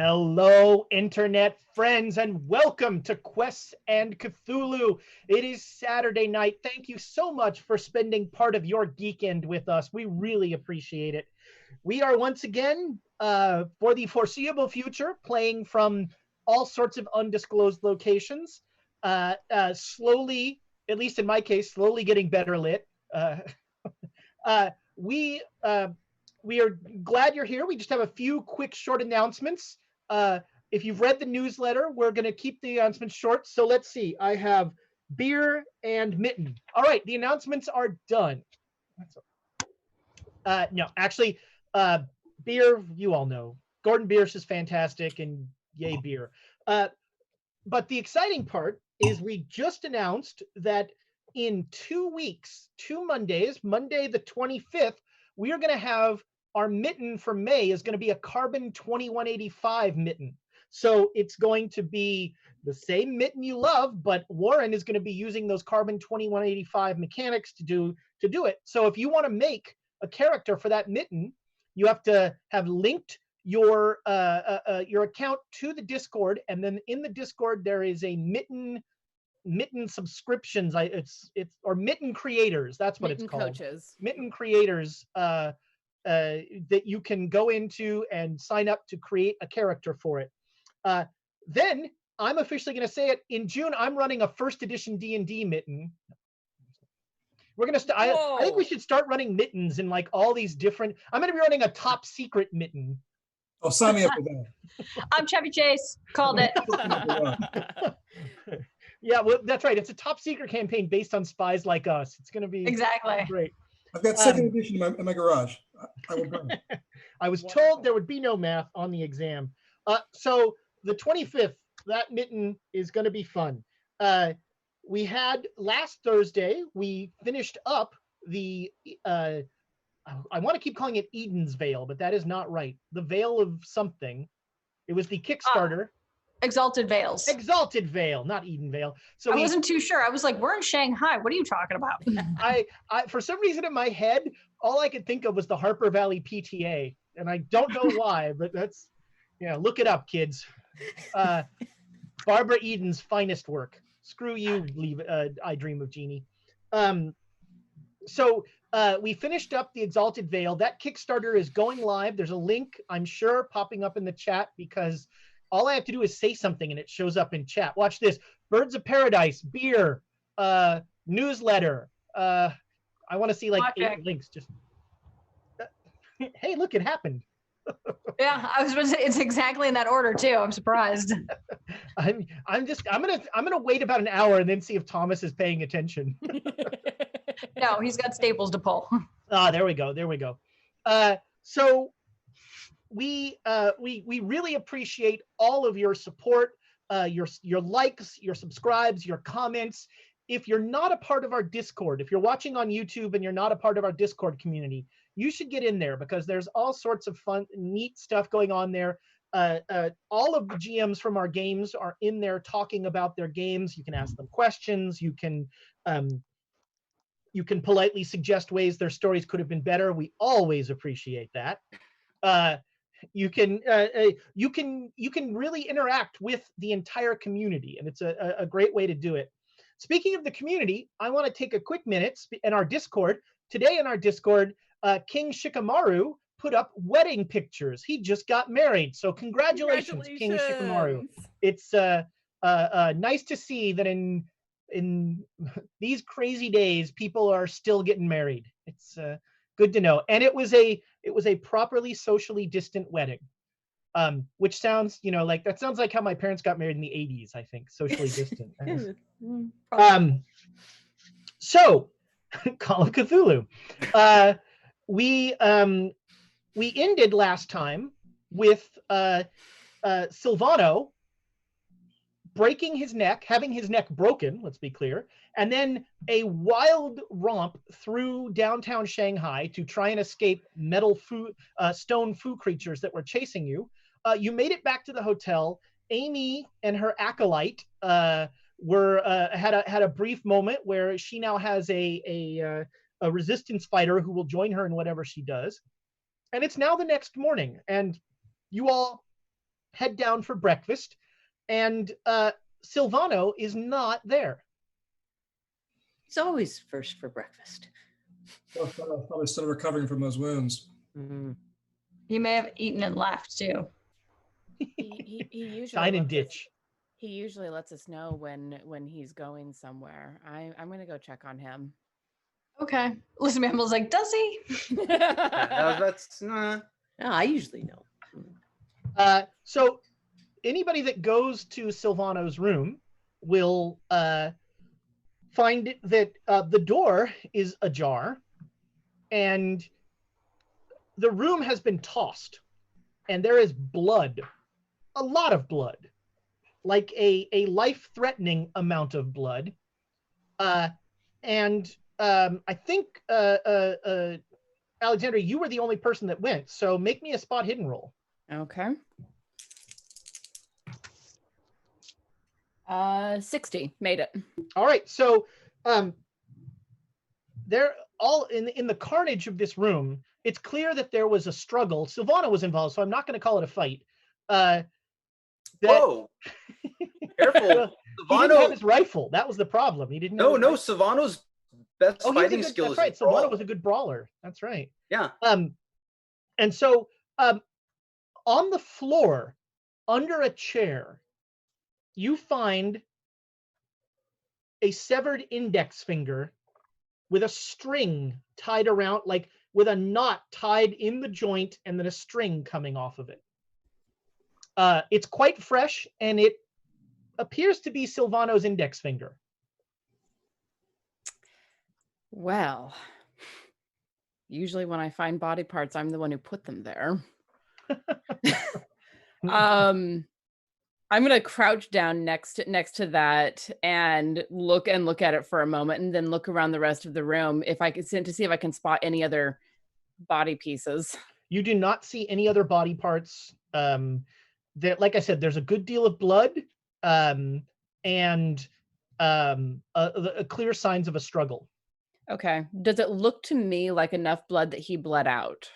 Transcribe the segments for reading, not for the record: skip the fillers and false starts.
Hello, internet friends, and welcome to Quests and Cthulhu. It is Saturday night. Thank you so much for spending part of your geekend with us. We really appreciate it. We are once again, for the foreseeable future, playing from all sorts of undisclosed locations. Slowly, at least in my case, slowly getting better lit. Uh, we uh, we are glad you're here. We just have a few quick short announcements. If you've read the newsletter, we're going to keep the announcements short. So let's see. I have Beer and Mitten. All right, the announcements are done. No, actually, Beer, you all know. Gordon Bierce is fantastic, and yay, Beer. But the exciting part is we just announced that in 2 weeks, 2 Mondays, Monday the 25th, we are going to have our mitten for May is going to be a carbon 2185 mitten. So it's going to be the same mitten you love, but Warren is going to be using those carbon 2185 mechanics to do it. So if you want to make a character for that mitten, you have to have linked your account to the Discord, and then in the Discord there is a mitten subscriptions. It's or mitten creators. That's what Mitten it's called. Coaches. Mitten creators that you can go into and sign up to create a character for it. Then I'm officially going to say it. In June, I'm running a first edition D&D mitten. We're gonna I think we should start running mittens in like all these different. I'm gonna be running a top secret mitten. Oh, sign me up for that. I'm Chevy Chase. Called it. Yeah, well, that's right. It's a top secret campaign based on spies like us. It's gonna be Exactly great. I've got second edition in my garage. I will bring it. I was told there would be no math on the exam. So the 25th, that mitten is going to be fun. We had last Thursday, we finished up the, I want to keep calling it Eden's Veil, but that is not right. The Veil of something. It was the Kickstarter. Exalted Veils. Exalted Veil, not Eden Veil. So I wasn't too sure. I was like, we're in Shanghai. What are you talking about? I for some reason in my head, all I could think of was the Harper Valley PTA, and I don't know why, but that's, look it up, kids. Barbara Eden's finest work. Screw you, I Dream of Jeannie. So we finished up the Exalted Veil. That Kickstarter is going live. There's a link, I'm sure, popping up in the chat, because all I have to do is say something and it shows up in chat. Watch this. Birds of Paradise, beer, newsletter. I want to see like 8 links. Just hey, look, it happened. Yeah, I was going to say it's exactly in that order too. I'm surprised. I'm gonna wait about an hour and then see if Thomas is paying attention. No, he's got staples to pull. There we go. So we really appreciate all of your support, your likes, your subscribes, your comments. If you're not a part of our Discord, if you're watching on YouTube and you're not a part of our Discord community, you should get in there, because there's all sorts of fun, neat stuff going on there. All of the GMs from our games are in there talking about their games. You can ask them questions. You can politely suggest ways their stories could have been better. We always appreciate that. You can really interact with the entire community, and it's a great way to do it. Speaking of the community, I want to take a quick minute in our Discord. Today in our Discord, King Shikamaru put up wedding pictures. He just got married, so congratulations. King Shikamaru. It's nice to see that in these crazy days, people are still getting married. It's good to know. And it was a properly socially distant wedding, which sounds, like that sounds like how my parents got married in the 80s, I think, socially distant. So Call of Cthulhu. We ended last time with Sylvano breaking his neck, having his neck broken, let's be clear, and then a wild romp through downtown Shanghai to try and escape stone foo creatures that were chasing you. You made it back to the hotel. Amy and her acolyte had a brief moment where she now has a resistance fighter who will join her in whatever she does. And it's now the next morning, and you all head down for breakfast, and Sylvano is not there. He's always first for breakfast. Probably still recovering from those wounds. Mm. He may have eaten and left too. He usually Dine and lets us- ditch. He usually lets us know when he's going somewhere. I'm gonna go check on him. Okay. Listen, Mamble's like, does he? That's No, I usually know. So anybody that goes to Sylvano's room will find that the door is ajar, and the room has been tossed, and there is blood, a lot of blood, like a life-threatening amount of blood. And I think, Alexandra, you were the only person that went, so make me a spot hidden roll. Okay. 60 made it. All right, so they're all in the carnage of this room. It's clear that there was a struggle. Sylvano was involved, so I'm not going to call it a fight. Whoa! Careful, He didn't have Silvano. his rifle. That was the problem. He didn't. have No, his no, rifle. Silvano's best Oh, he was a fighting good, skills. that's right. Sylvano was a good brawler. That's right. Yeah. And so on the floor, under a chair, you find a severed index finger with a string tied around, like with a knot tied in the joint and then a string coming off of it. It's quite fresh, and it appears to be Sylvano's index finger. Well, usually when I find body parts, I'm the one who put them there. I'm gonna crouch down next to that and look at it for a moment, and then look around the rest of the room if I can to see if I can spot any other body pieces. You do not see any other body parts. Like I said, there's a good deal of blood, and clear signs of a struggle. Okay. Does it look to me like enough blood that he bled out?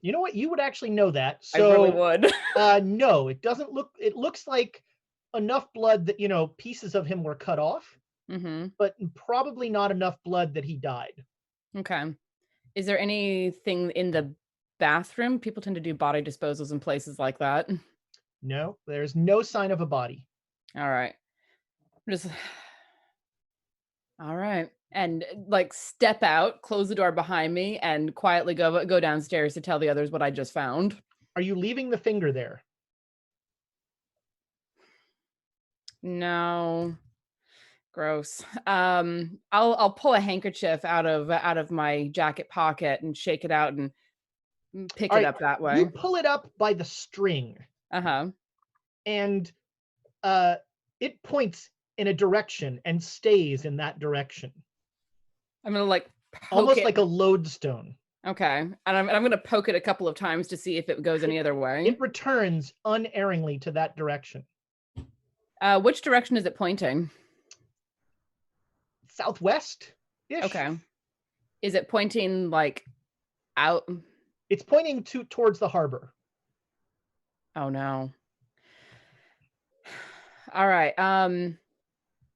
You know what? You would actually know that. I So, really would. no, it doesn't look. It looks like enough blood that pieces of him were cut off, Mm-hmm. but probably not enough blood that he died. Okay. Is there anything in the bathroom? People tend to do body disposals in places like that. No, there's no sign of a body. All right. All right. And step out, close the door behind me, and quietly go downstairs to tell the others what I just found. Are you leaving the finger there? No. Gross. I'll pull a handkerchief out of my jacket pocket and shake it out and pick it up that way. You pull it up by the string. Uh-huh. And it points in a direction and stays in that direction. I'm gonna poke almost it. like a lodestone. Okay. And I'm gonna poke it a couple of times to see if it goes any other way. It returns unerringly to that direction. Which direction is it pointing? Southwest. Okay. Is it pointing out? It's pointing towards the harbor. Oh no. All right.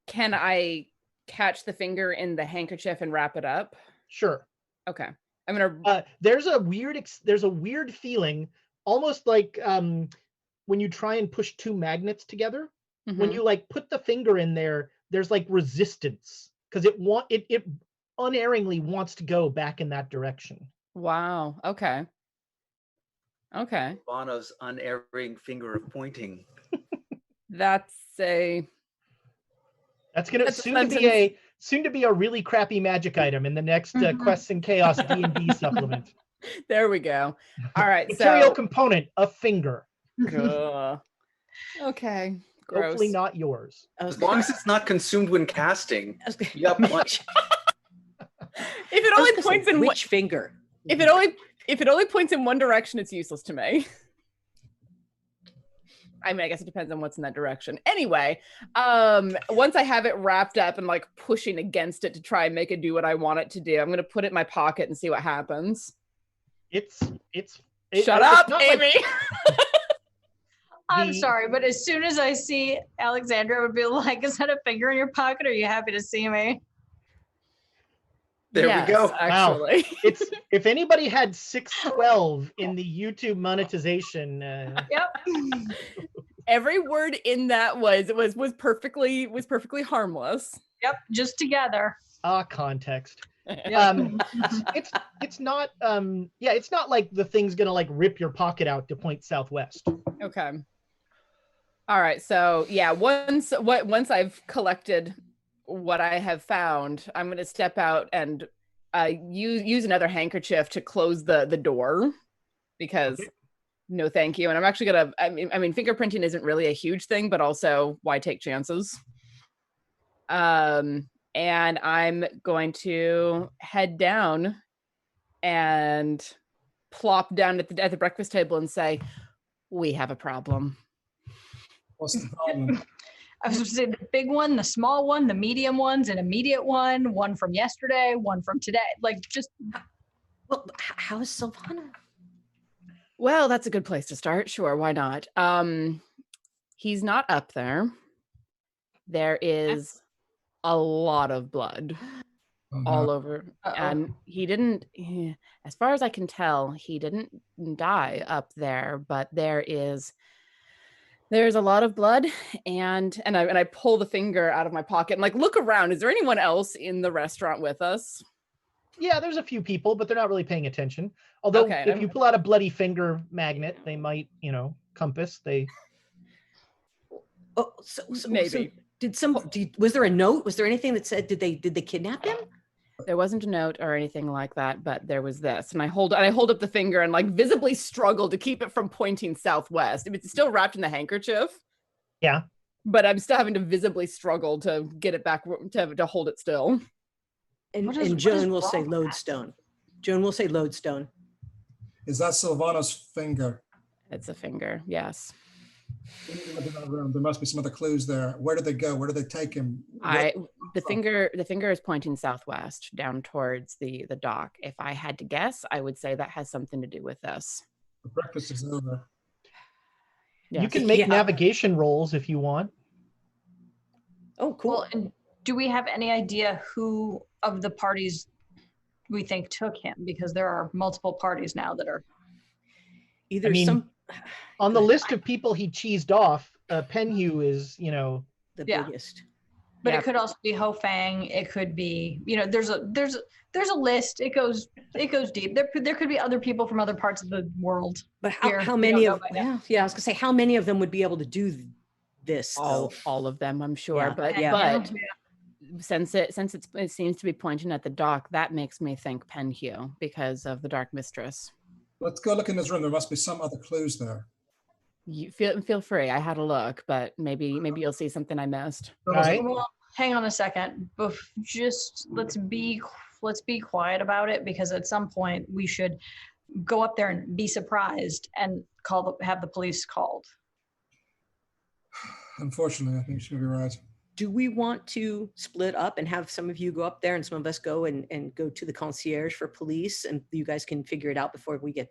Can I catch the finger in the handkerchief and wrap it up? Sure. Okay. I'm gonna. There's a weird feeling, almost like when you try and push two magnets together. Mhm. When you put the finger in there, there's resistance because it unerringly wants to go back in that direction. Wow. Okay. Okay. Silvano's unerring finger of pointing. That's gonna That's soon to be a really crappy magic item in the next Quests and Chaos D&D supplement. There we go. All right. Material So. component, a finger. Ugh. Okay. Gross. Hopefully not yours. As long as it's not consumed when casting, you got plenty. If it only points in which finger? If it only points in one direction, it's useless to me. I mean, I guess it depends on what's in that direction. Anyway, once I have it wrapped up and pushing against it to try and make it do what I want it to do, I'm gonna put it in my pocket and see what happens. Shut Shut up, Amy. I'm The- sorry, but as soon as I see Alexandra, I would be like, is that a finger in your pocket? Or are you happy to see me? There we go. Actually. It's if anybody had 612 in the YouTube monetization, Yep. Every word in that was perfectly harmless. Yep. Just together. context. Yep. It's not it's not like the thing's gonna like rip your pocket out to point southwest. Okay. All right. So yeah, once I've collected what I have found, I'm going to step out and use another handkerchief to close the door because no, thank you. And I'm actually gonna. I mean, fingerprinting isn't really a huge thing, but also why take chances? And I'm going to head down and plop down at the breakfast table and say, "We have a problem." What's the problem? I was going to say the big one, the small one, the medium one's an immediate one from yesterday, one from today. Like just Well, how is Sylvano? Well, that's a good place to start. Sure, why not? He's not up there. There is a lot of blood Oh, no. all over, Uh-oh. and as far as I can tell, he didn't die up there, but there's a lot of blood, and I pull the finger out of my pocket and like look around. Is there anyone else in the restaurant with us? Yeah, there's a few people, but they're not really paying attention. Although Okay, if you pull out a bloody finger magnet, they might, compass. Oh, so Maybe. was there a note? Was there anything that said did they kidnap him? There wasn't a note or anything like that, but there was this, and I hold up the finger and like visibly struggle to keep it from pointing southwest. It's still wrapped in the handkerchief. Yeah. But I'm still having to visibly struggle to get it back to hold it still. And, What is- and what is Joan will say wrong with that? lodestone. Joan will say lodestone. Is that Sylvano's finger? It's a finger, yes. We need to look around the room. There must be some other clues there. Where did they go? Where did they take him? The finger is pointing southwest down towards the dock. If I had to guess, I would say that has something to do with this. The breakfast is over. You Yes. can make Yeah. navigation rolls if you want. Oh, cool. Well, and do we have any idea who of the parties we think took him? Because there are multiple parties now that are. Either I mean, some On the list of people he cheesed off, Penhew is, the Yeah. biggest. But Yeah. it could also be Ho Fang. It could be, there's a list. It goes deep. There could be other people from other parts of the world. But Here, how we many don't of know by now. yeah, I was gonna say how many of them would be able to do this though? All of them, I'm sure. Yeah. But Yeah. but since it seems to be pointing at the dock, that makes me think Penhew because of the Dark Mistress. Let's go look in this room. There must be some other clues there. You feel free. I had a look, but maybe you'll see something I missed. All right. Well, hang on a second. Just let's be quiet about it, because at some point we should go up there and be surprised and have the police called. Unfortunately, I think she'll be right. Do we want to split up and have some of you go up there and some of us go and go to the concierge for police, and you guys can figure it out before we get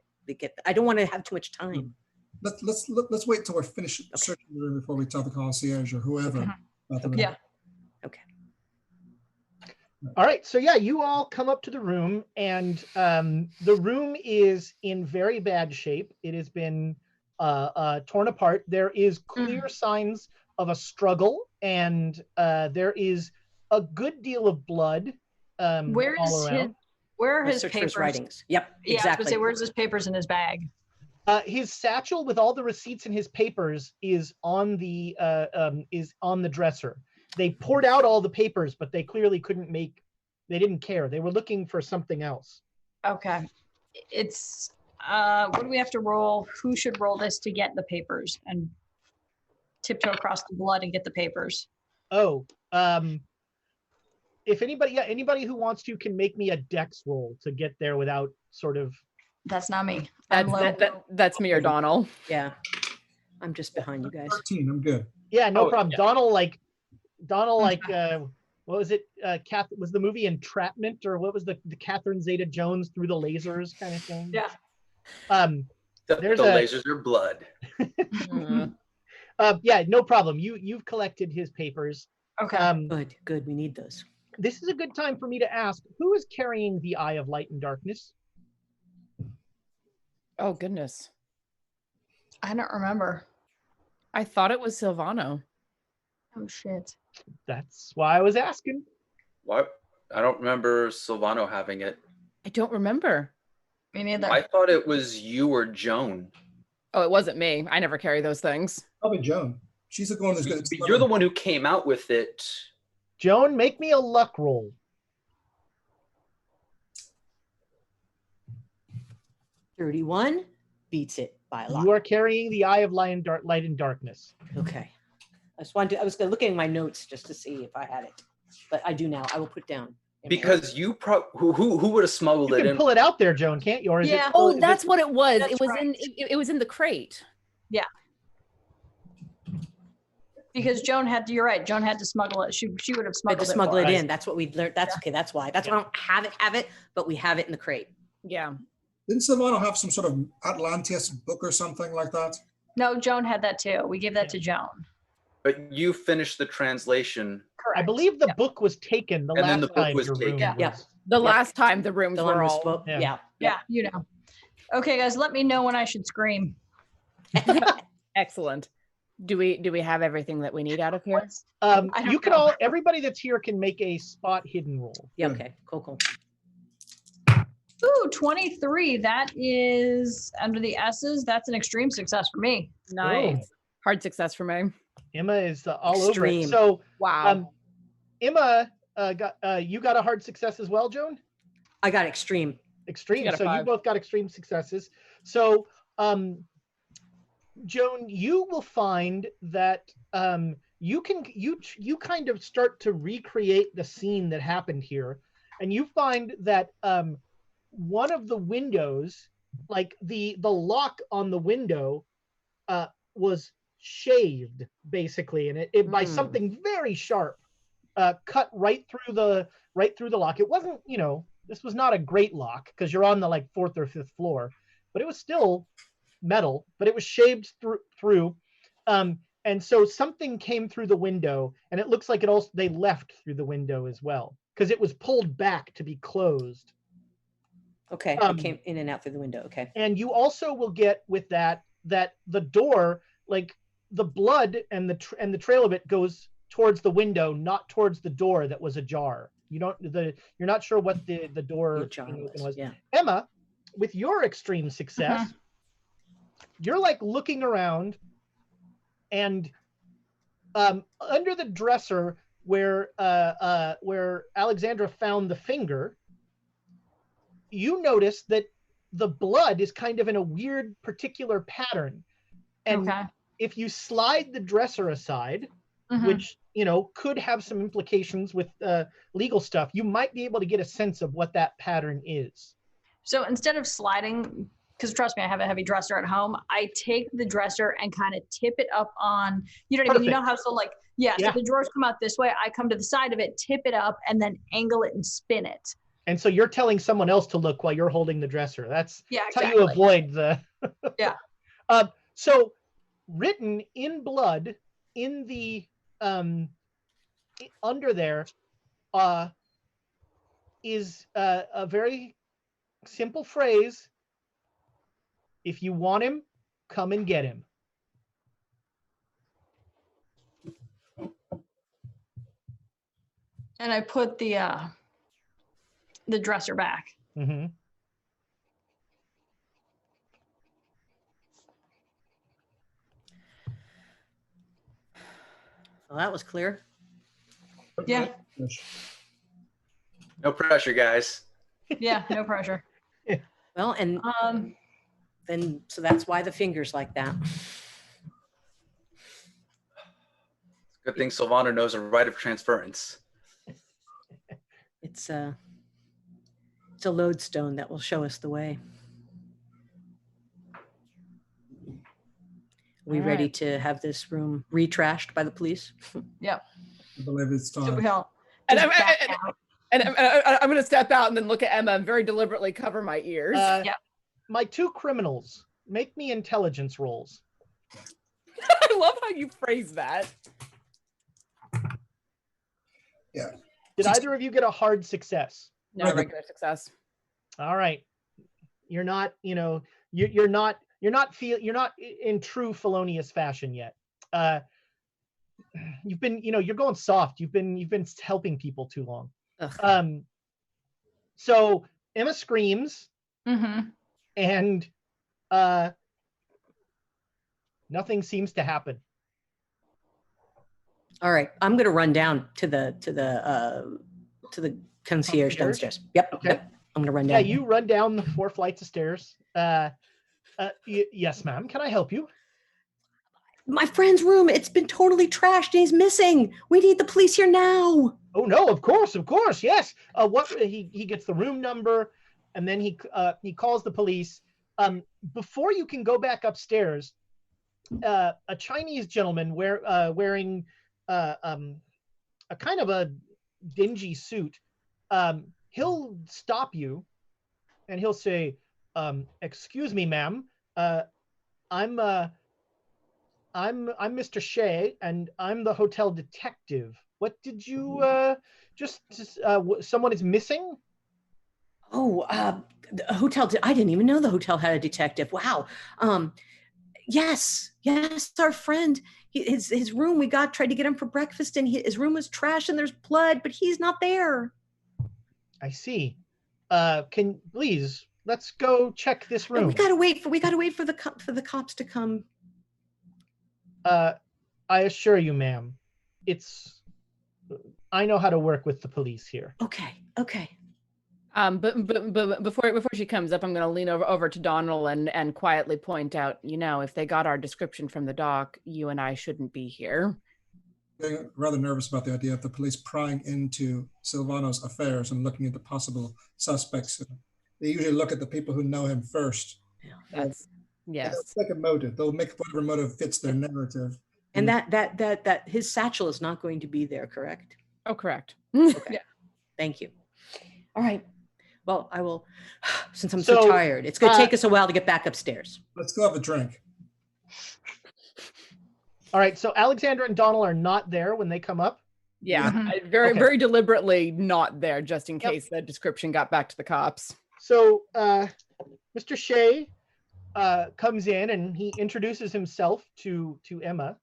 I don't want to have too much time. Let's wait till we're finished searching the room before we tell the concierge or whoever. about the room. Yeah. All right, so yeah, you all come up to the room, and the room is in very bad shape. It has been torn apart. There is clear signs of a struggle, and there is a good deal of blood Where all around. are his Search for papers? his writings. Yep, Yeah, I was gonna exactly. say, where's his papers in his bag? His satchel with all the receipts and his papers is on the dresser. They poured out all the papers, but they clearly they didn't care. They were looking for something else. Okay. It's what do we have to roll? Who should roll this to get the papers and tiptoe across the blood and get the papers? Oh, if anybody who wants to can make me a dex roll to get there without sort of. That's not me. I'm low. That's me or Donald. Yeah, I'm just behind you guys. 13, I'm good. Yeah, no Oh, problem. yeah. Donald, what was it? Was the movie Entrapment, or what was the Catherine Zeta-Jones through the lasers kind of thing? Yeah. Um, The There's the a- lasers are blood. Yeah, no problem. You've collected his papers. Okay. Good. We need those. This is a good time for me to ask, who is carrying the Eye of Light and Darkness? Oh, goodness. I don't remember. I thought it was Sylvano. Oh shit. That's why I was asking. What? I don't remember Silvano having it. I don't remember. Me neither. I thought it was you or Joan. Oh, it wasn't me. I never carry those things. Probably Joan. She's the one who's going But you're the one who came out with it. Joan, make me a luck roll. 31 beats it by a lot. You are carrying the Eye of Light and Darkness. Okay. I was looking at my notes just to see if I had it, but I do now. I will put down. Because you who would have smuggled You it can in? pull it out there, Joan, can't you? Or is Yeah. it, Oh, that's what it was. That's It was right. it was in the crate. Because Joan had to, you're right, Joan had to smuggle it. She would have I had to smuggled smuggle it. it Right. in. That's what we learned. That's okay. That's why. That's why I don't have it, but we have it in the crate. Yeah. Didn't Silvano have some sort of Atlantis book or something like that? No, Joan had that too. We gave that to Joan. But you finished the translation. Correct. I believe the book was taken the And then last the book time was your room taken. Yeah. was. The last time the rooms The one were was all spoke. yeah. Yeah. Yeah, Okay, guys, let me know when I should scream. excellent. Do we have everything that we need out of here? I don't You can know. all, everybody that's here can make a spot hidden roll. Yeah. Okay. Cool. Ooh, 23. That is under the S's. That's an extreme success for me. Nice. Hard success for me. Emma is all over it. Extreme. So, Wow. Emma, you got a hard success as well, Joan? I got extreme. Extreme. She got a So you 5. both got extreme successes. So, Joan, you will find that you kind of start to recreate the scene that happened here, and you find that one of the windows, like the lock on the window, was shaved basically, and it by something very sharp, cut right through the lock. It wasn't, this was not a great lock because you're on the like 4th or 5th floor, but it was still metal, but it was shaved through. And so something came through the window, and it looks like they left through the window as well because it was pulled back to be closed. Okay. I came in and out through the window. Okay. And you also will get with that the door, like the blood and the trail of it goes towards the window, not towards the door that was ajar. You're not sure what the door was. Yeah. Emma, with your extreme success, you're like looking around, and under the dresser where Alexandra found the finger, you notice that the blood is kind of in a weird particular pattern. And if you slide the dresser aside, which could have some implications with legal stuff, you might be able to get a sense of what that pattern is. So instead of sliding, because trust me, I have a heavy dresser at home, I take the dresser and kind of tip it up on, you know what I mean? You know how, so the drawers come out this way, I come to the side of it, tip it up, and then angle it and spin it. And so you're telling someone else to look while you're holding the dresser. That's exactly how you avoid the... Yeah. So written in blood in the under there is a very simple phrase: if you want him, come and get him. And I put the dresser back. Mm-hmm. Well, that was clear. Yeah. No pressure, guys. Yeah, no pressure. Well, and then so that's why the finger's like that. Good thing Silvano knows a right of transference. It's a lodestone that will show us the way. We All ready right. to have this room retrashed by the police? Yep. I believe it's So time. we'll And just back I'm, out. I'm going to step out and then look at Emma and very deliberately cover my ears. My 2 criminals, make me intelligence rolls. I love how you phrase that. Yeah. Did either of you get a hard success? No, regular success. All right. You're not, you're not in true felonious fashion yet. You've been, you're going soft. You've been helping people too long. Ugh. So Emma screams, and nothing seems to happen. All right, I'm gonna run down to the concierge downstairs. Yep. Okay. Yep. I'm gonna run Yeah, down. you run down the 4 flights of stairs. Yes, ma'am. Can I help you? My friend's room, it's been totally trashed and he's missing. We need the police here now. Oh no, of course, yes. What he gets the room number, and then he calls the police. Before you can go back upstairs, a Chinese gentleman wearing a kind of a dingy suit, he'll stop you, and he'll say, "Excuse me, ma'am. I'm Mr. Shea, and I'm the hotel detective. What did you someone is missing?" Oh, the hotel. I didn't even know the hotel had a detective. Wow. Yes, our friend. His room. We tried to get him for breakfast, and his room was trash, and there's blood, but he's not there. I see. Please let's go check this room. And we gotta wait for the cops to come. I assure you, ma'am, I know how to work with the police here. Okay. But before she comes up, I'm going to lean over to Donald and quietly point out, if they got our description from the doc, you and I shouldn't be here. Getting rather nervous about the idea of the police prying into Sylvano's affairs and looking into possible suspects. They usually look at the people who know him first. Yes. They'll make a motive. They'll make whatever motive fits their narrative. And that his satchel is not going to be there, correct? Oh, correct. Okay. Yeah. Thank you. All right. Well, I will, since I'm so tired, it's going to take us a while to get back upstairs. Let's go have a drink. All right, so Alexandra and Donald are not there when they come up. Yeah, very deliberately not there, just in case the description got back to the cops. So Mr. Shea comes in and he introduces himself to Emma.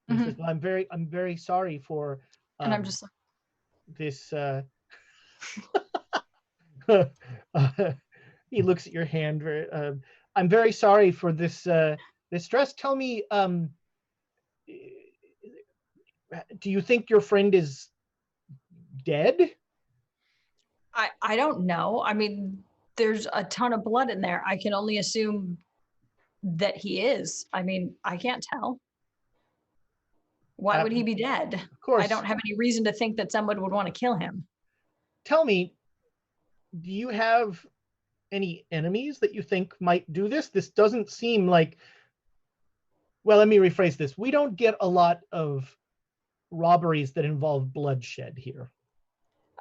He says, "Well, I'm very sorry for." And I'm just like, this. He looks at your hand. I'm very sorry for this stress. Tell me, do you think your friend is dead? I don't know. I mean, there's a ton of blood in there. I can only assume that he is. I mean, I can't tell. Why would he be dead? Of course. I don't have any reason to think that someone would want to kill him. Tell me, do you have any enemies that you think might do this? This doesn't seem like, well, let me rephrase this. We don't get a lot of robberies that involve bloodshed here.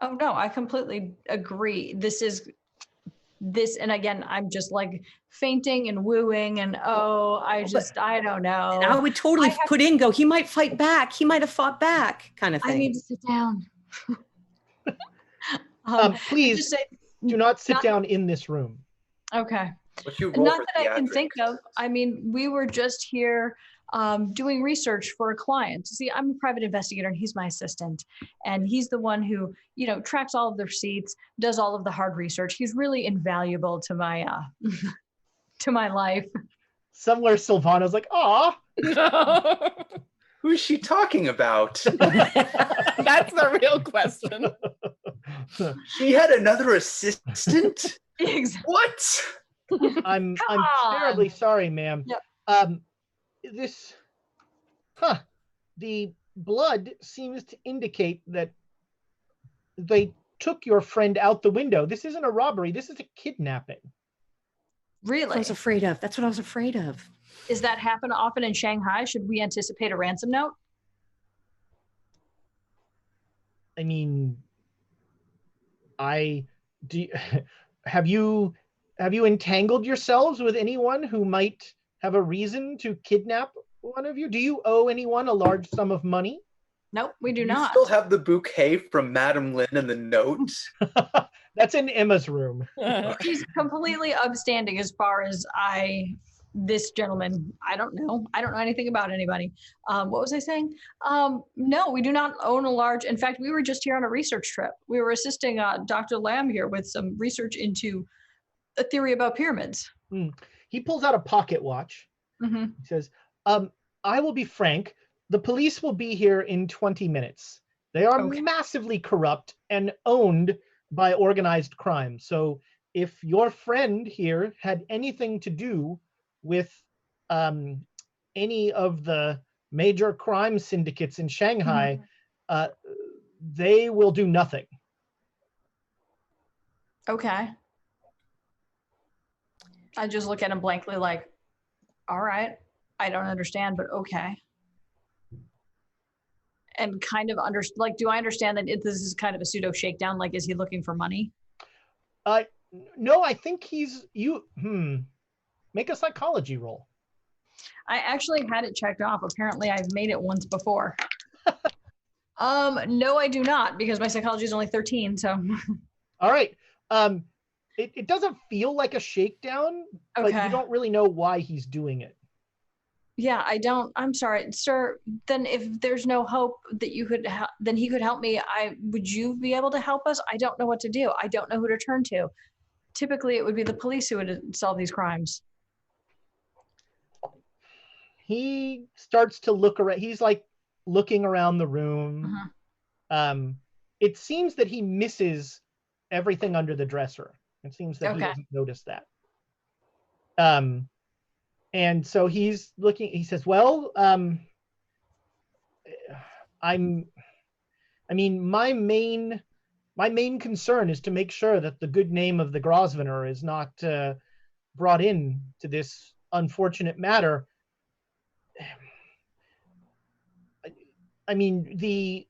Oh no, I completely agree. And again, I'm just like fainting and wooing and I don't know. And I would totally put in, he might fight back. He might have fought back, kind of thing. I need to sit down. Please do not sit down in this room. Okay. What you Not that I can think of. I mean, we were just here doing research for a client. See, I'm a private investigator and he's my assistant. And he's the one who, tracks all of the receipts, does all of the hard research. He's really invaluable to my to my life. Somewhere Sylvano's like, "Aw." Who's she talking about? That's the real question. She had another assistant? Exactly. What? I'm terribly sorry, ma'am. Yep. The blood seems to indicate that they took your friend out the window. This isn't a robbery. This is a kidnapping. Really? That's what I was afraid of. That's what I was afraid of. Does that happen often in Shanghai? Should we anticipate a ransom note? I mean, have you entangled yourselves with anyone who might have a reason to kidnap one of you? Do you owe anyone a large sum of money? Nope, we do You not. still have the bouquet from Madame Lin and the note? That's in Emma's room. She's completely upstanding as far as this gentleman. I don't know anything about anybody. What was I saying? No, we do not own a large. In fact, we were just here on a research trip. We were assisting Dr. Lamb here with some research into a theory about pyramids. He pulls out a pocket watch. Mm-hmm. He says, I will be frank. The police will be here in 20 minutes. They are massively corrupt and owned by organized crime. So if your friend here had anything to do with any of the major crime syndicates in Shanghai, they will do nothing. Okay. I just look at him blankly like, all right, I don't understand, but okay. And kind of do I understand that this is kind of a pseudo shakedown? Like, is he looking for money? No, I think make a psychology roll. I actually had it checked off. Apparently I've made it once before. No, I do not, because my psychology is only 13, so. All right. It doesn't feel like a shakedown, but you don't really know why he's doing it. Yeah, I don't. I'm sorry, sir. Then if there's no hope that you could, then he could help me. Would you be able to help us? I don't know what to do. I don't know who to turn to. Typically, it would be the police who would solve these crimes. He starts to look around. He's like looking around the room. It seems that he misses everything under the dresser. It seems that he doesn't notice that. And so he's looking, he says, well, my main concern is to make sure that the good name of the Grosvenor is not brought in to this unfortunate matter. I mean, the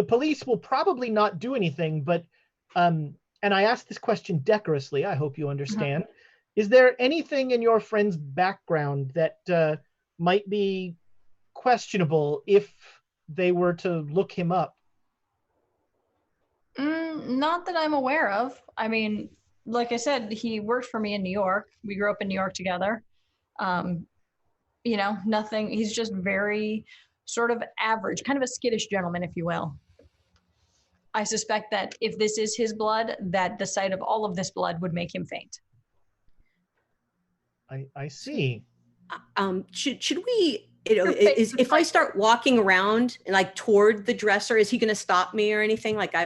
police will probably not do anything, but, and I asked this question decorously, I hope you understand. Is there anything in your friend's background that might be questionable if they were to look him up? Not that I'm aware of. I mean, like I said, he worked for me in New York. We grew up in New York together. Nothing. He's just very sort of average, kind of a skittish gentleman, if you will. I suspect that if this is his blood, that the sight of all of this blood would make him faint. I see. Should we, if I start walking around like toward the dresser, is he going to stop me or anything? Like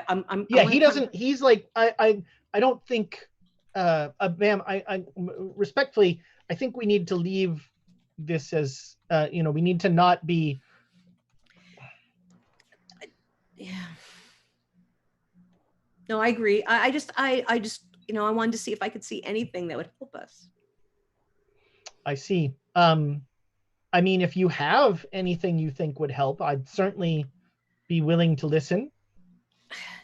he doesn't. He's like, I don't think, ma'am. I respectfully, I think we need to leave this as, we need to not be. Yeah. No, I agree. I just, I wanted to see if I could see anything that would help us. I see. I mean, if you have anything you think would help, I'd certainly be willing to listen.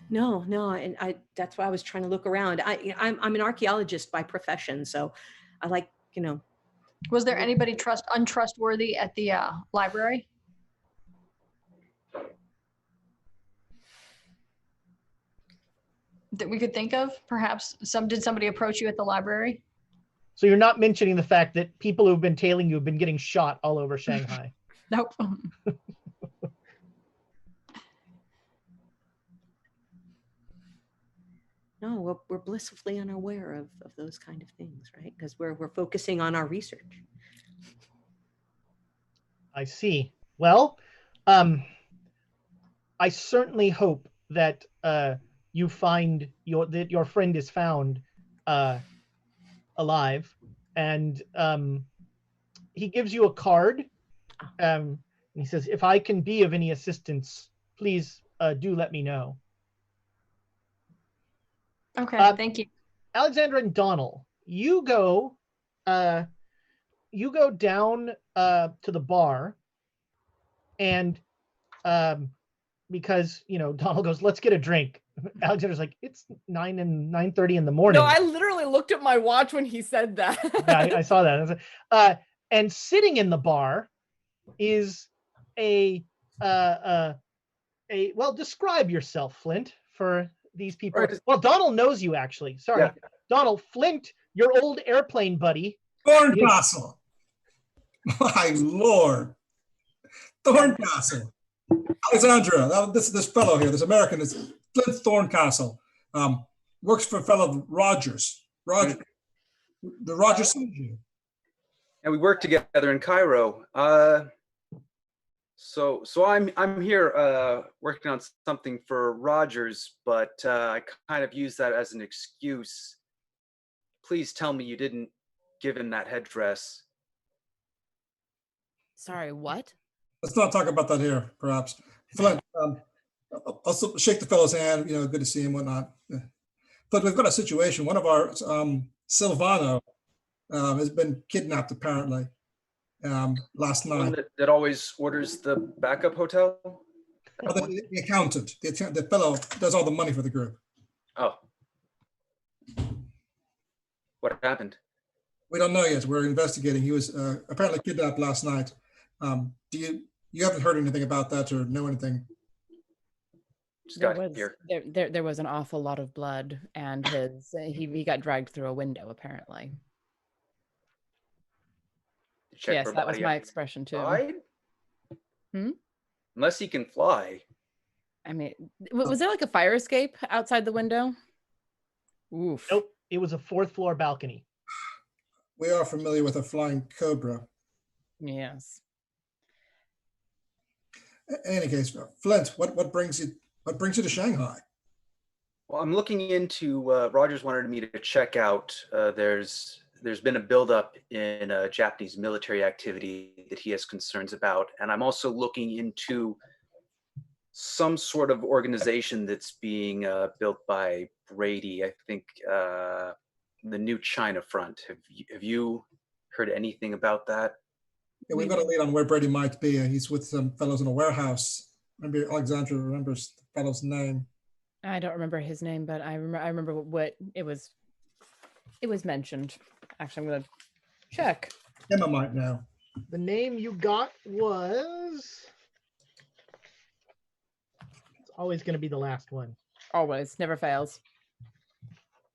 No, and that's why I was trying to look around. I'm an archaeologist by profession, so I like, Was there anybody untrustworthy at the library? That we could think of? Perhaps did somebody approach you at the library? So you're not mentioning the fact that people who've been tailing you have been getting shot all over Shanghai. Nope. No, we're blissfully unaware of those kind of things, right? Because we're focusing on our research. I see. Well, I certainly hope that you find that your friend is found alive, and he gives you a card. He says, if I can be of any assistance, please do let me know. Okay, thank you. Alexandra and Donald, you go down to the bar, and because Donald goes, let's get a drink. Alexander's like, it's 9:30 in the morning. No, I literally looked at my watch when he said that. Yeah, I saw that. And sitting in the bar is well, describe yourself, Flint, for these people. Right. Well, Donald knows you actually. Sorry. Yeah. Donald, Flint, your old airplane buddy. Thorncastle. My lord. Thorncastle. Alexandra, this fellow here, this American is Flint Thorncastle. Works for a fellow Rogers. The Rogers Syndicate. And we worked together in Cairo. So I'm here working on something for Rogers, but I kind of use that as an excuse. Please tell me you didn't give him that headdress. Sorry, what? Let's not talk about that here, perhaps. Flint, I'll shake the fellow's hand, good to see him, whatnot. But we've got a situation. One of our, Sylvano, has been kidnapped, apparently, last night. One that always orders the backup hotel? Well, the accountant, the fellow does all the money for the group. Oh. What happened? We don't know yet. We're investigating. He was apparently kidnapped last night. You haven't heard anything about that or know anything? Just got here. There was an awful lot of blood, and he got dragged through a window apparently. Yes, that was my expression too. Unless he can fly. I mean, was there like a fire escape outside the window? Oof. Nope, it was a 4th floor balcony. We are familiar with a flying cobra. Yes. In any case, Flint, what brings you to Shanghai? Well, I'm looking into. Rogers wanted me to check out. There's been a buildup in Japanese military activity that he has concerns about, and I'm also looking into some sort of organization that's being built by Brady. I think the New China Front. Have you heard anything about that? Yeah, we've got a lead on where Brady might be. He's with some fellows in a warehouse. Maybe Alexandra remembers the fellow's name. I don't remember his name, but I remember what it was. It was mentioned. Actually, I'm gonna check. Emma might know. The name you got was. It's always going to be the last one. Always, never fails.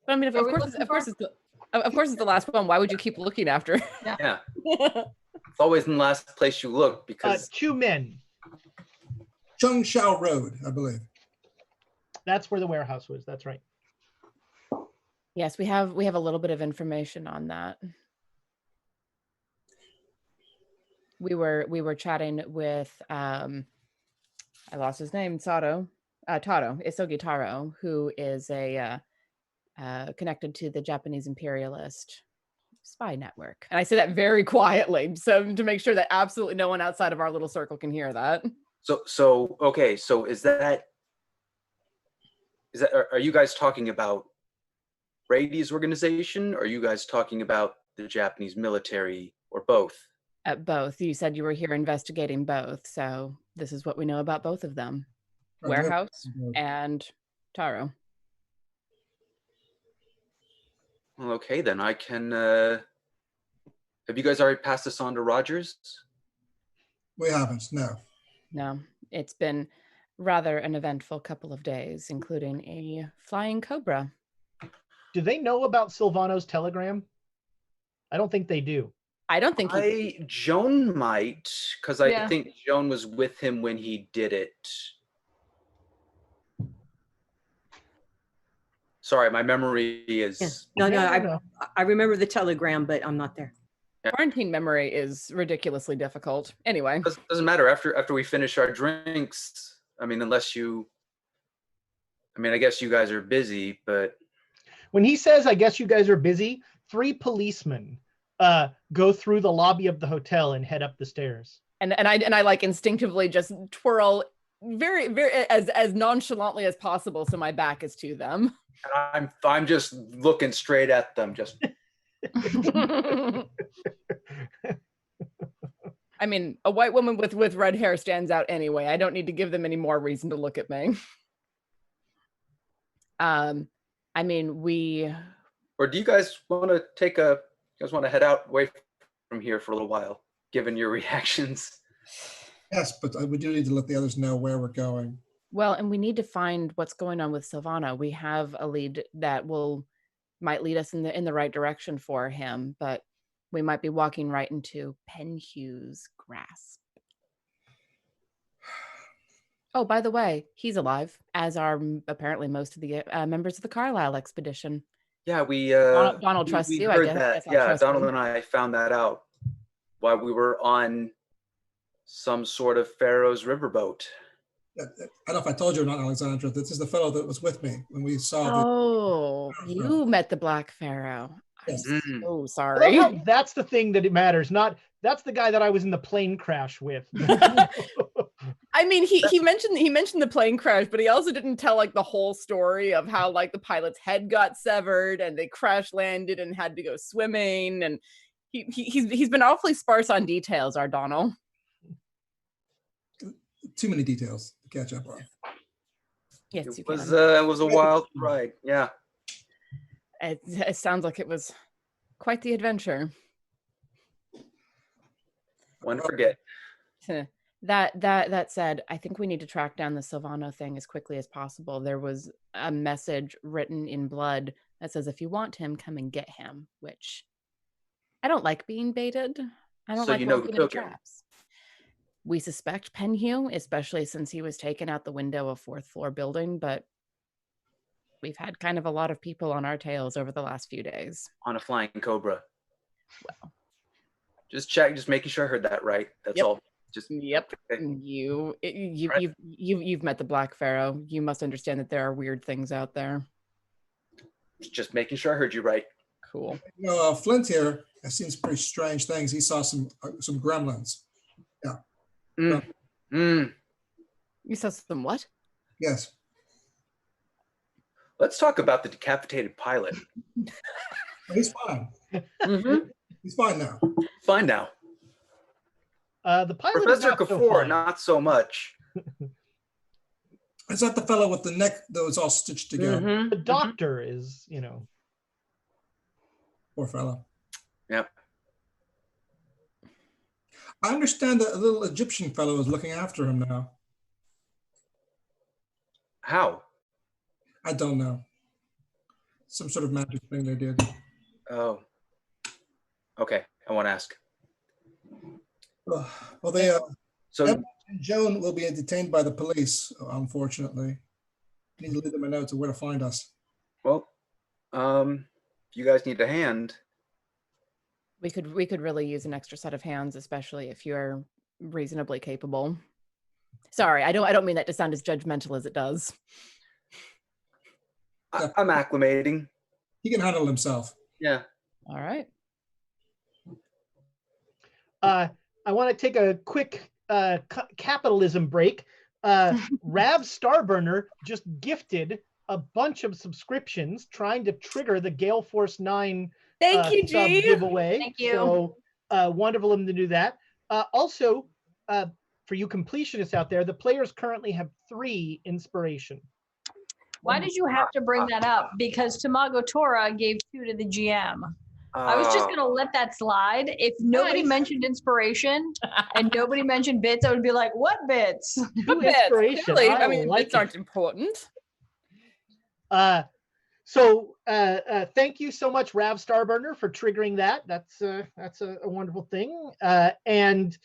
But I mean, of course it's the last one. Why would you keep looking after? Yeah. It's always in the last place you look because 2 men. Chung Shao Road, I believe. That's where the warehouse was. That's right. Yes, we have a little bit of information on that. We were chatting with I lost his name, Taro, Isogi Taro, who is connected to the Japanese imperialist spy network. And I say that very quietly, so to make sure that absolutely no one outside of our little circle can hear that. So okay, so is that are you guys talking about Brady's organization, or are you guys talking about the Japanese military, or both? At both. You said you were here investigating both, so this is what we know about both of them. Warehouse and Taro. Well, okay, then I can have you guys already passed this on to Rogers? We haven't, no. No, it's been rather an eventful couple of days, including a flying cobra. Do they know about Sylvano's telegram? I don't think they do. I don't think Joan might, because I think Joan was with him when he did it. Sorry, my memory is... Yeah. No, I remember the telegram, but I'm not there. Quarantine memory is ridiculously difficult. Anyway. Doesn't matter. After we finish our drinks, I mean, I guess you guys are busy, but... When he says, I guess you guys are busy, 3 policemen go through the lobby of the hotel and head up the stairs. And I like instinctively just twirl very, very as nonchalantly as possible, so my back is to them. And I'm just looking straight at them, just. I mean, a white woman with red hair stands out anyway. I don't need to give them any more reason to look at me. I mean, Or do you guys want to head out away from here for a little while, given your reactions? Yes, but we do need to let the others know where we're going. Well, and we need to find what's going on with Sylvano. We have a lead that might lead us in the right direction for him, but we might be walking right into Penhue's grasp. Oh, by the way, he's alive, as are apparently most of the members of the Carlisle expedition. Yeah, we Donald trusts we you. heard I that. guess I'll Yeah, trust Donald him. and I found that out while we were on some sort of Pharaoh's riverboat. I don't know if I told you or not, Alexandra. This is the fellow that was with me when we saw the. Oh, you met the Black Pharaoh. Yes. I'm so I sorry. love how that's the thing that it matters. Not that's the guy that I was in the plane crash with. I mean, he mentioned the plane crash, but he also didn't tell like the whole story of how like the pilot's head got severed and they crash landed and had to go swimming, and he's been awfully sparse on details, our Donald. Too many details to catch up on. Yes, It was a wild ride. Yeah. It sounds like it was quite the adventure. One forget. That said, I think we need to track down the Sylvano thing as quickly as possible. There was a message written in blood that says, if you want him, come and get him, which I don't like being baited. I don't So like you know walking who into took him? traps. We suspect Penhue, especially since he was taken out the window of 4th floor building, but we've had kind of a lot of people on our tails over the last few days. On a flying cobra. Well, just making sure I heard that right. That's Yep. all. Just Yep. okay. You've met the Black Pharaoh. You must understand that there are weird things out there. Just making sure I heard you right. Cool. You know, Flint here has seen some pretty strange things. He saw some gremlins. You saw some what? Yes. Let's talk about the decapitated pilot. He's fine. Mm-hmm. He's fine now. Fine now. The pilot is Professor not so Conferring, fine. not so much. Is that the fellow with the neck that was all stitched together? Mm-hmm. The doctor is, Poor fellow. Yep. I understand that a little Egyptian fellow is looking after him now. How? I don't know. Some sort of magic thing they did. Oh. Okay, I won't ask. Well, they So Emma and Joan will be detained by the police, unfortunately. You need to leave them a note of where to find us. well, if you guys need a hand. We could really use an extra set of hands, especially if you're reasonably capable. Sorry, I don't mean that to sound as judgmental as it does. I'm acclimating. He can handle himself. Yeah. All right. I want to take a quick capitalism break. Rav Starburner just gifted a bunch of subscriptions trying to trigger the Gale Force 9 Thank you, sub G. giveaway. Thank you. So wonderful of him to do that. Also, for you completionists out there, the players currently have 3 inspiration. Why did you have to bring that up? Because Tamago Tora gave 2 to the GM. I was just gonna let that slide. If nobody Nice. mentioned inspiration and nobody mentioned bits, I would be like, "What bits?" But bits, Inspiration. clearly, I I mean, like bits it. aren't important. So thank you so much, Rav Starburner, for triggering that. That's a wonderful thing. And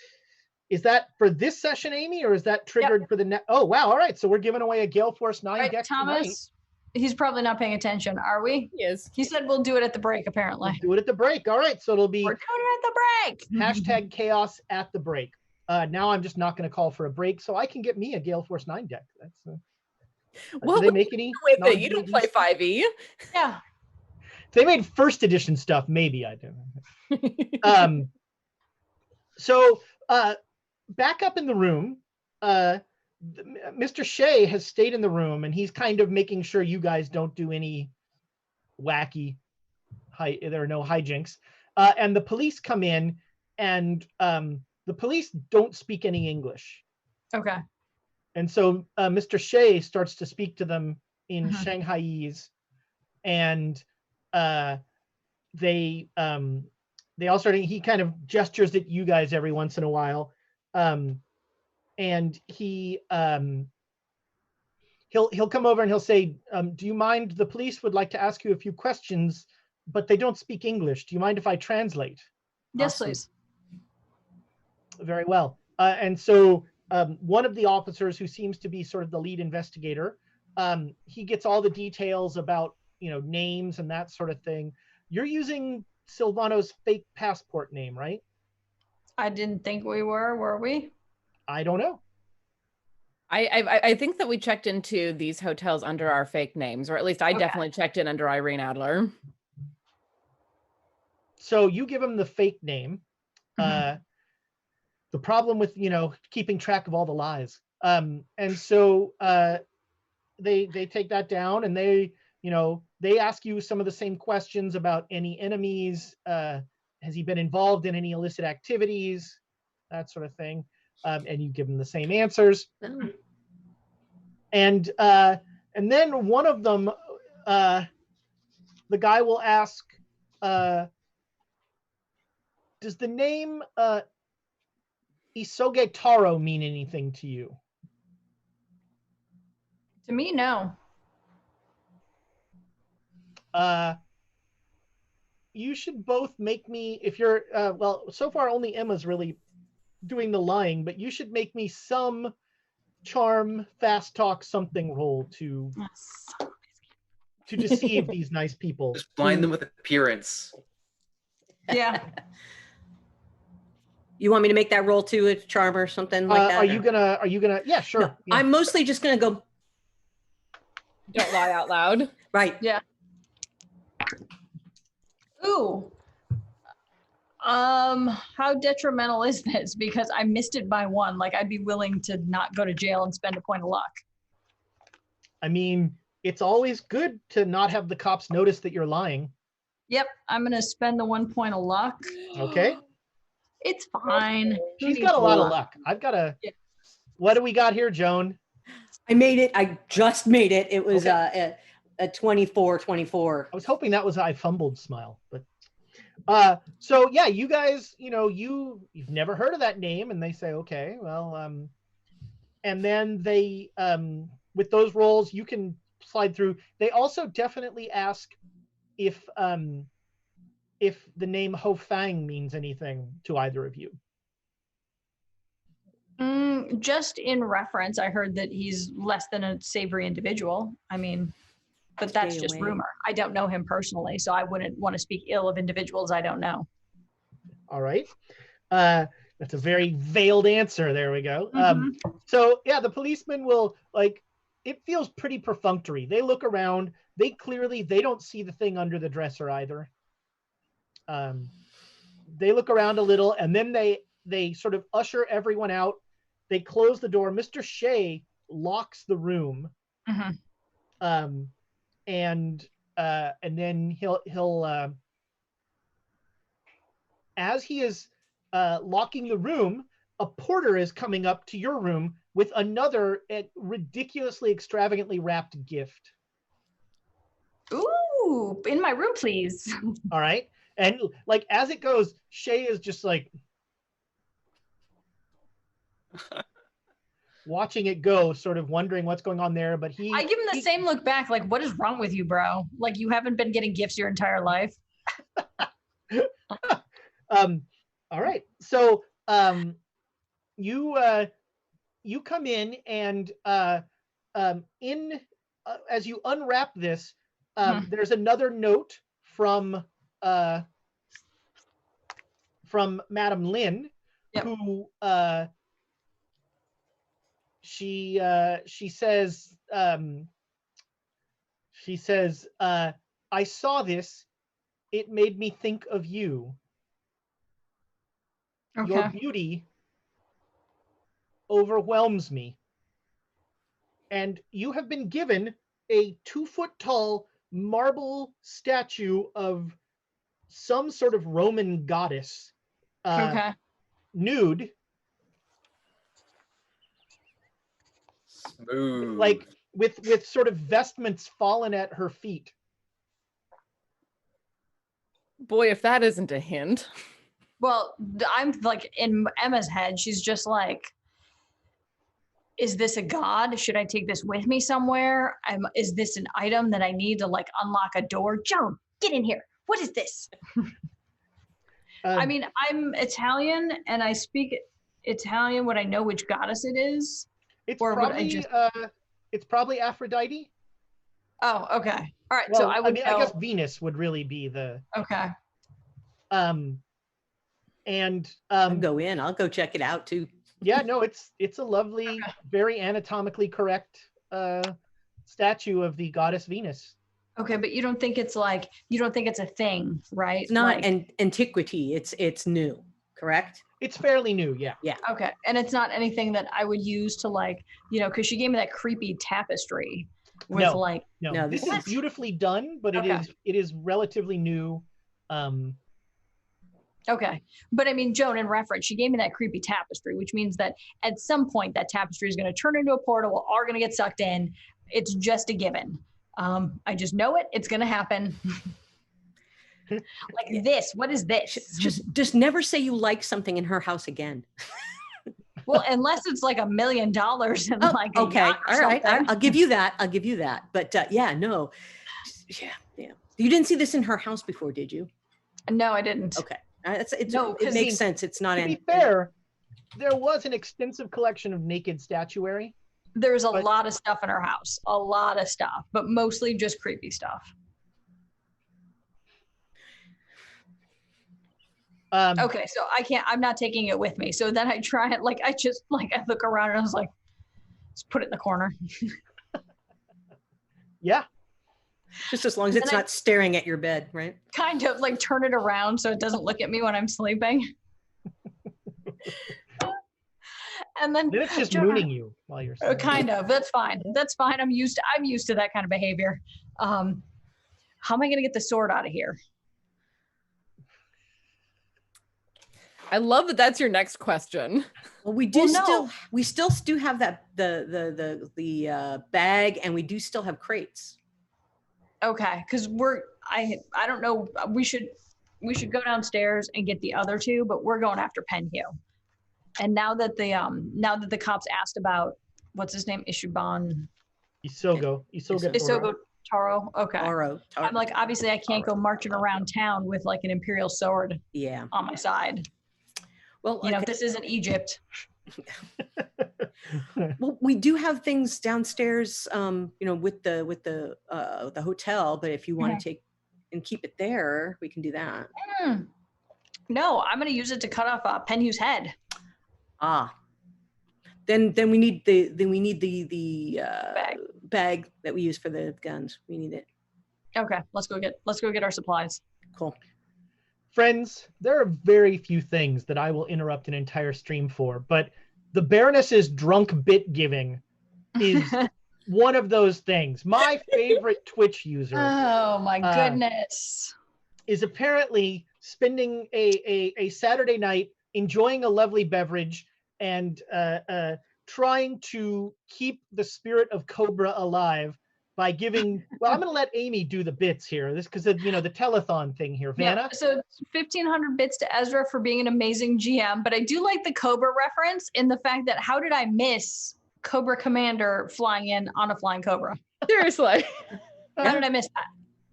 is that for this session, Amy, or is that triggered for the next? Oh, wow. All right. So we're giving away a Gale Force 9 Right, deck tonight. Thomas? He's probably not paying attention. Are we? He is. He said we'll do it at the break. Apparently, We'll do it at the break. All right. So it'll be we're doing it at the break. hashtag chaos at the break. Now I'm just not going to call for a break, so I can get me a Gale Force 9 deck. That's Well, do they make any? with it, you don't play non-DVDs? 5e. Yeah. If they made first edition stuff, maybe I do. So back up in the room, Mr. Shea has stayed in the room, and he's kind of making sure you guys don't do any wacky, there are no hijinks. And the police come in, and the police don't speak any English. Okay. And so Mr. Shea starts to speak to them in Shanghaiese, and they all start. He kind of gestures at you guys every once in a while, And he'll come over and he'll say, do you mind, the police would like to ask you a few questions, but they don't speak English. Do you mind if I translate? Yes, Awesome. please. Very well. And so one of the officers, who seems to be sort of the lead investigator, he gets all the details about, names and that sort of thing. You're using Sylvano's fake passport name, right? I didn't think we were we? I don't know. I think that we checked into these hotels under our fake names, or at least I Okay. definitely checked in under Irene Adler. So you give him the fake name. Mhm. The problem with, keeping track of all the lies. And so they take that down, and they ask you some of the same questions about any enemies. Has he been involved in any illicit activities? That sort of thing. And you give them the same answers. Oh. And then one of them, the guy will ask, does the name Isoge Taro mean anything to you? To me, no. You should both make me, if you're, well, so far only Emma's really doing the lying, but you should make me some charm, fast talk, something roll to deceive these nice people. Just blind them with appearance. Yeah. You want me to make that roll too, a charm or something like that? Are you gonna, yeah, sure. No, Yeah. I'm mostly just gonna go, Don't lie out loud. right. Yeah. Ooh. How detrimental is this? Because I missed it by one. Like, I'd be willing to not go to jail and spend a point of luck. I mean, it's always good to not have the cops notice that you're lying. Yep, I'm gonna spend the 1 point of luck. Okay. It's fine. She's got a lot of luck. I've got a, Yeah. What do we got here, Joan? I made it. I just made it. It was Okay. a 24. I was hoping that was I fumbled smile, but so yeah, you guys, you've never heard of that name, and they say, okay, well, and then they, with those rolls, you can slide through. They also definitely ask if the name Ho Fang means anything to either of you. Just in reference, I heard that he's less than a savory individual. I mean, but that's Stay just away. rumor. I don't know him personally, so I wouldn't want to speak ill of individuals I don't know. All right. That's a very veiled answer. There we go. Mhm. So yeah, the policeman will, like, it feels pretty perfunctory. They look around. They don't see the thing under the dresser either. They look around a little, and then they sort of usher everyone out. They close the door. Mr. Shea locks the room. Mhm. And then he'll as he is locking the room, a porter is coming up to your room with another ridiculously extravagantly wrapped gift. Ooh, in my room, please. All right. And like, as it goes, Shay is just like watching it go, sort of wondering what's going on there. But I give him the same look back, like, what is wrong with you, bro? Like, you haven't been getting gifts your entire life. All right. So you come in, and as you unwrap this, there's another note from Madame Lin, Yep. who she says, I saw this. It made me think of you. Okay. Your beauty overwhelms me. And you have been given a 2-foot-tall marble statue of some sort of Roman goddess, Okay. nude, Smooth. like with sort of vestments fallen at her feet. Boy, if that isn't a hint. Well, I'm like in Emma's head, she's just like, is this a god? Should I take this with me somewhere? Is this an item that I need to like unlock a door? Joan, get in here. What is this? I mean, I'm Italian and I speak Italian. Would I know which goddess it is? It's Or would I probably just- it's probably Aphrodite. Oh, okay. All right. Well, So I would I know. guess Venus would really be the Okay. and I'll go in. I'll go check it out too. yeah, no, it's a lovely, very anatomically correct statue of the goddess Venus. Okay, but you don't think it's a thing, right? It's not Like, an antiquity. It's new, correct? It's fairly new, yeah. okay, and it's not anything that I would use to like, because she gave me that creepy tapestry with No. like, No, No, this this is beautifully done, but Okay. it is relatively new. okay, but I mean, Joan, in reference, she gave me that creepy tapestry, which means that at some point that tapestry is going to turn into a portal. We're all going to get sucked in. It's just a given. I just know it. It's going to happen. Like this. What is this? Just never say you like something in her house again. Well, unless it's like $1 million and Oh, like a okay, yacht or all right. something. I'll give you that. I'll give you that. But yeah, no, yeah. You didn't see this in her house before, did you? No, I didn't. Okay, No, it 'cause makes sense. It's not To be fair, there was an extensive collection of naked statuary. There's a But- lot of stuff in her house, a lot of stuff, but mostly just creepy stuff. Okay, so I'm not taking it with me. So then I try it, like, I look around and I was like, let's put it in the corner. Yeah, just as long as Then it's I- not staring at your bed, right? Kind of like turn it around so it doesn't look at me when I'm sleeping. And then then it's just Joan, mooning you while you're sleeping. kind of. That's fine. That's fine. I'm used to that kind of behavior. How am I going to get the sword out of here? I love that that's your next question. Well, we do Well, no. still do have that the bag, and we do still have crates. Okay, because I don't know. We should go downstairs and get the other two, but we're going after Penhue. And now that the cops asked about what's his name, Ishiban Isogo Isogo Taro. Okay. Taro. I'm like, obviously I can't go marching around town with like an imperial sword Yeah. on my side. Well, If this isn't Egypt. well, we do have things downstairs, with the hotel. But if you want to take and keep it there, we can do that. No, I'm going to use it to cut off Penhue's head. Ah. Then we need the bag that we use for the guns. We need it. Okay, let's go get our supplies. Cool. Friends, there are very few things that I will interrupt an entire stream for, but the Baroness's drunk bit giving is one of those things. My favorite Twitch user Oh my goodness. is apparently spending a Saturday night enjoying a lovely beverage and trying to keep the spirit of Cobra alive by giving, well, I'm going to let Amy do the bits here. This because of, the telethon thing here. Vanna? Yeah, so 1,500 bits to Ezra for being an amazing GM, but I do like the Cobra reference in the fact that how did I miss Cobra Commander flying in on a flying Cobra? Seriously. How did I miss that?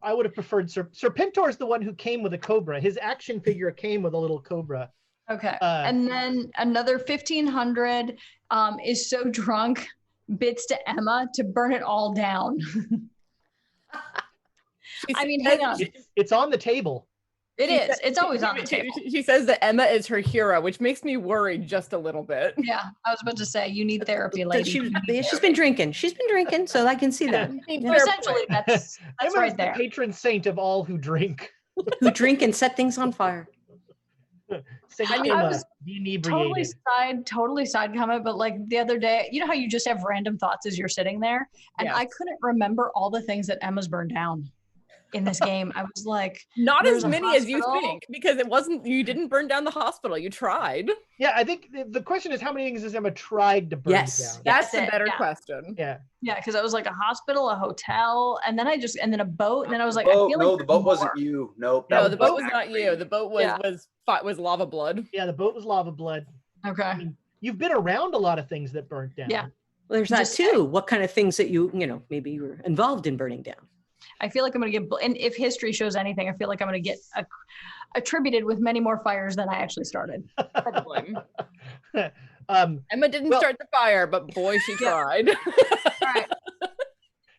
I would have preferred Serpentor is the one who came with a Cobra. His action figure came with a little Cobra. Okay. And then another 1,500 is so drunk bits to Emma to burn it all down. I mean, hang on. It's on the table. It is. It's always on the table. She says that Emma is her hero, which makes me worried just a little bit. Yeah, I was about to say you need therapy, So lady. she's been drinking. She's been drinking, so I can see that. Essentially, that's Emma right is there. the patron saint of all who drink. Who drink and set things on fire. Saint I mean, I Emma, was the inebriated. totally side comment, but like the other day, you know how you just have random thoughts as you're sitting there? And Yes. I couldn't remember all the things that Emma's burned down. in this game. I was like, not there's as a many as you hospital. think, because you didn't burn down the hospital. You tried. Yeah, I think the question is how many things has Emma tried to burn Yes. down? That's the it, better yeah. question. Yeah. Yeah, because I was like a hospital, a hotel, and then then a boat, and then I was like, Oh I feel no, like the boat wasn't you. Nope. No, that the boat was Mac not you. Brady. The boat Yeah. was lava blood. Yeah, the boat was lava blood. Okay. I mean, you've been around a lot of things that burnt down. Yeah. Well, there's that Just too. What kind of things that you know, maybe you were involved in burning down? I feel like I'm going to get, and if history shows anything, I feel like I'm going to get attributed with many more fires than I actually started. Probably. Emma didn't start the fire, but boy, she tried. All right.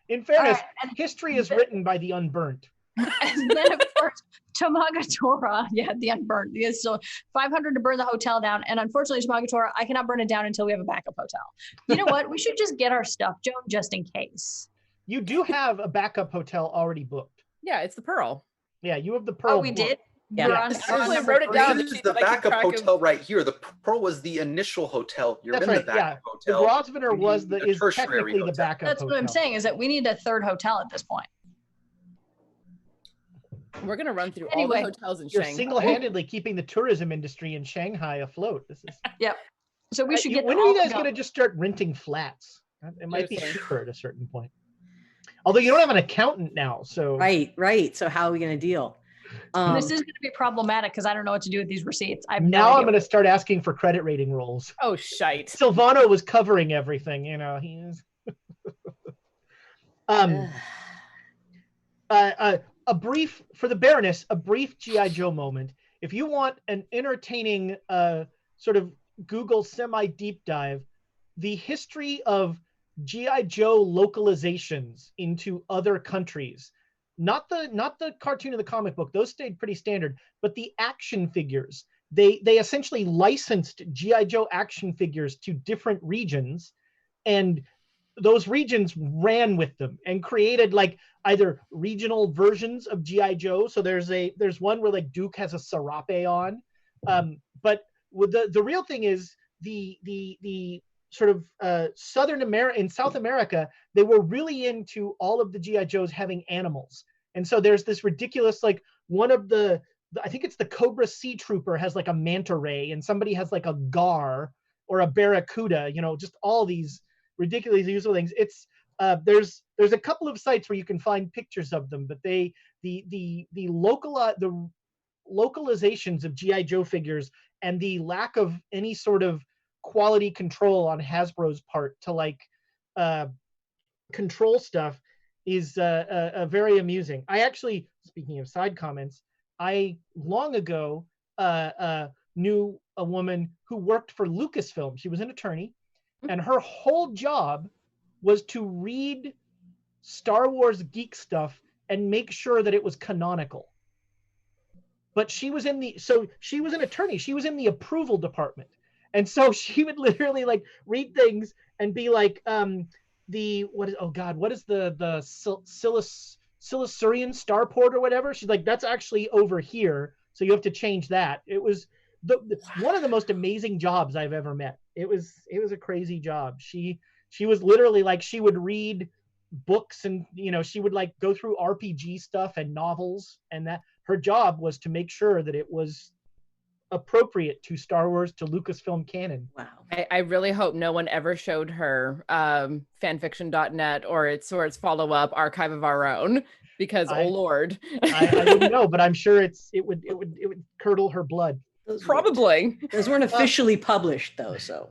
In fairness, and history is written by the unburnt. And then, of course, Tamagatora, the unburnt. So 500 to burn the hotel down. And unfortunately, Tamagatora, I cannot burn it down until we have a backup hotel. You know what? We should just get our stuff, Joan, just in case. You do have a backup hotel already booked. Yeah, it's the Pearl. Yeah, you have the Pearl. Oh, we booked. did? Yeah. We're on I number wrote it down. three. This is the backup hotel right here. The Pearl was the initial hotel. You're That's in the right, backup The hotel. Grosvenor You was need a is tertiary technically the hotel. backup That's hotel. what I'm saying, is that we need a third hotel at this point. We're gonna run through Anyway, all the hotels in You're Shanghai. single-handedly keeping the tourism industry in Shanghai afloat. This is. Yep. So we should get When them are all you guys going. going to just start renting flats? It might be Seriously. cheaper at a certain point. Although you don't have an accountant now, so Right. So how are we going to deal? This is going to be problematic because I don't know what to do with these receipts. I have no now I'm idea. going to start asking for credit rating rolls. Oh shite. Sylvano was covering everything, he is. A brief for the Baroness, a brief G.I. Joe moment. If you want an entertaining sort of Google semi-deep dive, the history of G.I. Joe localizations into other countries, not the cartoon of the comic book, those stayed pretty standard, but the action figures. They essentially licensed G.I. Joe action figures to different regions, and those regions ran with them and created like either regional versions of G.I. Joe. So there's one where like Duke has a serape on. But with the real thing is the sort of Southern America, in South America, they were really into all of the G.I. Joes having animals. And so there's this ridiculous, like one of I think it's the Cobra Sea Trooper has like a manta ray, and somebody has like a gar or a barracuda, just all these ridiculously useful things. It's there's a couple of sites where you can find pictures of them, but the localizations of G.I. Joe figures and the lack of any sort of quality control on Hasbro's part to like control stuff is very amusing. I actually, speaking of side comments, I long ago knew a woman who worked for Lucasfilm. She was an attorney, and her whole job was to read Star Wars geek stuff and make sure that it was canonical. But she was an attorney. She was in the approval department. And so she would literally like read things and be like, what is the Silurian starport or whatever? She's like, that's actually over here. So you have to change that. It was one of the most amazing jobs I've ever met. It was a crazy job. She was literally like, she would read books and she would like go through RPG stuff and novels, and that her job was to make sure that it was appropriate to Star Wars, to Lucasfilm canon. Wow. I really hope no one ever showed her fanfiction.net or its follow-up Archive of Our Own, because oh Lord. I wouldn't know, but I'm sure it would curdle her blood. Probably. Those weren't officially published though, so.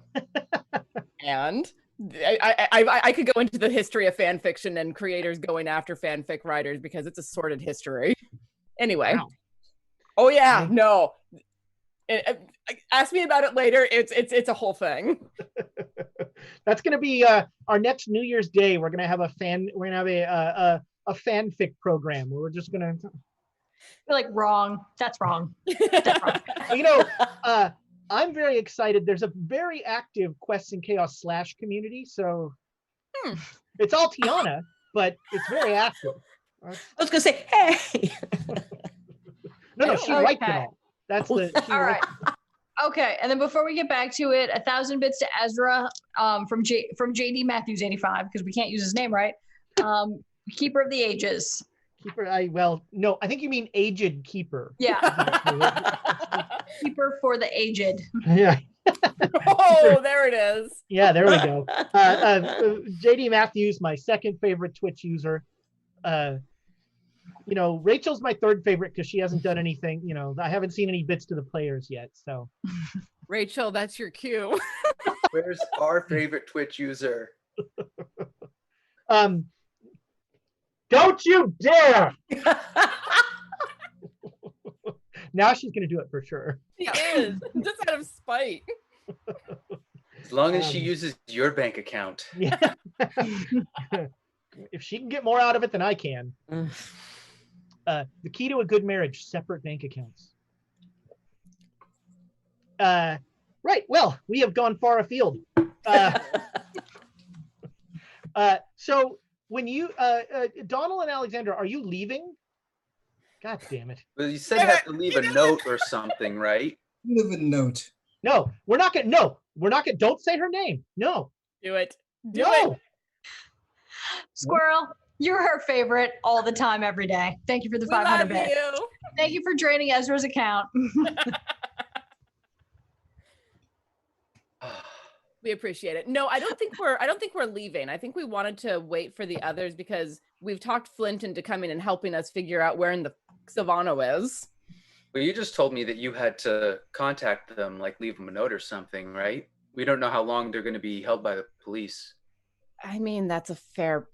And I could go into the history of fan fiction and creators going after fanfic writers because it's a sordid history. Anyway. Wow. Oh yeah, no. Ask me about it later. It's a whole thing. That's gonna be our next New Year's Day. We're gonna have a fanfic program where we're just gonna. You're like, wrong. That's wrong. That's wrong. I'm very excited. There's a very active Quests and Chaos / community, so it's all Tiana, but it's very active. I was gonna say, hey. No, she liked it all. That's all right. Okay, and then before we get back to it, 1,000 bits to Ezra from JD Matthews 85, because we can't use his name right. Keeper of the Ages. Keeper. No, I think you mean aged keeper. Yeah. Keeper for the aged. Yeah. Oh, there it is. Yeah, there we go. JD Matthews, my second favorite Twitch user. Rachel's my third favorite because she hasn't done anything. I haven't seen any bits to the players yet. So, Rachel, that's your cue. Where's our favorite Twitch user? Don't you dare! Now she's gonna do it for sure. She is, just out of spite. As long as she uses your bank account. Yeah. If she can get more out of it than I can. The key to a good marriage: separate bank accounts. Right. Well, we have gone far afield. So when you, Donald and Alexander, are you leaving? God damn it. Well, you said you have to leave a note or something, right? Leave a note. No, we're not gonna. No, we're not gonna. Don't say her name. No. Do it. Do No. it. Squirrel, you're her favorite all the time, every day. Thank you for the 500 bits. You. Thank you for draining Ezra's account. We appreciate it. No, I don't think we're leaving. I think we wanted to wait for the others because we've talked Flint into coming and helping us figure out where in the Sylvano is. Well, you just told me that you had to contact them, like leave them a note or something, right? We don't know how long they're going to be held by the police. I mean, that's a fair.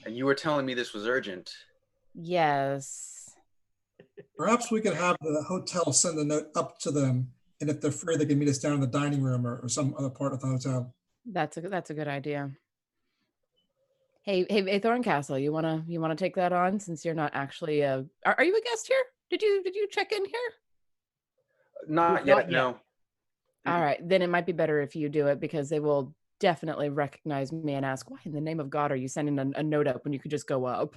And you were telling me this was urgent. Yes. Perhaps we could have the hotel send a note up to them, and if they're free, they can meet us down in the dining room or some other part of the hotel. That's a good idea. Hey, Thorncastle, you wanna take that on since you're not actually are you a guest here? Did you check in here? Not yet, no. All right, then it might be better if you do it because they will definitely recognize me and ask, why in the name of God are you sending a note up when you could just go up?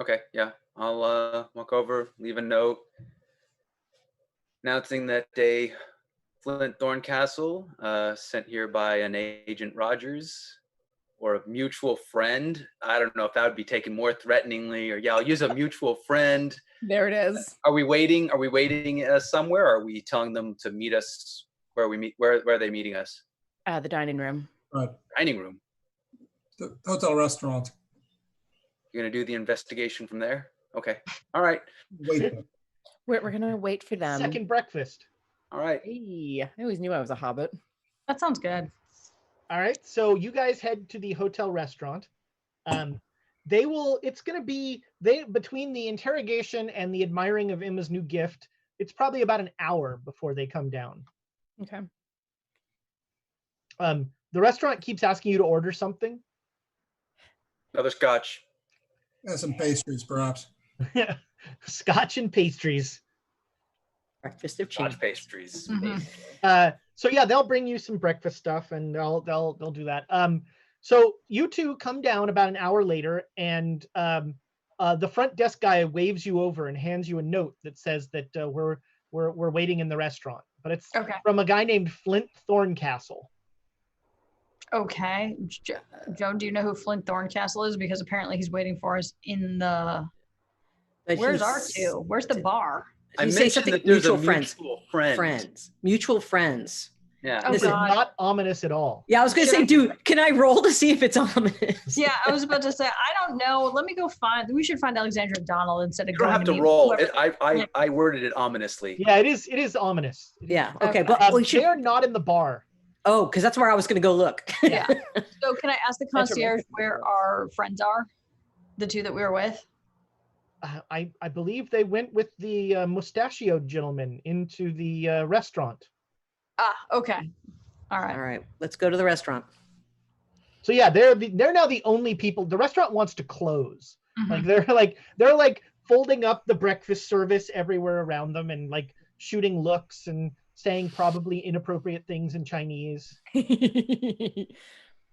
Okay, yeah. I'll walk over, leave a note announcing that day Flint Thorncastle, sent here by an Agent Rogers or a mutual friend. I don't know if that would be taken more threateningly, or yeah, I'll use a mutual friend. There it is. Are we waiting? Are we waiting somewhere? Or are we telling them to meet us where we meet? Where are they meeting us? The dining room. Right. Dining room. The hotel restaurant. You're gonna do the investigation from there? Okay. All right. Wait. We're gonna wait for them. Second breakfast. All right. Hey, I always knew I was a hobbit. That sounds good. All right. So you guys head to the hotel restaurant. It's going to be between the interrogation and the admiring of Emma's new gift. It's probably about an hour before they come down. Okay. The restaurant keeps asking you to order something. Another scotch. And some pastries, perhaps. Scotch and pastries. Breakfast of Scotch champions. pastries. Mhm. So yeah, they'll bring you some breakfast stuff, and they'll do that. So you two come down about an hour later, and the front desk guy waves you over and hands you a note that says that we're waiting in the restaurant, but it's Okay. from a guy named Flint Thorncastle. Okay. Joan, do you know who Flint Thorncastle is? Because apparently he's waiting for us in the. But Where's he's- our two? Where's the bar? I You say mentioned something that there's mutual a friends. mutual friend. Mutual friends. Yeah. Oh, This is God. not ominous at all. Yeah, I was gonna Should say, I- dude, can I roll to see if it's ominous? Yeah, I was about to say, I don't know. Let me go find. We should find Alexandra Donald instead of You don't going have to meet roll. whoever- I worded it ominously. Yeah, it is ominous. Yeah. Okay, Okay. but we should. They're not in the bar. Oh, because that's where I was gonna go look. Yeah. So can I ask the That's concierge where our friends are? The two that we were with? I believe they went with the mustachioed gentleman into the restaurant. Ah, okay. All right. All right, let's go to the restaurant. So yeah, they're now the only people. The restaurant wants to close. Mhm. They're like folding up the breakfast service everywhere around them and like shooting looks and saying probably inappropriate things in Chinese.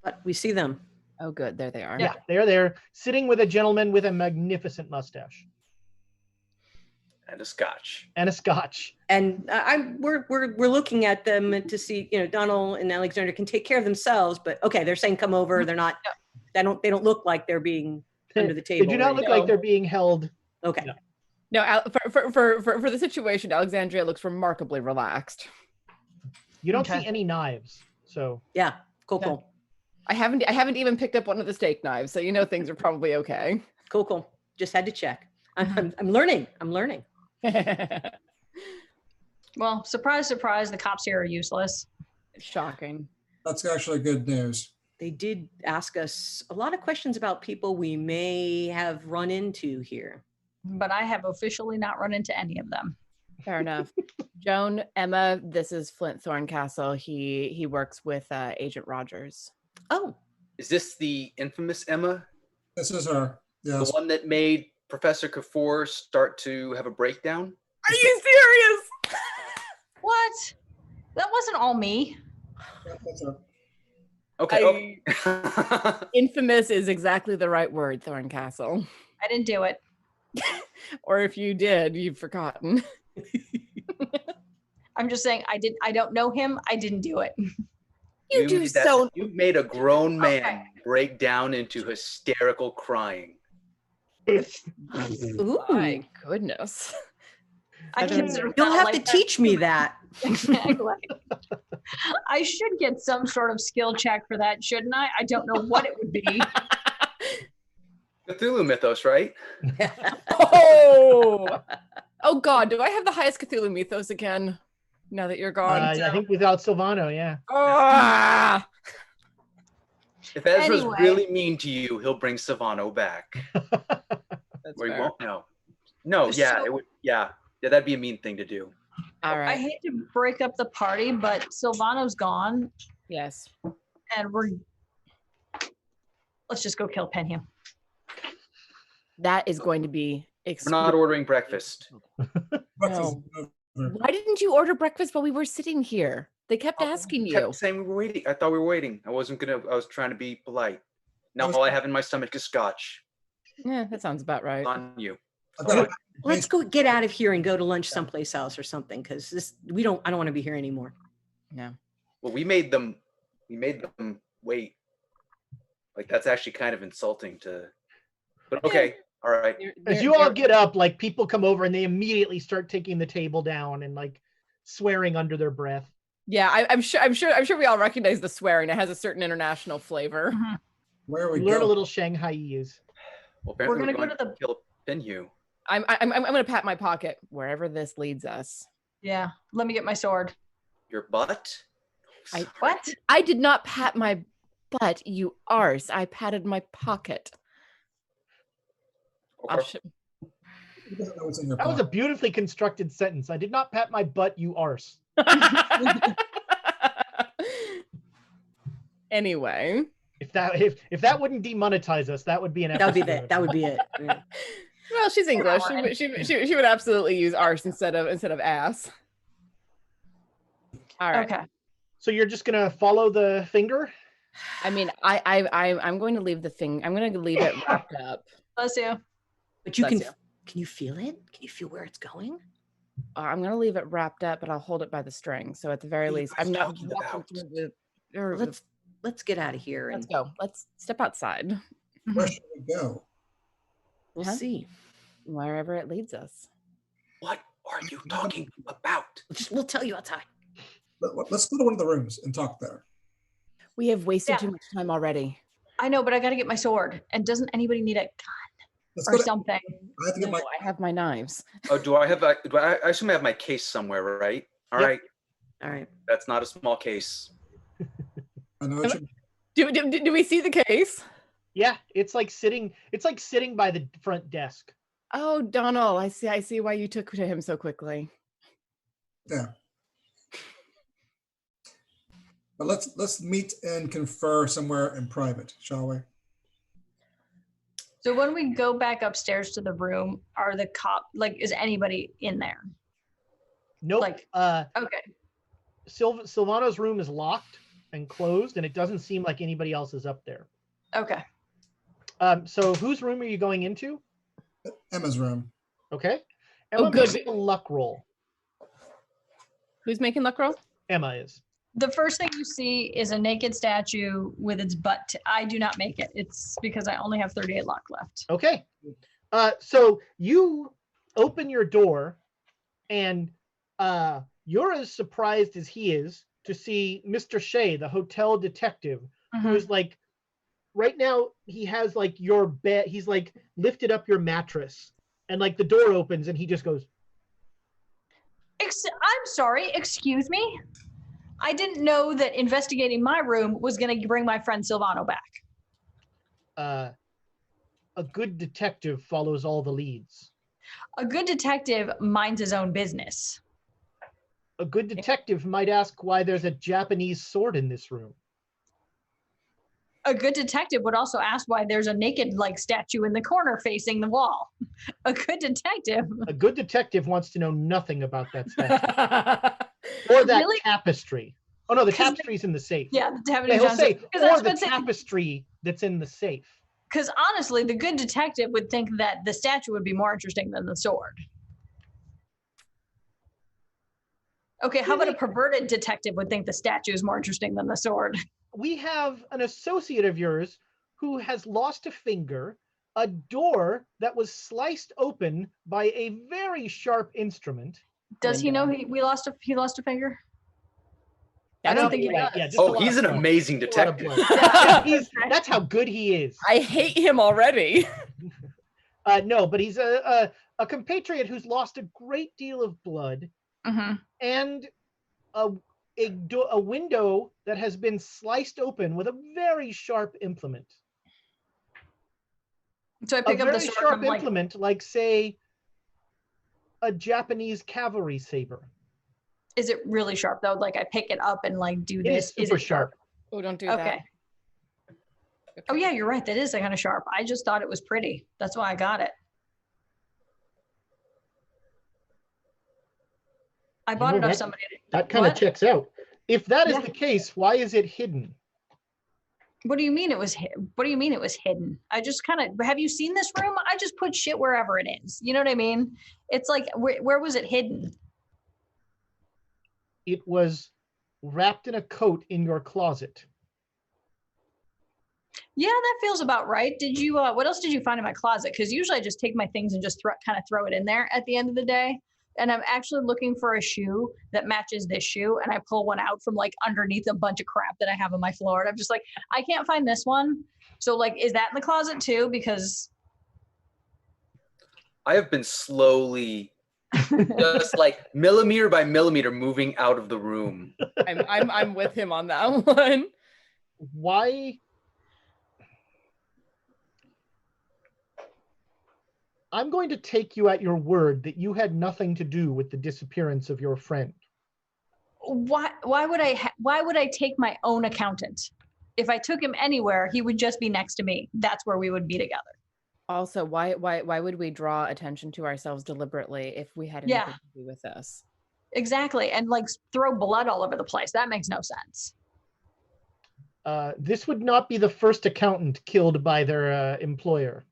But we see them. Oh, good. There they are. Yeah, they're there sitting with a gentleman with a magnificent mustache And a scotch. and a scotch. And we're looking at them to see, Donald and Alexander can take care of themselves, but okay, they're saying come over. They're not, they don't look like they're being under the They table. do not right? look like they're being held. Okay. No. No, for the situation, Alexandria looks remarkably relaxed. You don't see any knives, so Yeah. Cool. I haven't even picked up one of the steak knives, so things are probably okay. Cool. Just had to check. I'm learning. Well, surprise, surprise, the cops here are useless. Shocking. That's actually good news. They did ask us a lot of questions about people we may have run into here. But I have officially not run into any of them. Fair enough. Joan, Emma, this is Flint Thorncastle. He works with Agent Rogers. Oh. Is this the infamous Emma? This is her. Yes. The one that made Professor Kafour start to have a breakdown? Are you serious? What? That wasn't all me. That's her. Okay. Infamous is exactly the right word, Thorncastle. I didn't do it. Or if you did, you've forgotten. I'm just saying I don't know him. I didn't do it. You made a grown man break down into hysterical crying. Ooh. My goodness. You'll have to teach me that. Exactly. I should get some sort of skill check for that, shouldn't I? I don't know what it would be. Cthulhu mythos, right? Oh God, do I have the highest Cthulhu mythos again? Now that you're gone. I think without Sylvano, yeah. If Ezra's really mean to you, he'll bring Sylvano back. That's Or he fair. won't know. No, yeah, it would. Yeah, that'd be a mean thing to do. All right. I hate to break up the party, but Sylvano's gone, Yes. and let's just go kill Penham. That is going to be We're not ordering breakfast. Breakfast. Why didn't you order breakfast while we were sitting here? They kept asking you. Kept saying we were waiting. I thought we were waiting. I was trying to be polite. Now all I have in my stomach is scotch. Yeah, that sounds about right. On you. Let's go get out of here and go to lunch someplace else or something, because I don't want to be here anymore. No. Well, we made them wait. Like, that's actually kind of insulting to. But okay, all right. As you all get up, like, people come over and they immediately start taking the table down and like swearing under their breath. Yeah, I'm sure we all recognize the swearing. It has a certain international flavor. Where are we Learn a going? little Shanghaiese. Well, apparently We're gonna go to the. kill Pinhu. I'm gonna pat my pocket wherever this leads us. Yeah, let me get my sword. Your butt? What? I did not pat my butt, you arse. I patted my pocket. I'll sh- He doesn't know what's in your That was a pocket. beautifully constructed sentence. I did not pat my butt, you arse. Anyway. If that wouldn't demonetize us, that would be an That would be episode. that. That would be it. Yeah. Well, she's English. She would absolutely use arse instead of ass. All right. Okay. So you're just gonna follow the finger? I mean, I'm going to leave the thing. I'm going to leave it wrapped up. Bless you. But you Bless can. you. Can you feel it? Can you feel where it's going? I'm going to leave it wrapped up, but I'll hold it by the string. So at the very What are you least, guys I'm not talking walking about? through the. Let's get out of here Let's and go. Let's step outside. Where should we go? we'll Huh? see. Wherever it leads us. What are you talking about? We'll tell you outside. Let's go to one of the rooms and talk there. We have wasted Yeah. too much time already. I know, but I got to get my sword. And doesn't anybody need a gun Let's or go to, something? I have to get No, my. I have my knives. Oh, do I have? I assume I have my case somewhere, right? All Yep. right, All right. that's not a small case. I know it should. Do we see the case? Yeah, it's like sitting by the front desk. Oh, Donald, I see why you took to him so quickly. Yeah. But let's meet and confer somewhere in private, shall we? So when we go back upstairs to the room, are the is anybody in there? Nope. Like, okay. Sylvano's room is locked and closed, and it doesn't seem like anybody else is up there. Okay. So whose room are you going into? Emma's room. Okay. Emma, good. make a luck roll. Who's making luck roll? Emma is. The first thing you see is a naked statue with its butt. I do not make it. It's because I only have 38 luck left. Okay. So you open your door, and you're as surprised as he is to see Mr. Shea, the hotel detective, who is like, right now he has like your bed. He's like lifted up your mattress, and like the door opens, and he just goes, I'm sorry, excuse me? I didn't know that investigating my room was going to bring my friend Sylvano back. A good detective follows all the leads. A good detective minds his own business. A good detective might ask why there's a Japanese sword in this room. A good detective would also ask why there's a naked like statue in the corner facing the wall. A good detective wants to know nothing about that statue. Or that tapestry. Oh no, the tapestry's in the safe. Yeah, the tapestry. He'll say, or the tapestry that's in the safe. Because honestly, the good detective would think that the statue would be more interesting than the sword. Okay, how about a perverted detective would think the statue is more interesting than the sword? We have an associate of yours who has lost a finger, a door that was sliced open by a very sharp instrument. Does he know he lost a finger? I don't think he does. Yeah, he's an amazing detective. That's how good he is. I hate him already. No, but he's a compatriot who's lost a great deal of blood, and a window that has been sliced open with a very sharp implement. So I pick up the sword sharp implement, like say a Japanese cavalry saber. Is it really sharp though? Like I pick it up and like do this. Is super sharp. Oh, don't do that. Okay. Oh yeah, you're right. That is kind of sharp. I just thought it was pretty. That's why I got it. I bought it off somebody. That kind of checks out. If that is the case, why is it hidden? What do you mean it was hidden? I just kind of, have you seen this room? I just put shit wherever it is. You know what I mean? It's like, where was it hidden? It was wrapped in a coat in your closet. Yeah, that feels about right. Did you, what else did you find in my closet? Because usually I just take my things and just kind of throw it in there at the end of the day. And I'm actually looking for a shoe that matches this shoe. And I pull one out from like underneath a bunch of crap that I have on my floor. And I'm just like, I can't find this one. So like, is that in the closet too? Because I have been slowly, just like millimeter by millimeter, moving out of the room. I'm with him on that one. Why? I'm going to take you at your word that you had nothing to do with the disappearance of your friend. Why would I take my own accountant? If I took him anywhere, he would just be next to me. That's where we would be together. Also, why would we draw attention to ourselves deliberately if we had anything to do with this? Exactly. And like throw blood all over the place. That makes no sense. This would not be the first accountant killed by their employer.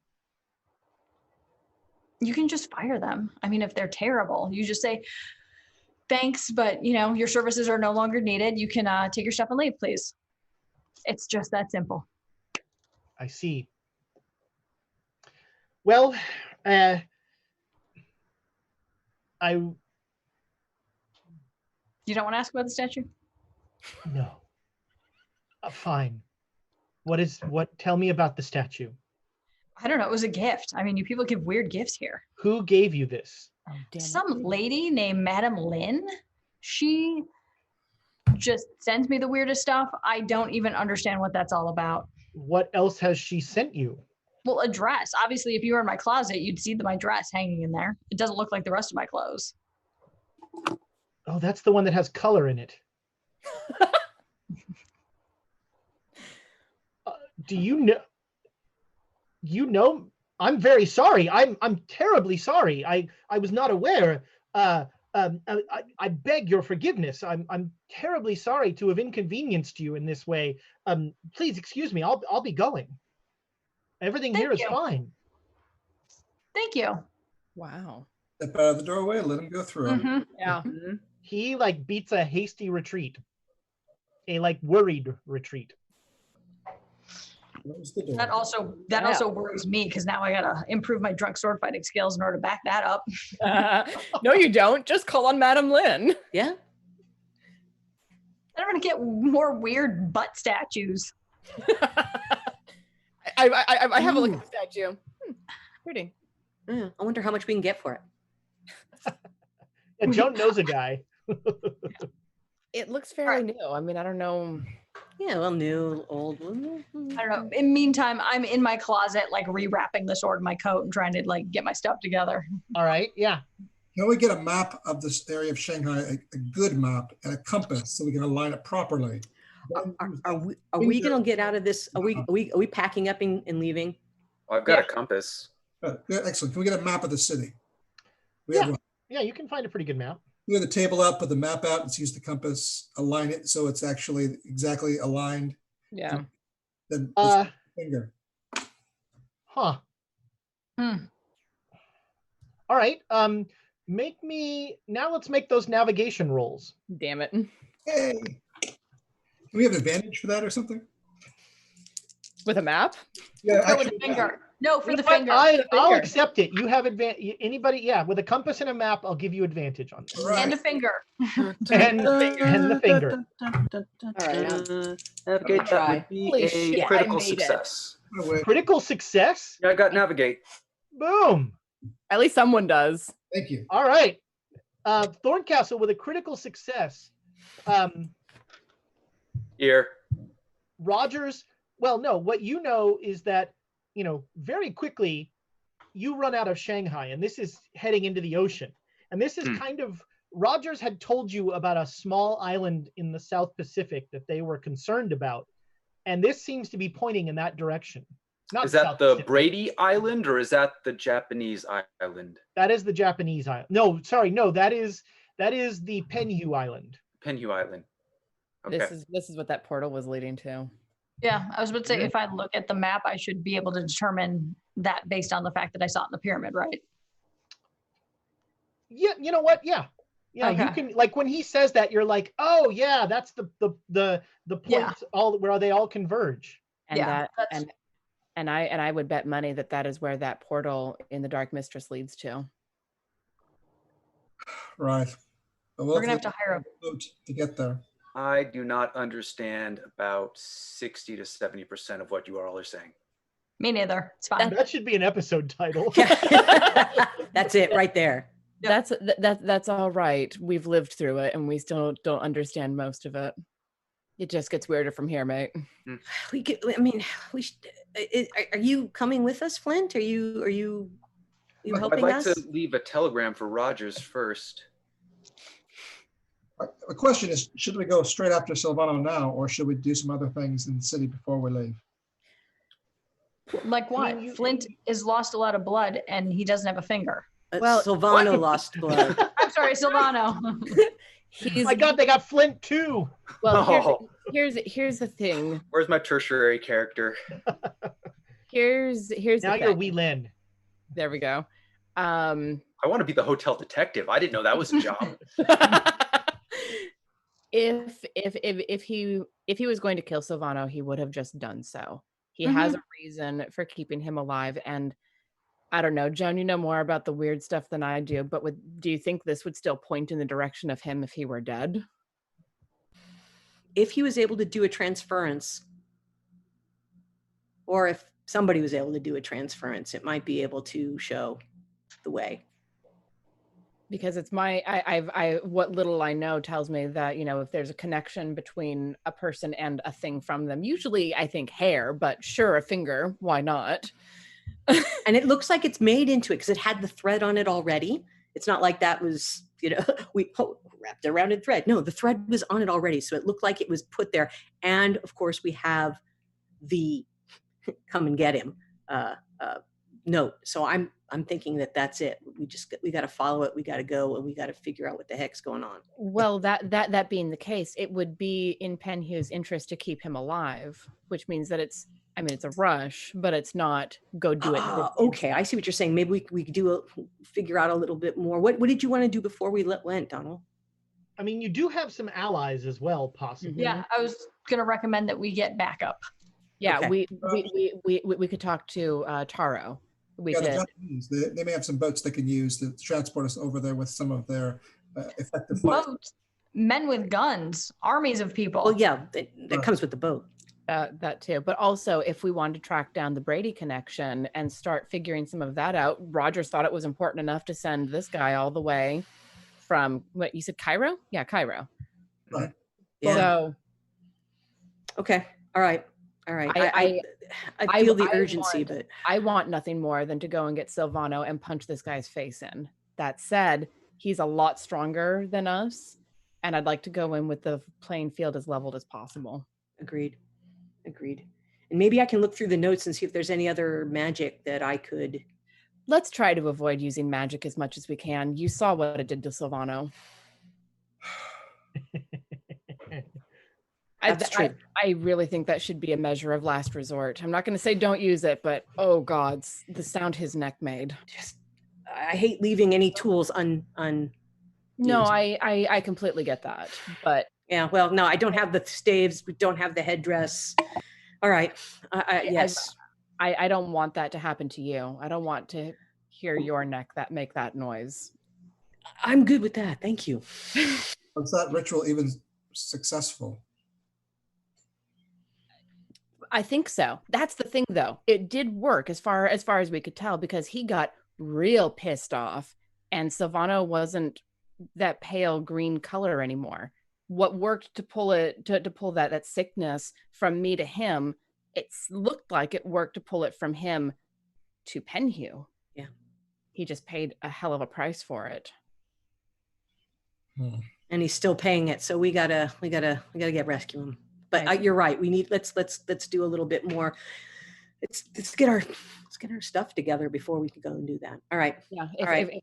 You can just fire them. I mean, if they're terrible, you just say, thanks, but you know, your services are no longer needed. You can take your stuff and leave, please. It's just that simple. I see. Well, You don't want to ask about the statue? No. Fine. Tell me about the statue. I don't know. It was a gift. I mean, you people give weird gifts here. Who gave you this? Oh, damn Some lady named Madame Lin. She just sends me the weirdest stuff. I don't even understand what that's all about. What else has she sent you? Well, a dress. Obviously, if you were in my closet, you'd see my dress hanging in there. It doesn't look like the rest of my clothes. Oh, that's the one that has color in it. Do you know? I'm very sorry. I'm terribly sorry. I was not aware. I beg your forgiveness. I'm terribly sorry to have inconvenienced you in this way. Please excuse me. I'll be going. Everything here is fine. Thank you. Wow. Step out of the doorway, let him go through. Mm-hmm. Yeah. He like beats a hasty retreat. a like worried retreat. That also worries me because now I gotta improve my drunk sword fighting skills in order to back that up. No, you don't. Just call on Madame Lin. Yeah. I'm gonna get more weird butt statues. I have a look at the statue. Pretty. Yeah, I wonder how much we can get for it. Yeah, Joan knows a guy. It looks fairly new. I mean, I don't know. Yeah, well, new, old. I don't know. In meantime, I'm in my closet, like rewrapping the sword in my coat and trying to like get my stuff together. All right, yeah. Can we get a map of this area of Shanghai, a good map and a compass so we can align it properly? Are we going to get out of this? Are we packing up and leaving? I've got a compass. Yeah, excellent. Can we get a map of the city? Yeah, you can find a pretty good map. We have the table up, put the map out, let's use the compass, align it so it's actually exactly aligned. Yeah. Then finger. Huh. All right. Let's make those navigation rolls. Damn it. Hey. Do we have an advantage for that or something? With a map? Yeah, With a finger. No, for the What? finger. I'll accept it. You have advantage. Anybody? Yeah, with a compass and a map, I'll give you advantage on this. Right. And a finger. And the finger. All right. Navigate, that would be Holy a shit, I critical made it. success. Critical success. Yeah, I got navigate. Boom. At least someone does. Thank you. All right. Thorncastle with a critical success. Here. Rogers. Well, no. What you know is that very quickly you run out of Shanghai, and this is heading into the ocean. And this is kind of Rogers had told you about a small island in the South Pacific that they were concerned about, and this seems to be pointing in that direction. Is that the Brady Island or is that the Japanese island? That is the Japanese island. No, sorry, no, that is the Penhu Island. Penhu Island. Okay. This is what that portal was leading to. Yeah, I was about to say, if I look at the map, I should be able to determine that based on the fact that I saw it in the pyramid, right? Yeah, you know what? Yeah. Yeah, Okay. you can, like, when he says that, you're like, oh yeah, that's the point all where they all converge. And Yeah, and I would bet money that is where that portal in the Dark Mistress leads to. Right. We're gonna have to hire a boat to get there. I do not understand about 60 to 70% of what you all are saying. Me neither. It's fine. That should be an episode title. That's it right there. Yep. That's all right. We've lived through it and we still don't understand most of it. It just gets weirder from here, mate. Are you coming with us, Flint? Are you helping us? I'd like to leave a telegram for Rogers first. The question is, should we go straight after Sylvano now, or should we do some other things in the city before we leave? Like what? Flint has lost a lot of blood and he doesn't have a finger. Well, Sylvano lost blood. I'm sorry, Silvano. Oh my God, they got Flint too. Well, here's the thing. Where's my tertiary character? Here's now the you're thing. Wee Lin. There we go. I want to be the hotel detective. I didn't know that was a job. If he was going to kill Silvano, he would have just done so. He has a reason for keeping him alive, and I don't know, Joan, you know more about the weird stuff than I do, but do you think this would still point in the direction of him if he were dead? If he was able to do a transference, or if somebody was able to do a transference, it might be able to show the way. Because it's what little I know tells me that, if there's a connection between a person and a thing from them, usually I think hair, but sure, a finger, why not? And it looks like it's made into it because it had the thread on it already. It's not like that was, we wrapped it around in thread. No, the thread was on it already. So it looked like it was put there. And of course we have the come and get him note. So I'm thinking that that's it. We got to follow it. We got to go and we got to figure out what the heck's going on. Well, that being the case, it would be in Penhu's interest to keep him alive, which means that it's a rush, but it's not go do it. Okay, I see what you're saying. Maybe we could figure out a little bit more. What did you want to do before we went, Donald? I mean, you do have some allies as well, possibly. Yeah, I was gonna recommend that we get backup. Yeah, Okay. we could talk to Taro. We Yeah, the could. Japanese, they may have some boats they can use to transport us over there with some of their effective flight. Boats, men with guns, armies of people. Well, yeah, that Right. comes with the boat. That too, but also if we wanted to track down the Brady connection and start figuring some of that out, Rogers thought it was important enough to send this guy all the way from what you said, Cairo? Yeah, Cairo. Right. Yeah. So Okay. All right. I I feel the urgency, but I want nothing more than to go and get Sylvano and punch this guy's face in. That said, he's a lot stronger than us, and I'd like to go in with the playing field as leveled as possible. agreed. And maybe I can look through the notes and see if there's any other magic that I could. Let's try to avoid using magic as much as we can. You saw what it did to Sylvano. That's true. I really think that should be a measure of last resort. I'm not going to say don't use it, but oh God, the sound his neck made. Just, I hate leaving any tools un. No, used. I completely get that, but Yeah. Well, no, I don't have the staves. We don't have the headdress. All right. Yes. I don't want that to happen to you. I don't want to hear your neck make that noise. I'm good with that. Thank you. Was that ritual even successful? I think so. That's the thing, though. It did work as far as we could tell, because he got real pissed off, and Sylvano wasn't that pale green color anymore. What worked to pull it to pull that sickness from me to him, it looked like it worked to pull it from him to Penhew. Yeah. He just paid a hell of a price for it. And he's still paying it, so we gotta get rescue him. But you're right. We need let's do a little bit more. Let's get our stuff together before we can go and do that. All right. Yeah.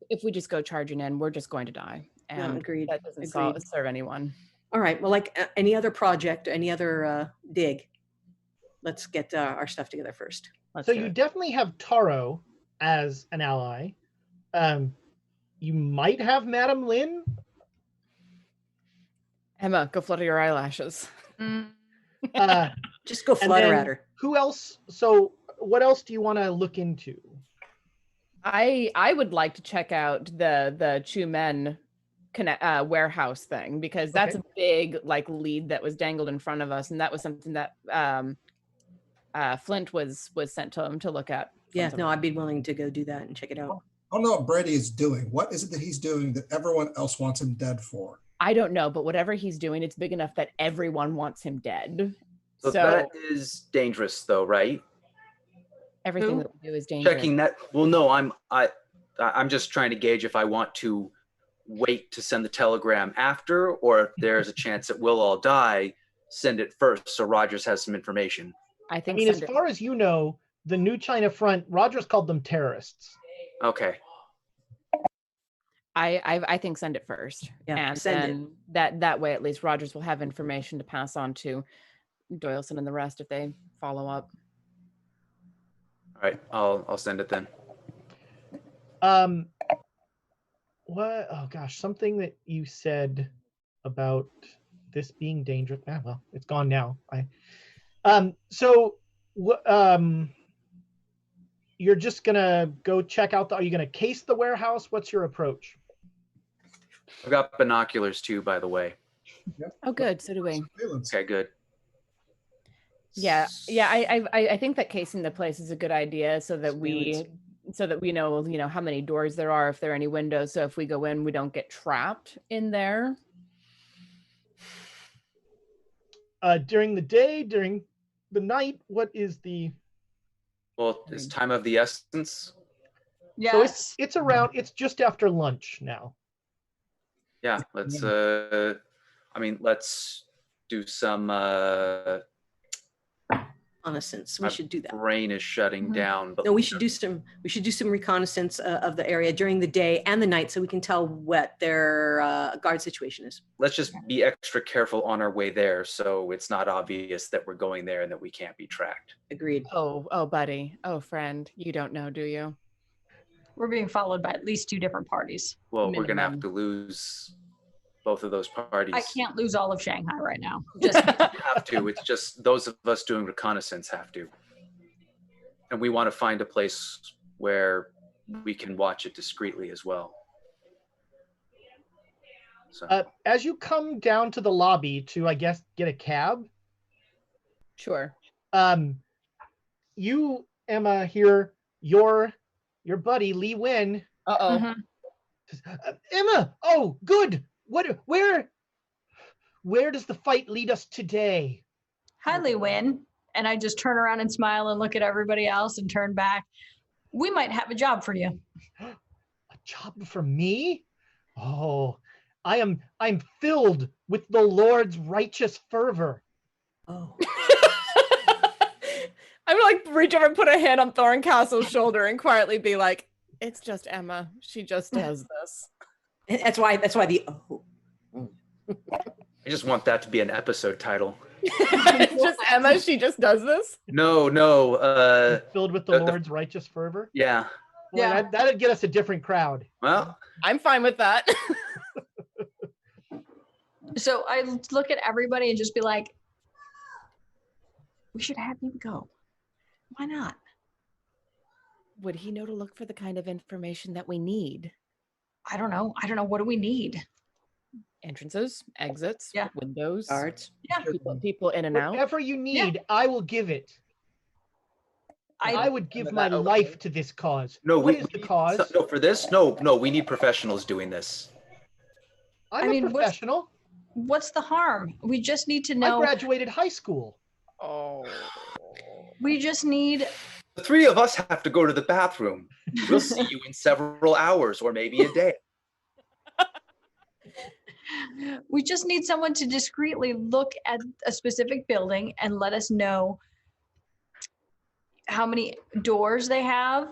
If we just go charging in, we're just going to die. And agreed. That doesn't serve anyone. All right. Well, like any other project, any other dig, let's get our stuff together first. So you definitely have Taro as an ally. You might have Madame Lin. Emma, go flutter your eyelashes. Just go flutter at her. Who else? So what else do you want to look into? I would like to check out the Chu Men warehouse thing, because that's a big lead that was dangled in front of us, and that was something that Flint was sent to him to look at. Yeah, no, I'd be willing to go do that and check it out. I don't know what Brady is doing. What is it that he's doing that everyone else wants him dead for? I don't know, but whatever he's doing, it's big enough that everyone wants him dead. So that is dangerous, though, right? Everything that we do is dangerous. Checking that. Well, no, I'm just trying to gauge if I want to wait to send the telegram after, or if there's a chance that we'll all die, send it first so Rogers has some information. I mean, as far as you know, the New China Front, Rogers called them terrorists. Okay. I think send it first. Yeah, and send then that way at least Rogers will have information to pass on to Doyleson and the rest if they follow up. All right, I'll send it then. What? Oh gosh, something that you said about this being dangerous. Well, it's gone now. You're just gonna go check out are you gonna case the warehouse? What's your approach? I've got binoculars too, by the way. Yep. Oh, good. So do we. Okay, good. Yeah. I think that casing the place is a good idea, so that we know how many doors there are, if there are any windows. So if we go in, we don't get trapped in there. During the day, during the night, what is the? Well, it's time of the essence. Yes. So it's just after lunch now. Yeah, let's do some reconnaissance. We should do that. Brain is shutting down, but no, we should do some reconnaissance of the area during the day and the night, so we can tell what their guard situation is. Let's just be extra careful on our way there, so it's not obvious that we're going there and that we can't be tracked. Agreed. Oh, buddy. Oh, friend. You don't know, do you? We're being followed by at least 2 different parties. Well, we're gonna have to lose both of those parties. I can't lose all of Shanghai right now. Just have to. It's just those of us doing reconnaissance have to. And we want to find a place where we can watch it discreetly as well. So. As you come down to the lobby to, I guess, get a cab. Sure. You, Emma, hear your buddy Lee Win. Uh-oh. mm-hmm. Emma, oh, good. Where does the fight lead us today? Hi, Lee Win. And I just turn around and smile and look at everybody else and turn back. We might have a job for you. A job for me? Oh, I'm filled with the Lord's righteous fervor. Oh. I'm gonna like reach over and put a hand on Thorncastle's shoulder and quietly be like, "It's just Emma. She just does this." That's why the I just want that to be an episode title. It's just Emma. She just does this. No. Filled with the Lord's righteous fervor. Yeah. Well, Yeah. That'd get us a different crowd. Well, I'm fine with that. So I look at everybody and just be like, we should have you go. Why not? Would he know to look for the kind of information that we need? I don't know. What do we need? Entrances, exits, Yeah. windows, guards. Yeah. people in and out. Whatever you need, I will give it. I would give my life to this cause. no. What is the cause? No, for this, no. We need professionals doing this. I'm a professional. What's the harm? We just need to I know. graduated high school. Oh. We just need. The three of us have to go to the bathroom. We'll see you in several hours or maybe a day. We just need someone to discreetly look at a specific building and let us know how many doors they have,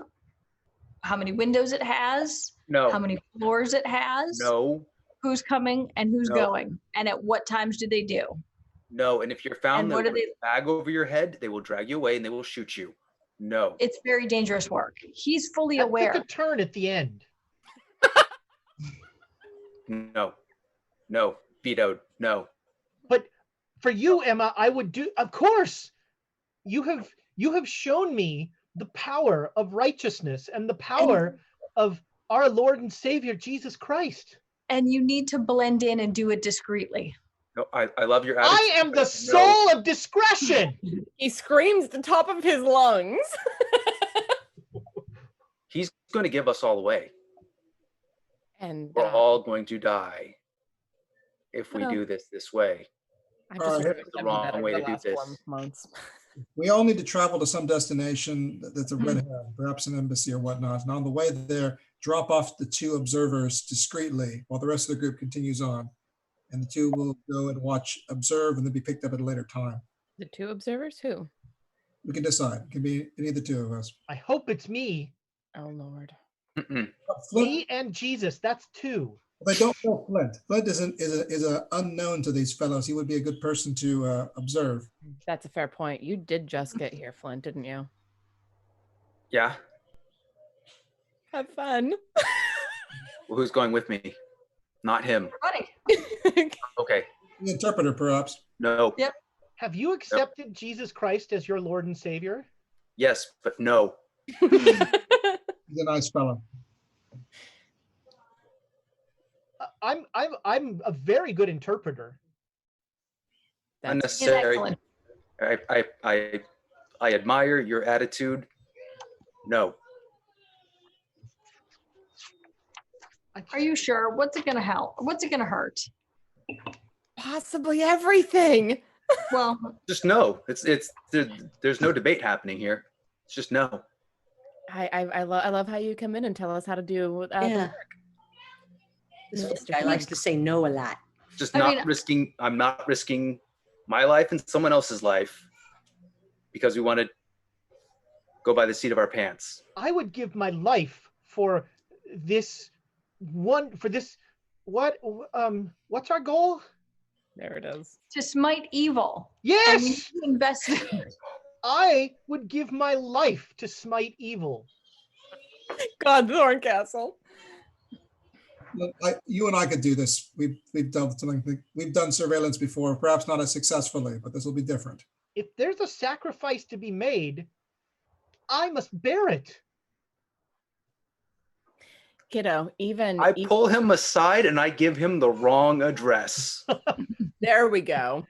how many windows it has, No. how many floors it has, No. who's coming and who's No. going, and at what times do they do. No. And if you're found And what with do a bag over your head, they will drag you away and they will shoot you. No. It's very dangerous work. He's fully That aware. took a turn at the end. No. No. Vetoed. No. But for you, Emma, I would do. Of course, you have shown me the power of righteousness and the power of our Lord and Savior Jesus Christ. And you need to blend in and do it discreetly. No. I love your attitude. I am the but no. soul of discretion. He screams at the top of his lungs. He's going to give us all away. And We're all going to die if we Well, do this way. I'm All just right. It's the wrong way to do this. Months. We all need to travel to some destination that's a red Hmm. herring, perhaps an embassy or whatnot. And on the way there, drop off the two observers discreetly while the rest of the group continues on. And the two will go and observe, and then be picked up at a later time. The two observers? Who? We can decide. It can be any of the two of us. I hope it's me. Oh, Lord. Mm-mm. Flint, Me and Jesus. That's two. they don't know Flint. Flint is a unknown to these fellows. He would be a good person to observe. That's a fair point. You did just get here, Flint, didn't you? Yeah. Have fun. Well, who's going with me? Not him. Buddy. Okay. The interpreter, perhaps. No. Yep. Have you accepted Jesus Christ as your Lord and Savior? Yes, but no. He's a nice fellow. I'm a very good interpreter. That's Unnecessary. Excellent. I admire your attitude. No. Are you sure? What's it going to help? What's it going to hurt? possibly everything. Well, Just no. There's no debate happening here. It's just no. I love how you come in and tell us how to do the Yeah. work. This guy likes to say no a lot. Just I not mean- risking. I'm not risking my life and someone else's life because we want to go by the seat of our pants. I would give my life for this one. For this, what's our goal? There it is. to smite evil. And we need Yes, to invest. I would give my life to smite evil. God, Thorncastle. Look, you and I could do this. We've done something. We've done surveillance before, perhaps not as successfully, but this will be different. If there's a sacrifice to be made, I must bear it. Kiddo, I pull him aside and I give him the wrong address. There we go.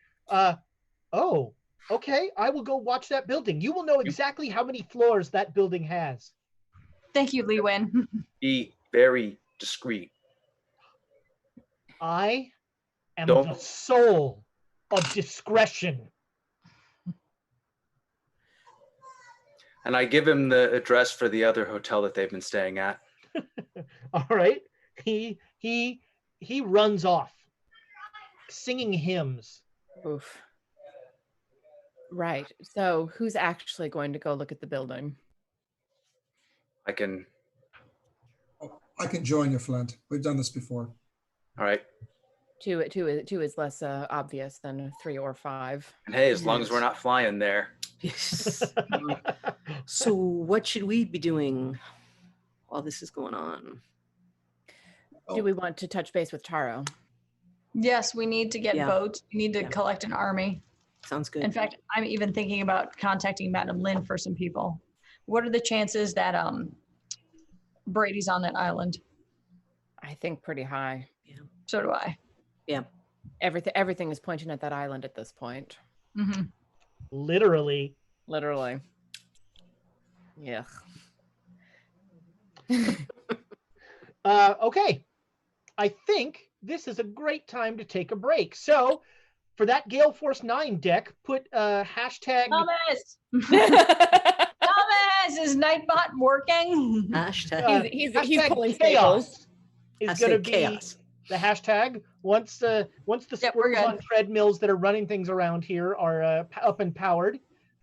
Oh, okay. I will go watch that building. You will know exactly how many floors that building has. Thank you, Lee Win. Be very discreet. I am the soul of discretion. And I give him the address for the other hotel that they've been staying at. All right. He runs off singing hymns. Oof. Right. So who's actually going to go look at the building? I can. I can join you, Flint. We've done this before. All right. Two is less obvious than 3 or 5. And hey, as long as we're not flying there. Yes. So what should we be doing while this is going on? Do we want to touch base with Taro? Yes, we need to get boats. We need to collect an army. Sounds good. In fact, I'm even thinking about contacting Madame Lin for some people. What are the chances that Brady's on that island? I think pretty high. Yeah. So do I. Yeah. Everything is pointing at that island at this point. Mm-hmm. Literally. Yeah. Okay. I think this is a great time to take a break. So for that Gale Force 9 deck, put hashtag... Thomas! Thomas! Is Nightbot working? Hashtag. He's hashtag pulling chaos staples. is going to be chaos. the hashtag. Once the squirrels on treadmills that are running things around here are up and powered,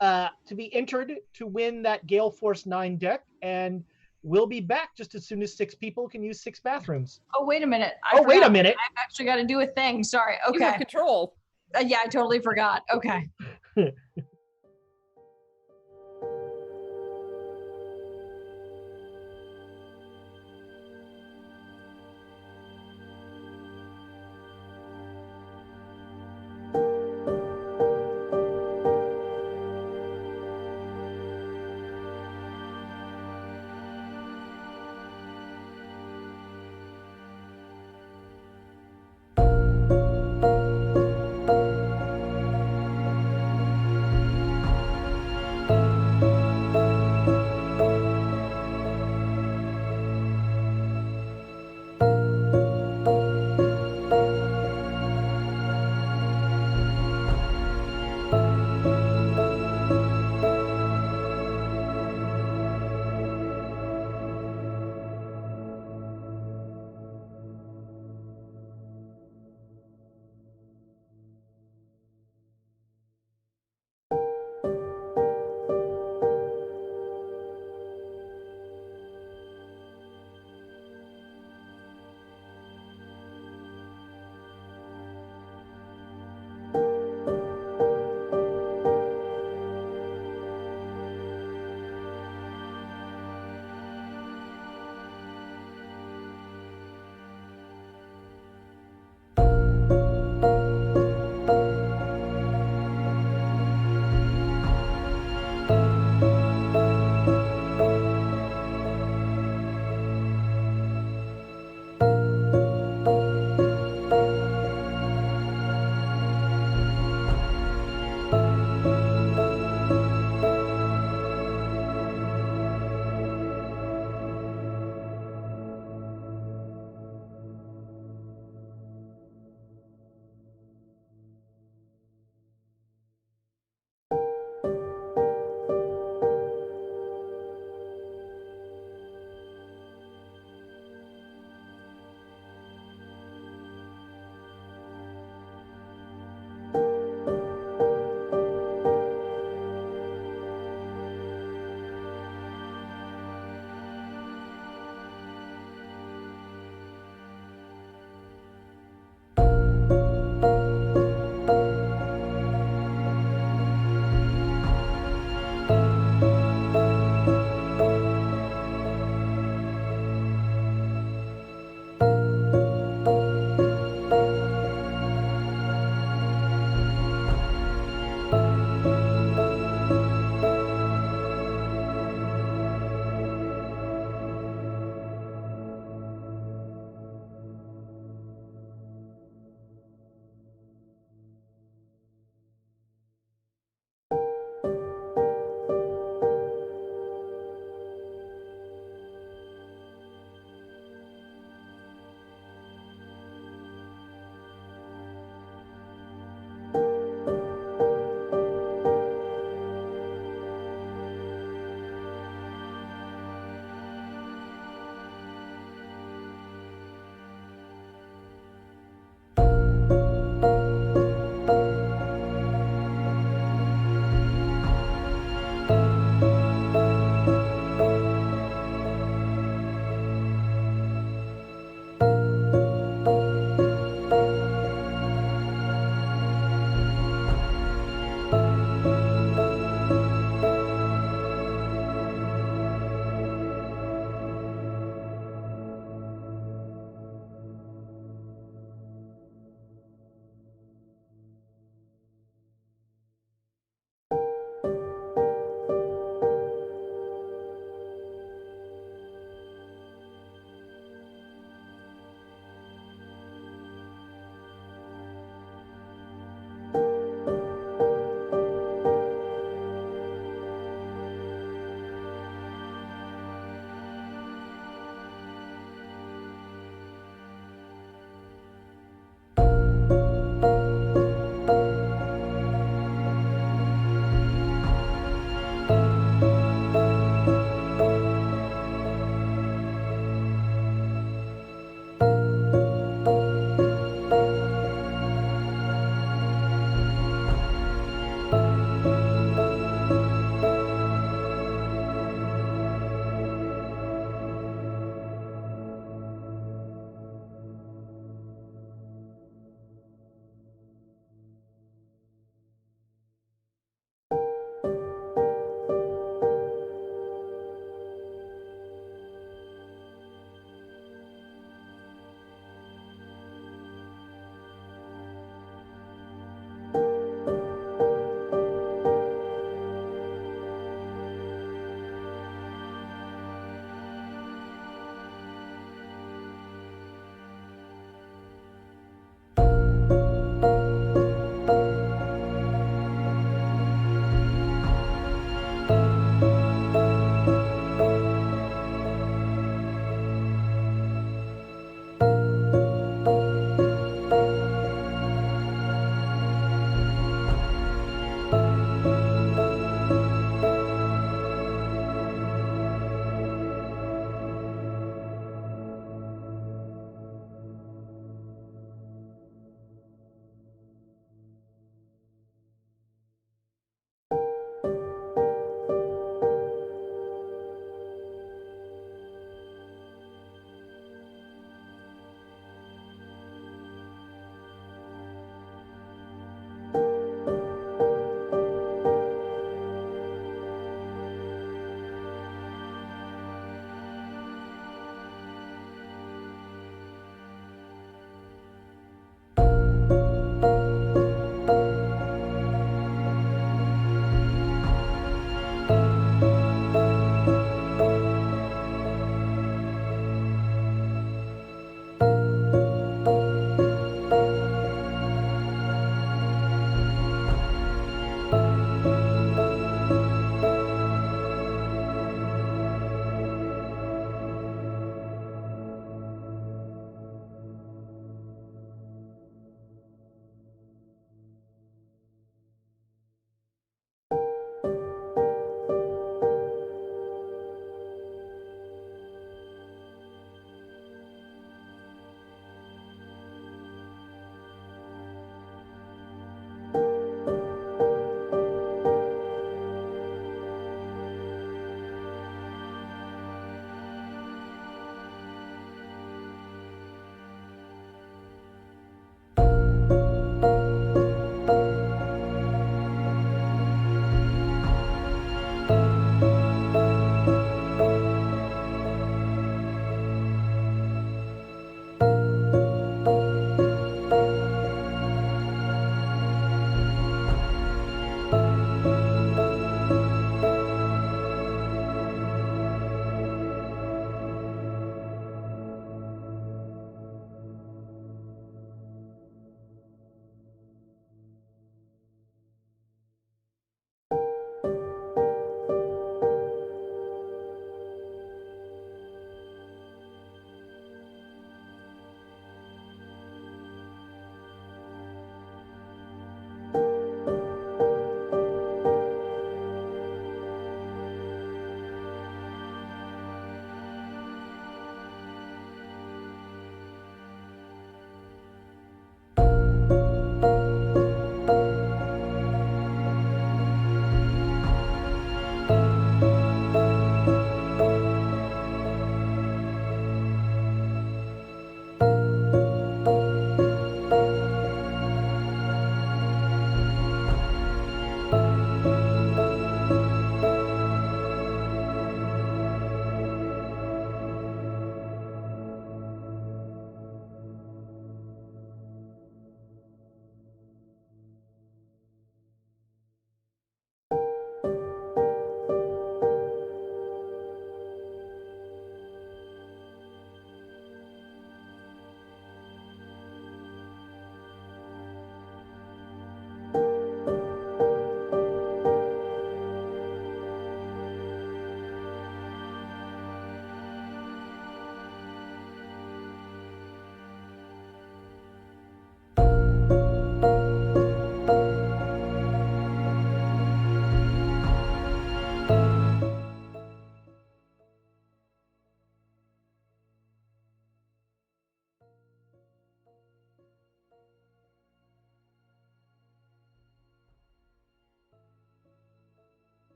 to be entered to win that Gale Force 9 deck, and we'll be back just as soon as 6 people can use 6 bathrooms. Oh, wait a minute. Wait a minute. I've actually got to do a thing. Sorry. Okay. You have control. Yeah, I totally forgot. Okay.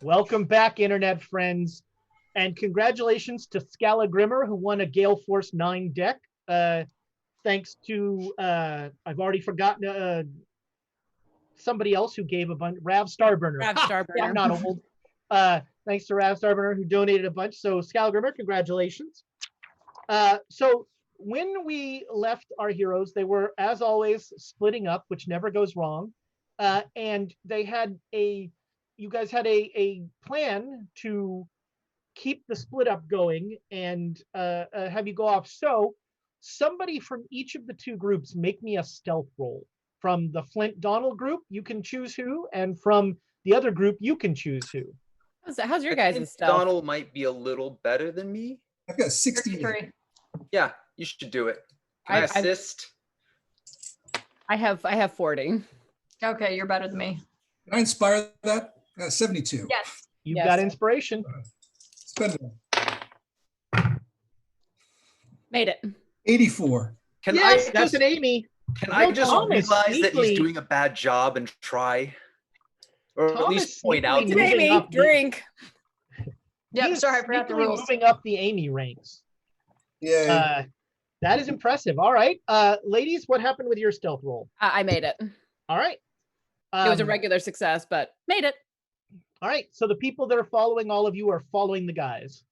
Welcome back, internet friends, and congratulations to Scala Grimmer, who won a Gale Force 9 deck. Thanks to I've already forgotten somebody else who gave a bunch. Rav Starburner. Rav Starburner. I'm not old. Thanks to Rav Starburner, who donated a bunch. So Scala Grimmer, congratulations. So when we left our heroes, they were, as always, splitting up, which never goes wrong. And they had you guys had a plan to keep the split up going and have you go off. So somebody from each of the two groups make me a stealth roll. From the Flint Donald group, you can choose who, and from the other group, you can choose who. How's your guys' stealth? Donald might be a little better than me. I've got 63. Yeah, you should do it. Can I assist? I have 40. Okay, you're better than me. Can I inspire that? 72. Yes. You've Yes. got inspiration. Spend it. Made it. 84. Can Yes, I that's just, an Amy. can I just Thomas realize that sneakily- he's doing a bad job and try? Or at Thomas least point out sneakily to moving me. up the- Drink. Yep, He's sorry, I forgot the sneakily rules. moving up the Amy ranks. Yeah. That is impressive. All right, ladies, what happened with your stealth roll? I made it. All right. It was a regular success, but made it. All right, so the people that are following all of you are following the guys.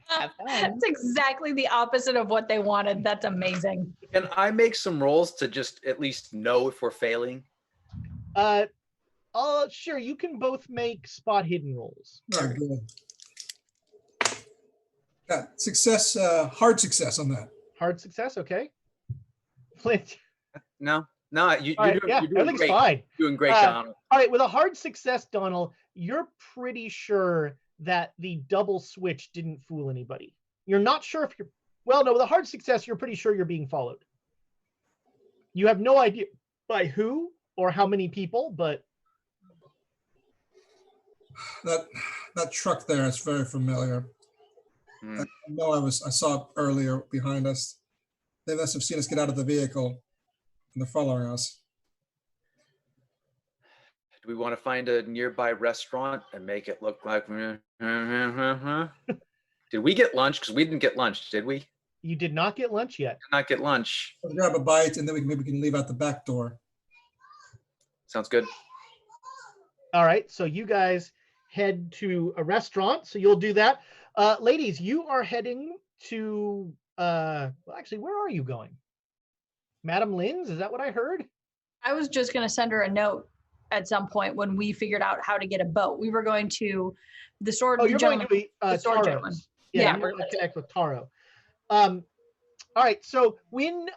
Have fun. That's exactly the opposite of what they wanted. That's amazing. Can I make some rolls to just at least know if we're failing? Sure, you can both make spot hidden rolls. Oh, good. Got success, hard success on that. Hard success, okay. Flint. No, All you're right, doing, yeah, you're doing everything's great. fine. Doing great, Uh, Donald. All right, with a hard success, Donald, you're pretty sure that the double switch didn't fool anybody. You're not sure if you're, well, no, with a hard success, you're pretty sure you're being followed. You have no idea by who or how many people, but That truck there is very familiar. Hmm. I know I saw it earlier behind us. They must have seen us get out of the vehicle and they're following us. Do we want to find a nearby restaurant and make it look like? Did we get lunch? Because we didn't get lunch, did we? you did not get lunch yet. Did not get lunch. We'll grab a bite and then maybe we can leave out the back door. Sounds good. All right, so you guys head to a restaurant, so you'll do that. Ladies, you are heading to, well, actually, where are you going? Madame Lin's, is that what I heard? I was just going to send her a note at some point when we figured out how to get a boat. We were going to the sword. Oh, you're going to be the sword gentleman. Taro's. Yeah, you're going to connect with Taro. All right, so when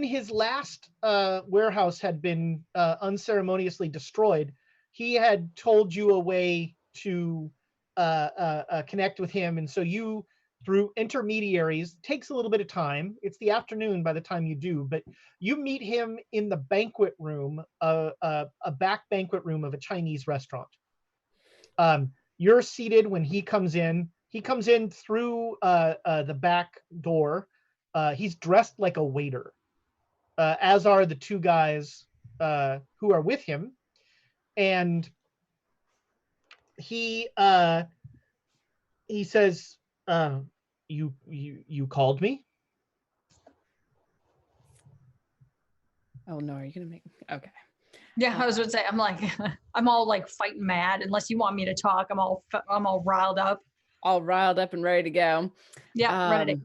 his last warehouse had been unceremoniously destroyed, he had told you a way to connect with him, and so you, through intermediaries, takes a little bit of time. It's the afternoon by the time you do, but you meet him in the banquet room, a back banquet room of a Chinese restaurant. You're seated when he comes in. He comes in through the back door. He's dressed like a waiter, as are the two guys who are with him. And he says, you called me? Oh no, are you gonna make? Okay. Yeah, I was going to say, I'm like, I'm all like fighting mad. Unless you want me to talk, I'm all riled up. All riled up and ready to go. Yeah, ready.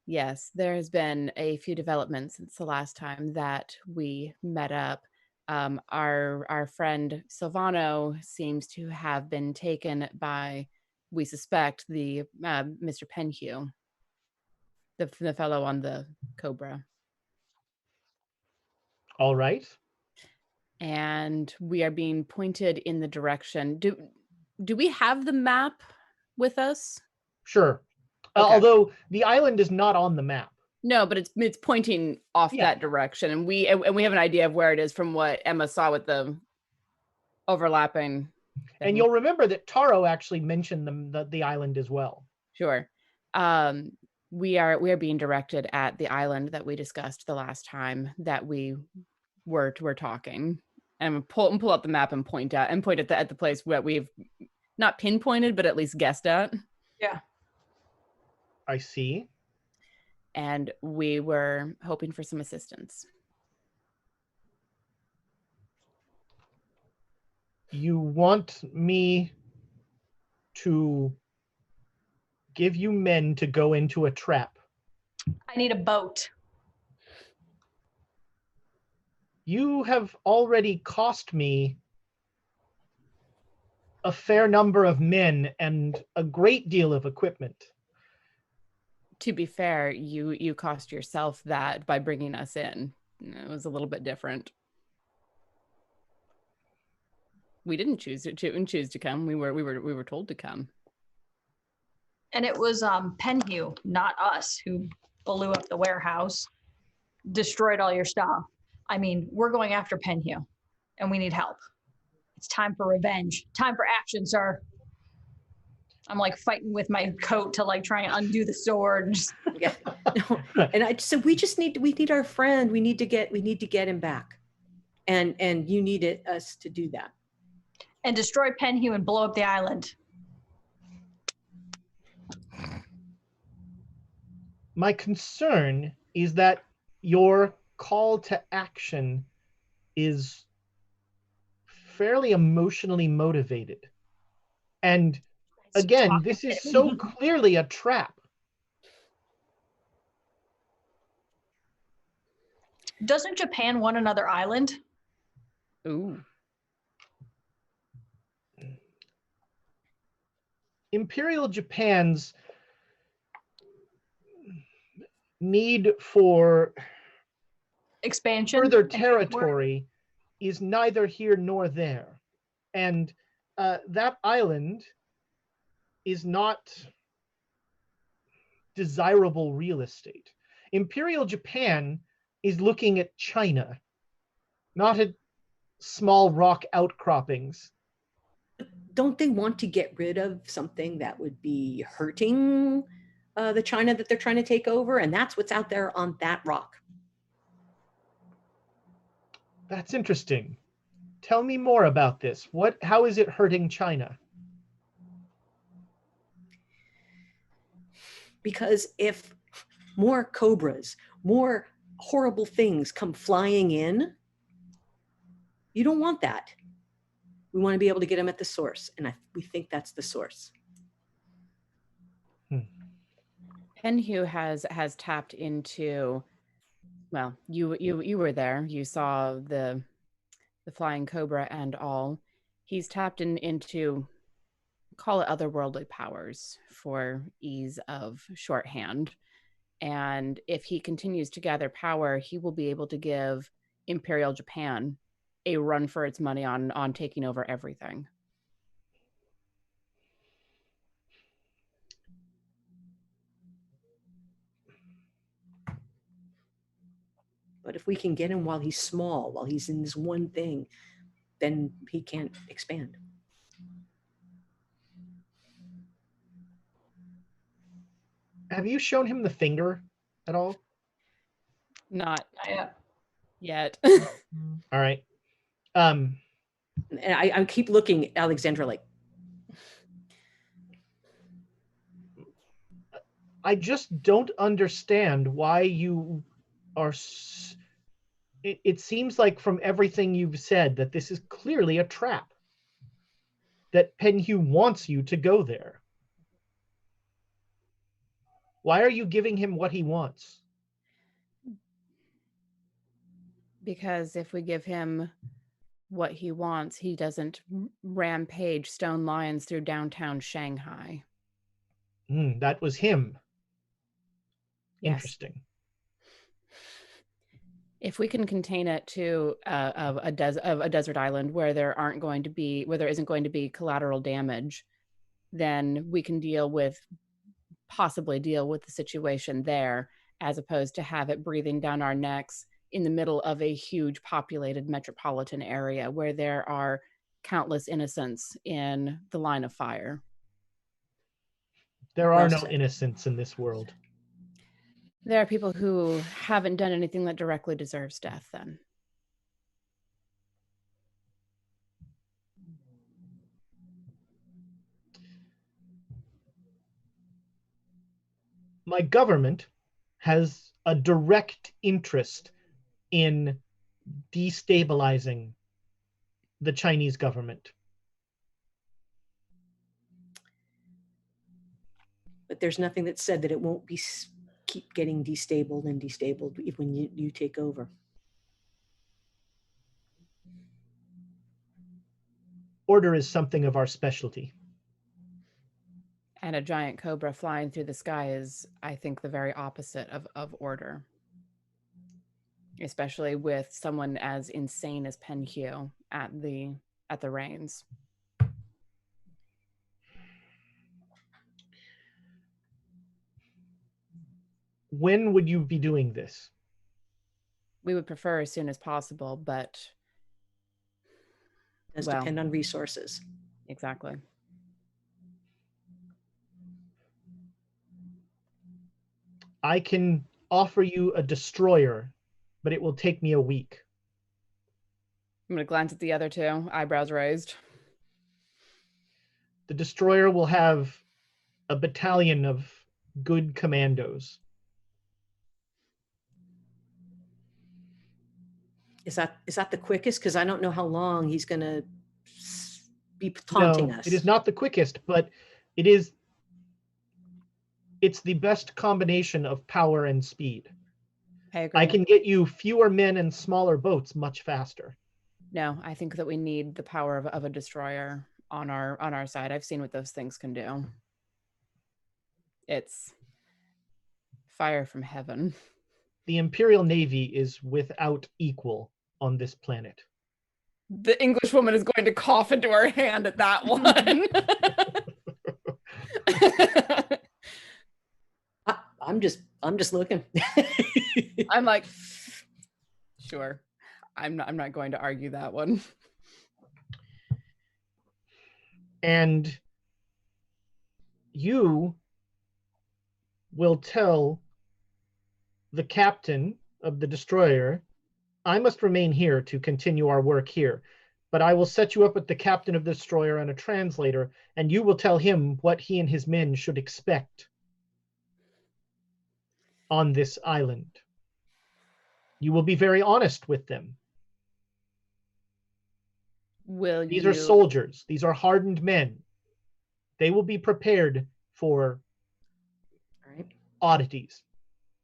Yes, there has been a few developments since the last time that we met up. Our friend Sylvano seems to have been taken by, we suspect, the Mr. Penhue, the fellow on the Cobra. All right. And we are being pointed in the direction. Do we have the map with us? Sure. Okay. Although the island is not on the map. No, but it's pointing off Yeah. that direction, and we have an idea of where it is from what Emma saw with the overlapping. And you'll remember that Taro actually mentioned the island as well. Sure. We are being directed at the island that we discussed the last time that we were talking. And pull out the map and point at the place where we've not pinpointed, but at least guessed at. Yeah. I see. And we were hoping for some assistance. You want me to give you men to go into a trap? I need a boat. You have already cost me a fair number of men and a great deal of equipment. To be fair, you cost yourself that by bringing us in. It was a little bit different. We didn't choose to come. We were told to come. And it was Penhew, not us, who blew up the warehouse, destroyed all your stuff. I mean, we're going after Penhew, and we need help. It's time for revenge. Time for action, sir. I'm like fighting with my coat to like try and undo the sword. Yeah. No. And I said, we need our friend. We need to get him back. And you needed us to do that. And destroy Penhew and blow up the island. My concern is that your call to action is fairly emotionally motivated. And again, this is so clearly a trap. Doesn't Japan want another island? Ooh. Imperial Japan's need for Expansion? further territory is neither here nor there. And that island is not desirable real estate. Imperial Japan is looking at China, not at small rock outcroppings. Don't they want to get rid of something that would be hurting the China that they're trying to take over? And that's what's out there on that rock. That's interesting. Tell me more about this. How is it hurting China? Because if more cobras, more horrible things come flying in, you don't want that. We want to be able to get them at the source. And we think that's the source. Penhew has tapped into, well, you were there. You saw the flying cobra and all. He's tapped into, call it otherworldly powers for ease of shorthand. And if he continues to gather power, he will be able to give Imperial Japan a run for its money on taking over everything. But if we can get him while he's small, while he's in this one thing, then he can't expand. Have you shown him the finger at all? Not yet. All right. And I keep looking at Alexandra like, I just don't understand why you are. It seems like from everything you've said that this is clearly a trap. That Penhew wants you to go there. Why are you giving him what he wants? Because if we give him what he wants, he doesn't rampage stone lions through downtown Shanghai. That was him. Yes. Interesting. If we can contain it to a desert island where there isn't going to be collateral damage, then we can possibly deal with the situation there, as opposed to have it breathing down our necks in the middle of a huge populated metropolitan area where there are countless innocents in the line of fire. There are no innocents in this world. There are people who haven't done anything that directly deserves death, then. my government has a direct interest in destabilizing the Chinese government. But there's nothing that said that it won't be keep getting destabled and destabled when you take over. Order is something of our specialty. And a giant cobra flying through the sky is, I think, the very opposite of order. Especially with someone as insane as Pen Hugh at the reins. When would you be doing this? We would prefer as soon as possible, but it does depend on resources. Exactly. I can offer you a destroyer, but it will take me a week. I'm going to glance at the other two, eyebrows raised. The destroyer will have a battalion of good commandos. Is that the quickest? Because I don't know how long he's going to be taunting us. It is not the quickest, but it's the best combination of power and speed. I agree. I can get you fewer men and smaller boats much faster. No, I think that we need the power of a destroyer on our side. I've seen what those things can do. It's fire from heaven. The Imperial Navy is without equal on this planet. The English woman is going to cough into her hand at that one. I'm just looking. I'm like, sure. I'm not going to argue that one. And you will tell the captain of the destroyer, I must remain here to continue our work here, but I will set you up with the captain of the destroyer and a translator, and you will tell him what he and his men should expect on this island. You will be very honest with them. These are soldiers. These are hardened men. They will be prepared for oddities.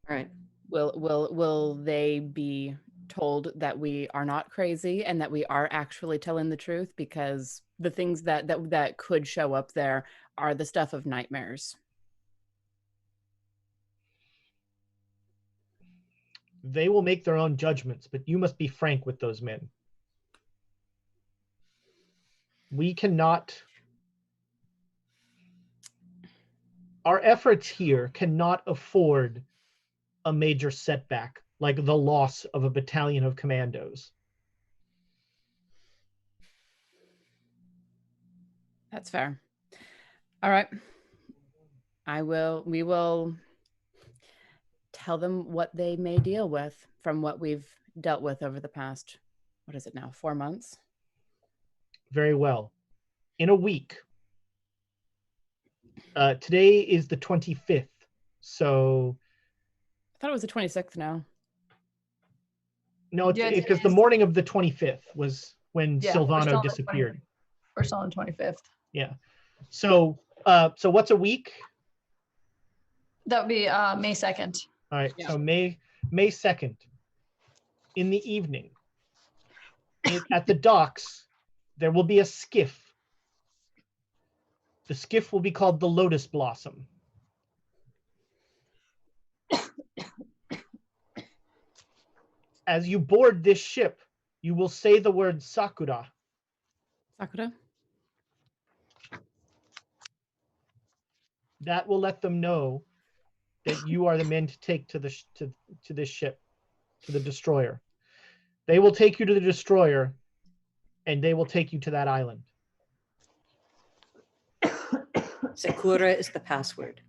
All right. Will they be told that we are not crazy and that we are actually telling the truth? Because the things that could show up there are the stuff of nightmares. They will make their own judgments, but you must be frank with those men. We cannot... Our efforts here cannot afford a major setback, like the loss of a battalion of commandos. That's fair. All right. We will tell them what they may deal with from what we've dealt with over the past, what is it now, 4 months? Very well. In a week. Today is the 25th, so... I thought it was the 26th now. No, because the morning of the 25th was when Sylvano disappeared. We're still on the 25th. Yeah. So what's a week? That would be May 2nd. All right. Yeah. So May 2nd in the evening at the docks, there will be a skiff. The skiff will be called the Lotus Blossom. As you board this ship, you will say the word Sakura. Sakura? That will let them know that you are the men to take to this ship, to the destroyer. They will take you to the destroyer, and they will take you to that island. Sakura is the password.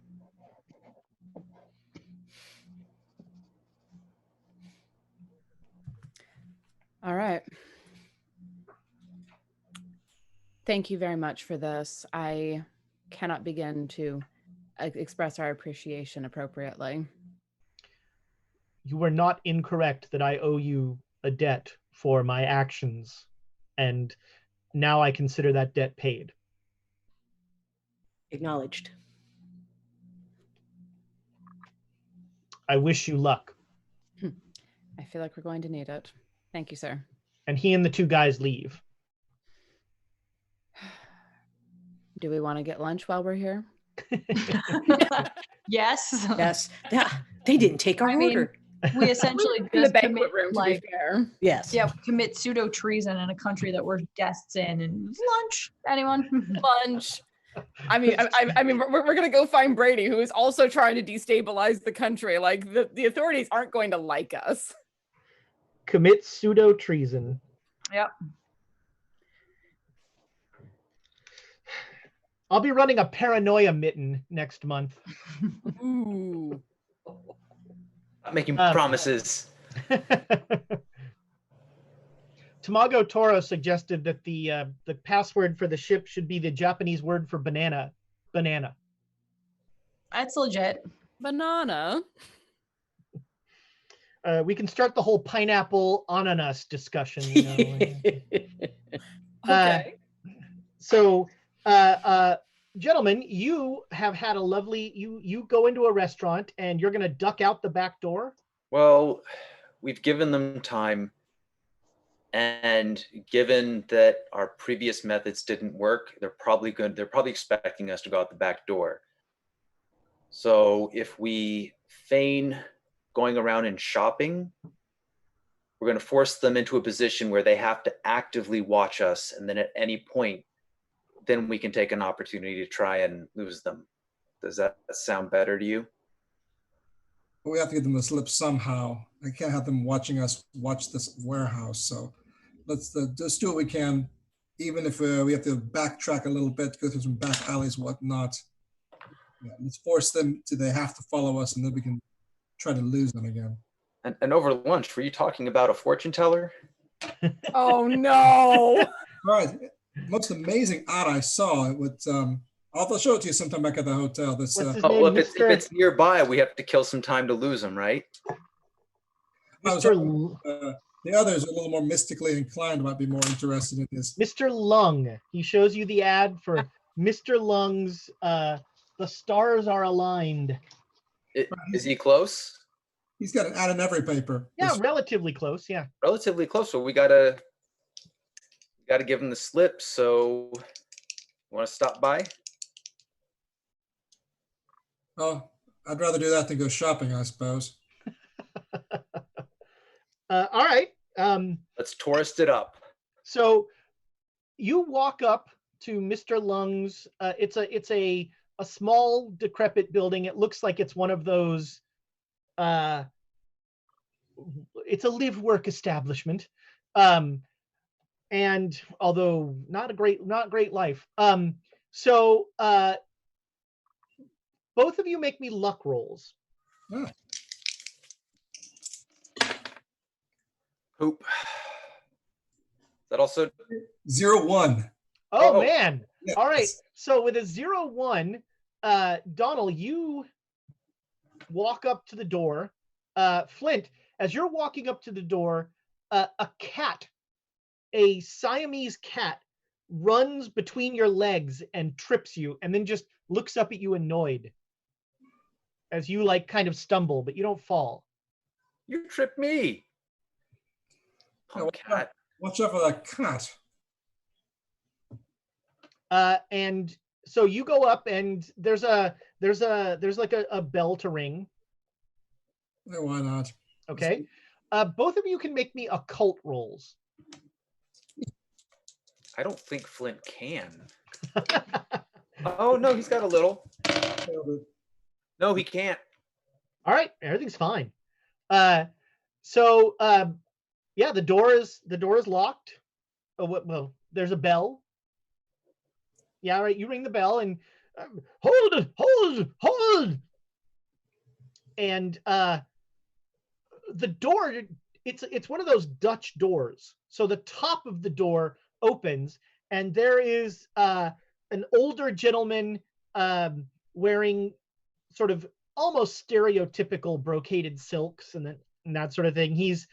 All right. Thank you very much for this. I cannot begin to express our appreciation appropriately. You were not incorrect that I owe you a debt for my actions, and now I consider that debt paid. Acknowledged. I wish you luck. I feel like we're going to need it. Thank you, sir. And he and the two guys leave. Do we want to get lunch while we're here? Yes. Yes. They didn't take our order. We essentially In the just banquet commit, room, to like, be fair. Yes. yeah, commit pseudo treason in a country that we're guests in. And lunch, anyone? Lunch. I mean, we're gonna go find Brady, who is also trying to destabilize the country. Like the authorities aren't going to like us. Commit pseudo treason. Yep. I'll be running a paranoia mitten next month. Ooh. Not making promises. Tamago Toro suggested that the password for the ship should be the Japanese word for banana. Banana. That's legit. Banana. We can start the whole pineapple ananas discussion. You know? Okay. So, gentlemen, you have had a lovely. You go into a restaurant and you're going to duck out the back door. Well, we've given them time, and given that our previous methods didn't work, they're probably expecting us to go out the back door. So if we feign going around and shopping, we're going to force them into a position where they have to actively watch us, and then at any point, then we can take an opportunity to try and lose them. Does that sound better to you? We have to get them to slip somehow. I can't have them watching us watch this warehouse. So let's just do what we can, even if we have to backtrack a little bit, go through some back alleys, whatnot. Yeah, let's force them to, they have to follow us, and then we can try to lose them again. And over lunch, were you talking about a fortune teller? Oh no. Right. Most amazing art I saw. I'll show it to you sometime back at the hotel. This, What's his Oh, name? well, if it's nearby, we have to kill some time to lose them, right? Mr. The others are a little more mystically inclined, might be more interested in this. Mr. Lung. He shows you the ad for Mr. Lung's The Stars Are Aligned. Is he close? He's got an ad in every paper. Yeah, relatively close, yeah. Relatively close. So we gotta give him the slip. So you want to stop by? Oh, I'd rather do that than go shopping, I suppose. All right. Let's tourist it up. So you walk up to Mr. Lung's. It's a small, decrepit building. It looks like it's one of those. It's a live-work establishment, and although not great life. So both of you make me luck rolls. Yeah. Hoop. That also 0-1. Oh man. Yes. All right. So with a 0-1, Donald, you walk up to the door. Flint, as you're walking up to the door, a cat, a Siamese cat, runs between your legs and trips you, and then just looks up at you annoyed as you like kind of stumble, but you don't fall. You tripped me. Oh, cat. Watch out for that cat. And so you go up, and there's like a bell to ring. Yeah, why not? Okay. Both of you can make me occult rolls. I don't think Flint can. Oh no, he's got a little. No, he can't. All right, everything's fine. So yeah, the door is locked. Oh, well, there's a bell. Yeah, right. You ring the bell and hold. And the door, it's one of those Dutch doors. So the top of the door opens, and there is an older gentleman wearing sort of almost stereotypical brocaded silks and that sort of thing. He's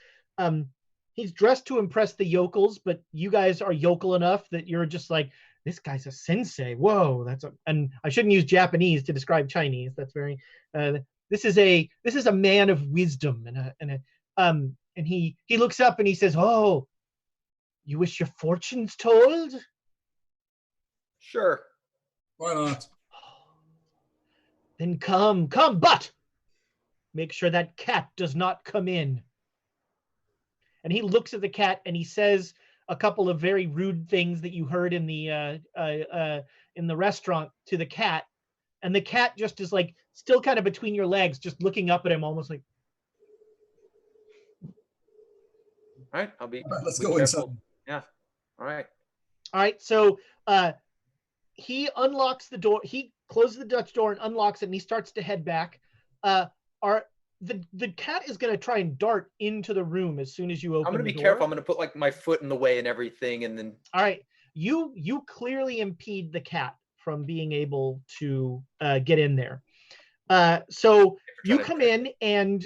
dressed to impress the yokels, but you guys are yokel enough that you're just like, this guy's a sensei. Whoa, and I shouldn't use Japanese to describe Chinese. That's very this is a man of wisdom and he looks up and he says, "Oh, you wish your fortunes told?" Sure. Why not? Then come, but make sure that cat does not come in. And he looks at the cat and he says a couple of very rude things that you heard in the restaurant to the cat, and the cat just is like still kind of between your legs, just looking up at him, almost like. All right, I'll be. Let's be go inside. careful. Yeah. All right. All right. So he unlocks the door. He closes the Dutch door and unlocks it, and he starts to head back. The cat is going to try and dart into the room as soon as you open. I'm going to be careful. I'm going to put like my foot in the way and everything, and then. All right. You clearly impede the cat from being able to get in there. So you come in and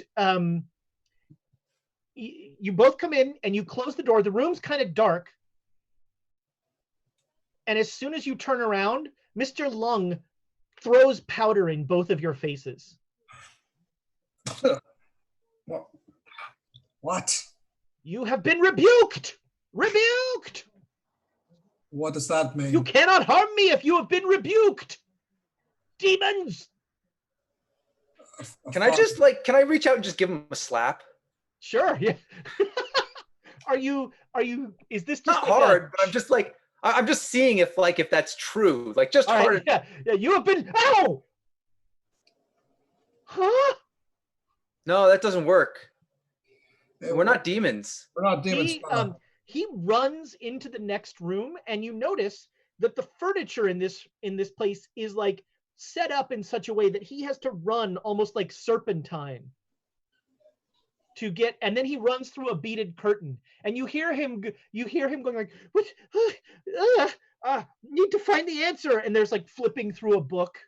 you both come in and you close the door. The room's kind of dark. And as soon as you turn around, Mr. Lung throws powder in both of your faces. What? You have been rebuked! Rebuked! What does that mean? You cannot harm me if you have been rebuked! Demons! Can I reach out and just give him a slap? Sure, yeah. Is this just not like hard, but I'm just like, I'm just seeing if that's true. Like just hard. Right, yeah, you have been, ow! Huh? No, that doesn't work. We're not demons. We're not demons. He runs into the next room, and you notice that the furniture in this place is like set up in such a way that he has to run almost like serpentine to get, and then he runs through a beaded curtain, and you hear him going like, "What? Need to find the answer," and there's like flipping through a book.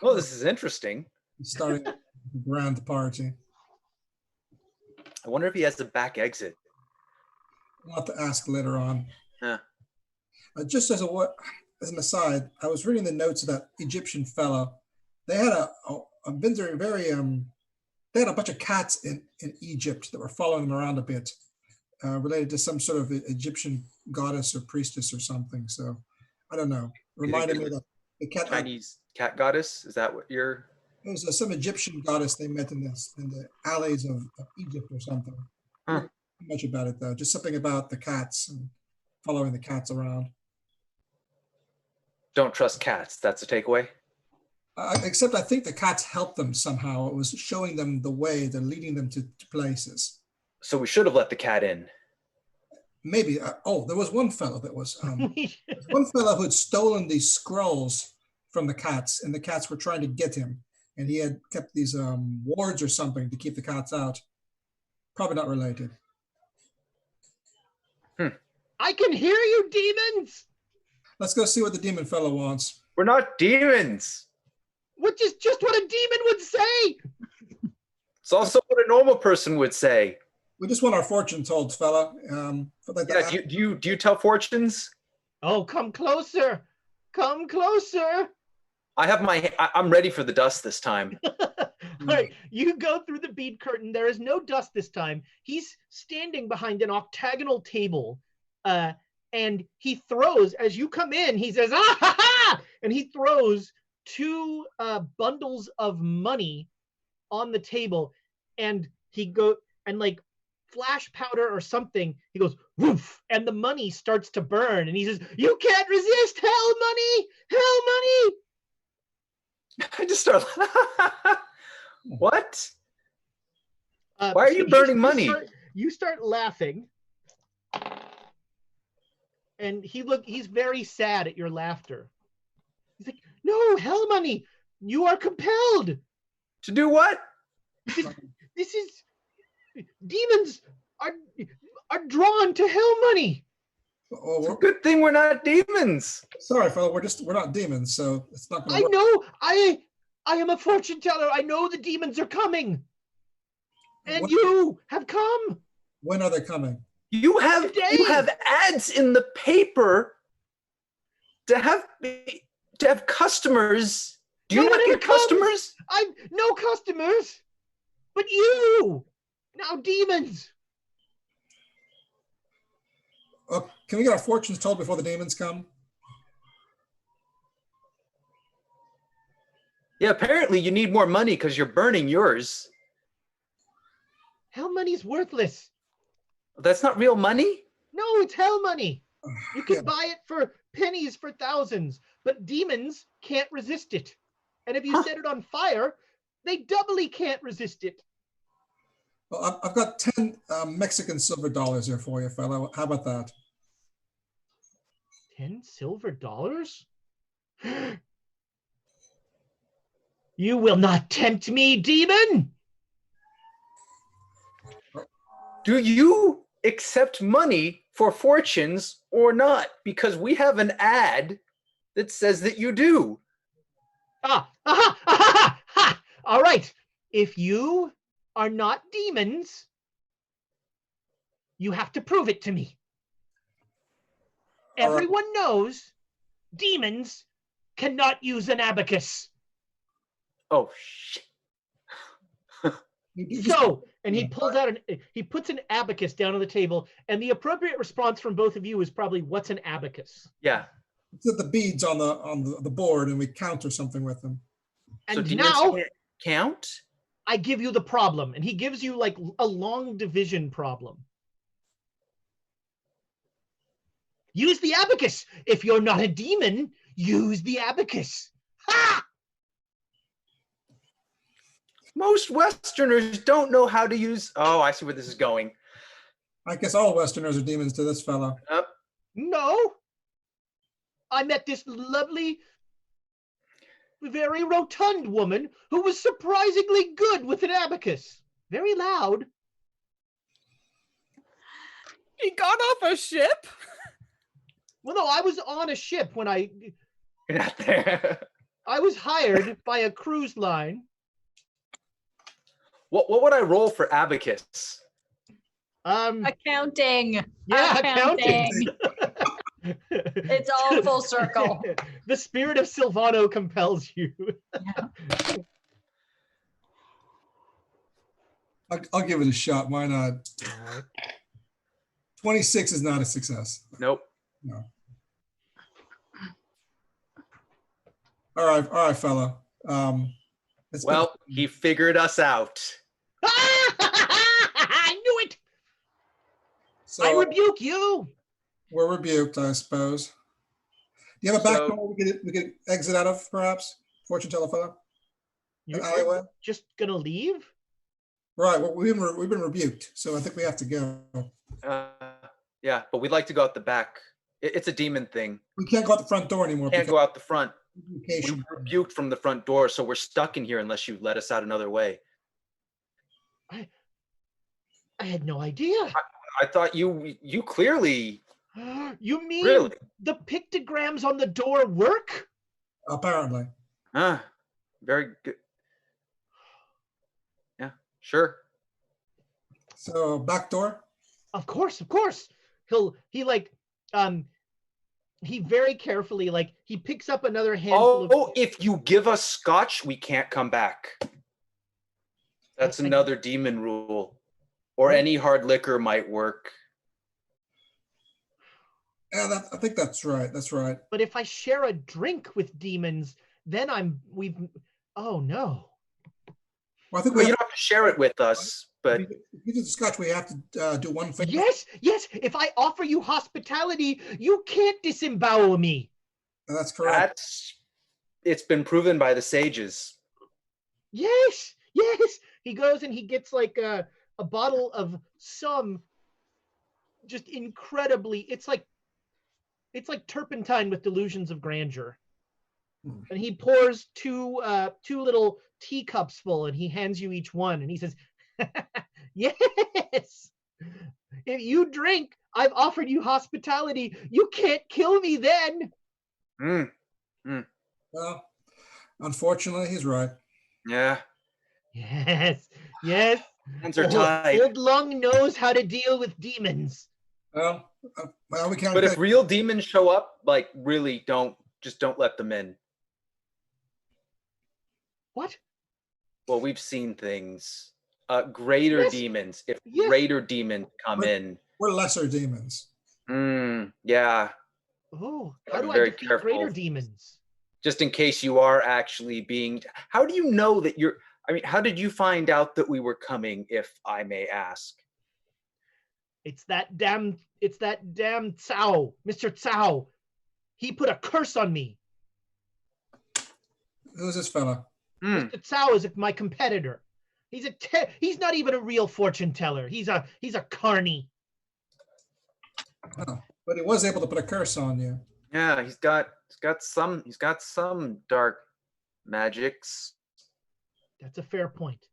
Oh, this is interesting. Starting a grand party. I wonder if he has a back exit. I'll have to ask later on. Yeah. Just as an aside, I was reading the notes of that Egyptian fellow. They had they had a bunch of cats in Egypt that were following them around a bit, related to some sort of Egyptian goddess or priestess or something. So I don't know. Reminded me that the cat Chinese cat goddess. Is that what you're? It was some Egyptian goddess they met in the alleys of Egypt or something. Huh. Not much about it though. Just something about the cats and following the cats around. Don't trust cats. That's a takeaway. Except I think the cats helped them somehow. It was showing them the way. They're leading them to places. So we should have let the cat in. Maybe. There was one fellow that was one fellow who had stolen these scrolls from the cats, and the cats were trying to get him. And he had kept these wards or something to keep the cats out. Probably not related. I can hear you, demons! Let's go see what the demon fellow wants. We're not demons. Which is just what a demon would say! It's also what a normal person would say. We just want our fortune told, fella. Do you tell fortunes? Oh, come closer. Come closer. I'm ready for the dust this time. All right, you go through the bead curtain. There is no dust this time. He's standing behind an octagonal table, and he throws, as you come in, he says, "Ah, ha, ha!" And he throws two bundles of money on the table, and like flash powder or something, he goes, woof, and the money starts to burn, and he says, "You can't resist hell money! Hell money!" I just start. What? Why are you burning money? You start laughing, and he's very sad at your laughter. He's like, "No, hell money! You are compelled to do what? This is demons are drawn to hell money." Oh, It's a good thing we're not demons. sorry, fella. We're not demons, so it's not going I to work. know. I am a fortune teller. I know the demons are coming. And you have come. When are they coming? You have ads in the paper to have customers. Do you No not one ever get customers? I've no customers. But you now demons. Can we get our fortunes told before the demons come? Yeah, apparently you need more money because you're burning yours. Hell money's worthless. That's not real money? No, it's hell money. You can buy it for pennies for thousands, but demons can't resist it. And if you set it on fire, they doubly can't resist it. Well, I've got 10 Mexican silver dollars here for you, fella. How about that? 10 silver dollars? You will not tempt me, demon! Do you accept money for fortunes or not? Because we have an ad that says that you do. All right. If you are not demons, you have to prove it to me. Everyone knows demons cannot use an abacus. Oh, shit. So, and he pulls out he puts an abacus down on the table, and the appropriate response from both of you is probably, what's an abacus? Yeah. Put the beads on the board and we count or something with them. And So now count? I give you the problem, and he gives you like a long division problem. Use the abacus. If you're not a demon, use the abacus. Ha! Most Westerners don't know how to use. Oh, I see where this is going. I guess all Westerners are demons to this fellow. No. I met this lovely, very rotund woman who was surprisingly good with an abacus. Very loud. He got off a ship? Well, no, I was on a ship when You're not there. I was hired by a cruise line. What would I roll for abacus? Accounting. Yeah, accounting. It's all full circle. The spirit of Sylvano compels you. Yeah. I'll give it a shot. Why not? 26 is not a success. Nope. No. All right, fella. Well, he figured us out. I knew it. So I rebuke you. We're rebuked, I suppose. Do you have a back door we could exit out of, perhaps? Fortune teller fellow? An alleyway? Just gonna leave? Right. Well, we've been rebuked, so I think we have to go. Yeah, but we'd like to go out the back. It's a demon thing. We can't go out the front door anymore. We can't go out the front. We were rebuked from the front door, so we're stuck in here unless you let us out another way. I had no idea. I thought you clearly. You mean really? The pictograms on the door work? Apparently. Very good. Yeah, sure. So back door? Of course. He very carefully, he picks up another handful of... if you give us scotch, we can't come back. That's another demon rule. Or any hard liquor might work. Yeah, I think that's right. That's right. But if I share a drink with demons, then oh no. Well, I think you don't have to share it with us, but if you do the scotch, we have to do one thing. Yes. If I offer you hospitality, you can't disembowel me. That's correct. It's been proven by the sages. Yes. He goes and he gets a bottle of some just incredibly. It's like turpentine with delusions of grandeur. And he pours two little teacups full, and he hands you each one, and he says, "Yes, if you drink, I've offered you hospitality. You can't kill me then. Well, unfortunately, he's right. Yeah. Yes, yes. Hands are tied. Old Lung knows how to deal with demons. Well, we can't. But if real demons show up, like really don't let them in. What? Well, we've seen things. Greater demons. If greater demons come in. We're lesser demons. Yeah. Oh, how do I defeat greater demons? Just in case you are actually being. How do you know that you're? I mean, how did you find out that we were coming, if I may ask? It's that damn Cao, Mr. Cao. He put a curse on me. Who's this fella? Mr. Cao is my competitor. He's not even a real fortune teller. He's a carny. Oh, but he was able to put a curse on you. Yeah, he's got some dark magics. That's a fair point.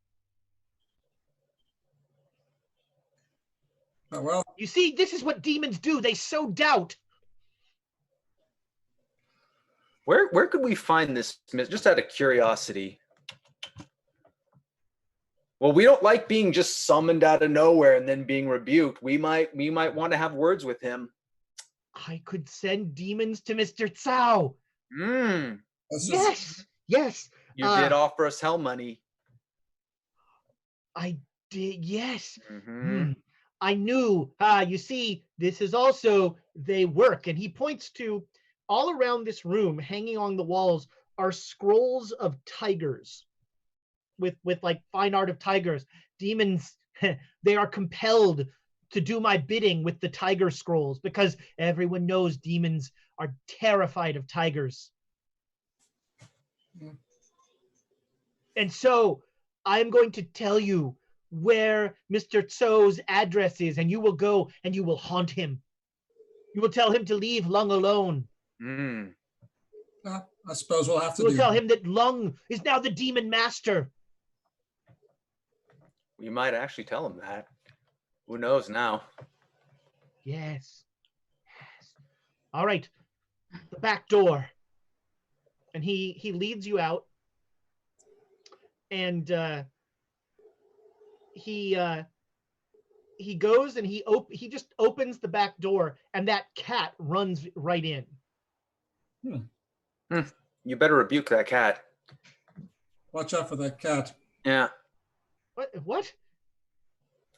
Oh, well, you see, this is what demons do. They sow doubt. Where could we find this? Just out of curiosity. Well, we don't like being just summoned out of nowhere and then being rebuked. We might want to have words with him. I could send demons to Mr. Cao. Yes. You did offer us hell money. I did, yes. I knew. You see, this is also, they work. And he points to, all around this room, hanging on the walls, are scrolls of tigers. With like fine art of tigers. Demons, they are compelled to do my bidding with the tiger scrolls, because everyone knows demons are terrified of tigers. And so I'm going to tell you where Mr. Cao's address is, and you will go and you will haunt him. You will tell him to leave Lung alone. I suppose we'll have to. You will tell him that Lung is now the demon master. We might actually tell him that. Who knows now? Yes. All right. The back door. And he leads you out. And he goes and he just opens the back door, and that cat runs right in. You better rebuke that cat. Watch out for that cat. Yeah. What?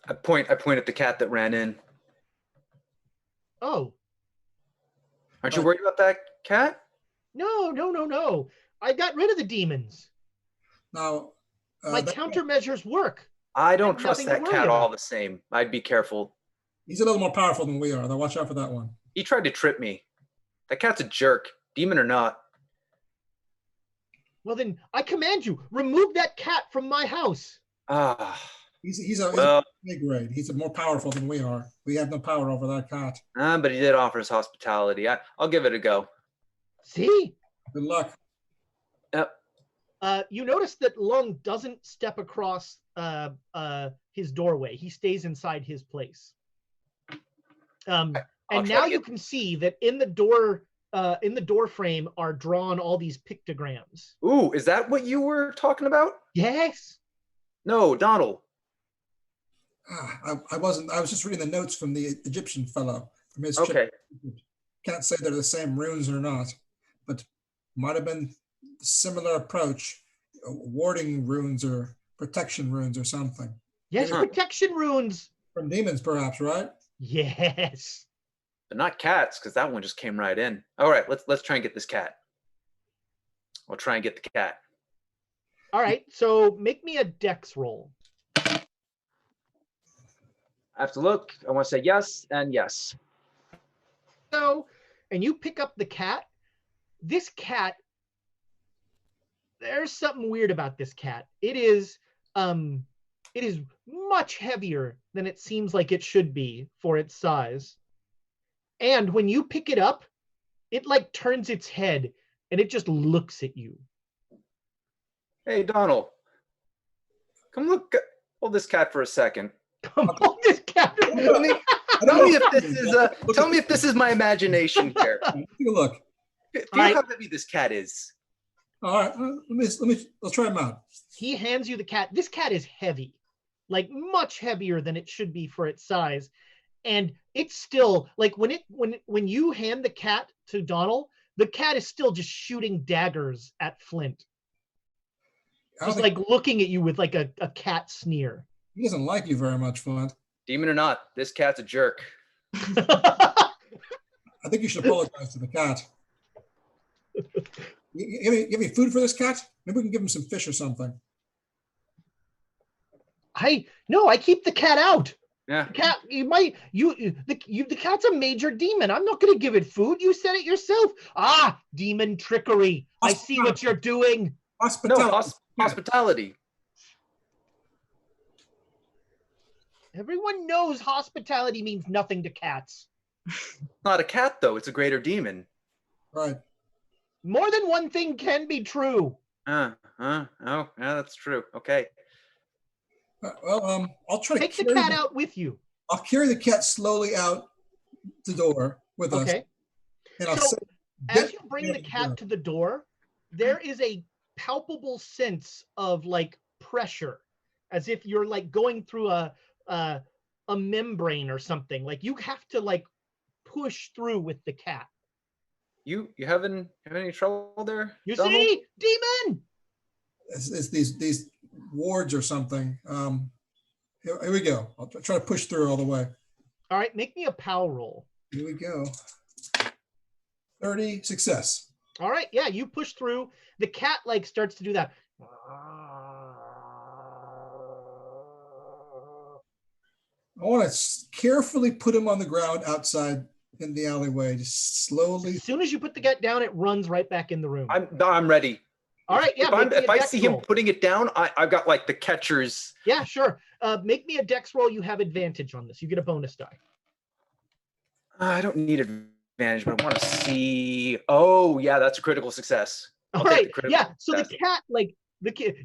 I point at the cat that ran in. Oh. Aren't you worried about that cat? No. I got rid of the demons. Now, my countermeasures work. I don't trust that cat all the same. I'd be careful. He's a little more powerful than we are, though. Watch out for that one. He tried to trip me. That cat's a jerk, demon or not. Well, then I command you, remove that cat from my house. He's a big grade. He's more powerful than we are. We have no power over that cat. But he did offer us hospitality. I'll give it a go. See? Good luck. Yep. You notice that Lung doesn't step across his doorway. He stays inside his place. And now you can see that in the door frame are drawn all these pictograms. Ooh, is that what you were talking about? Yes. No, Donald. I wasn't. I was just reading the notes from the Egyptian fellow from his Okay. Can't say they're the same runes or not, but might have been a similar approach, warding runes or protection runes or something. Yes, protection runes. From demons, perhaps, right? Yes. But not cats, because that one just came right in. All right, let's try and get this cat. We'll try and get the cat. All right, so make me a dex roll. I have to look. I want to say yes and yes. So, and you pick up the cat. This cat, there's something weird about this cat. It is much heavier than it seems like it should be for its size. And when you pick it up, it like turns its head and it just looks at you. Hey, Donald. Come look. Hold this cat for a second. Come hold this cat. Tell me if this is my imagination here. Take a look. Feel Right. how heavy this cat is. All right, let's try him out. He hands you the cat. This cat is heavy, like much heavier than it should be for its size. And it's still like when you hand the cat to Donald, the cat is still just shooting daggers at Flint. Just like looking at you with like a cat sneer. He doesn't like you very much, Flint. Demon or not, this cat's a jerk. I think you should apologize to the cat. You have any food for this cat? Maybe we can give him some fish or something. No, I keep the cat out. Yeah. The cat, the cat's a major demon. I'm not going to give it food. You said it yourself. Ah, demon trickery. I see what you're doing. Hospitality. Everyone knows hospitality means nothing to cats. Not a cat, though. It's a greater demon. Right. More than one thing can be true. Oh, yeah, that's true. Okay. Well, I'll try to take the cat out with you. I'll carry the cat slowly out the door with us. Okay. And I'll so as you bring the cat to the door, there is a palpable sense of like pressure, as if you're like going through a membrane or something. Like you have to like push through with the cat. You having any trouble there? You Donald? see, demon. It's these wards or something. Here we go. I'll try to push through all the way. All right, make me a POW roll. Here we go. 30 success. All right, yeah, you push through. The cat like starts to do that. I want to carefully put him on the ground outside in the alleyway, just slowly. As soon as you put the cat down, it runs right back in the room. I'm ready. All right, yeah. If I see him putting it down, I've got like the catcher's. Yeah, sure. Make me a dex roll. You have advantage on this. You get a bonus die. I don't need advantage, but I want to see. Oh, yeah, that's a critical success. All right, yeah. So the cat, like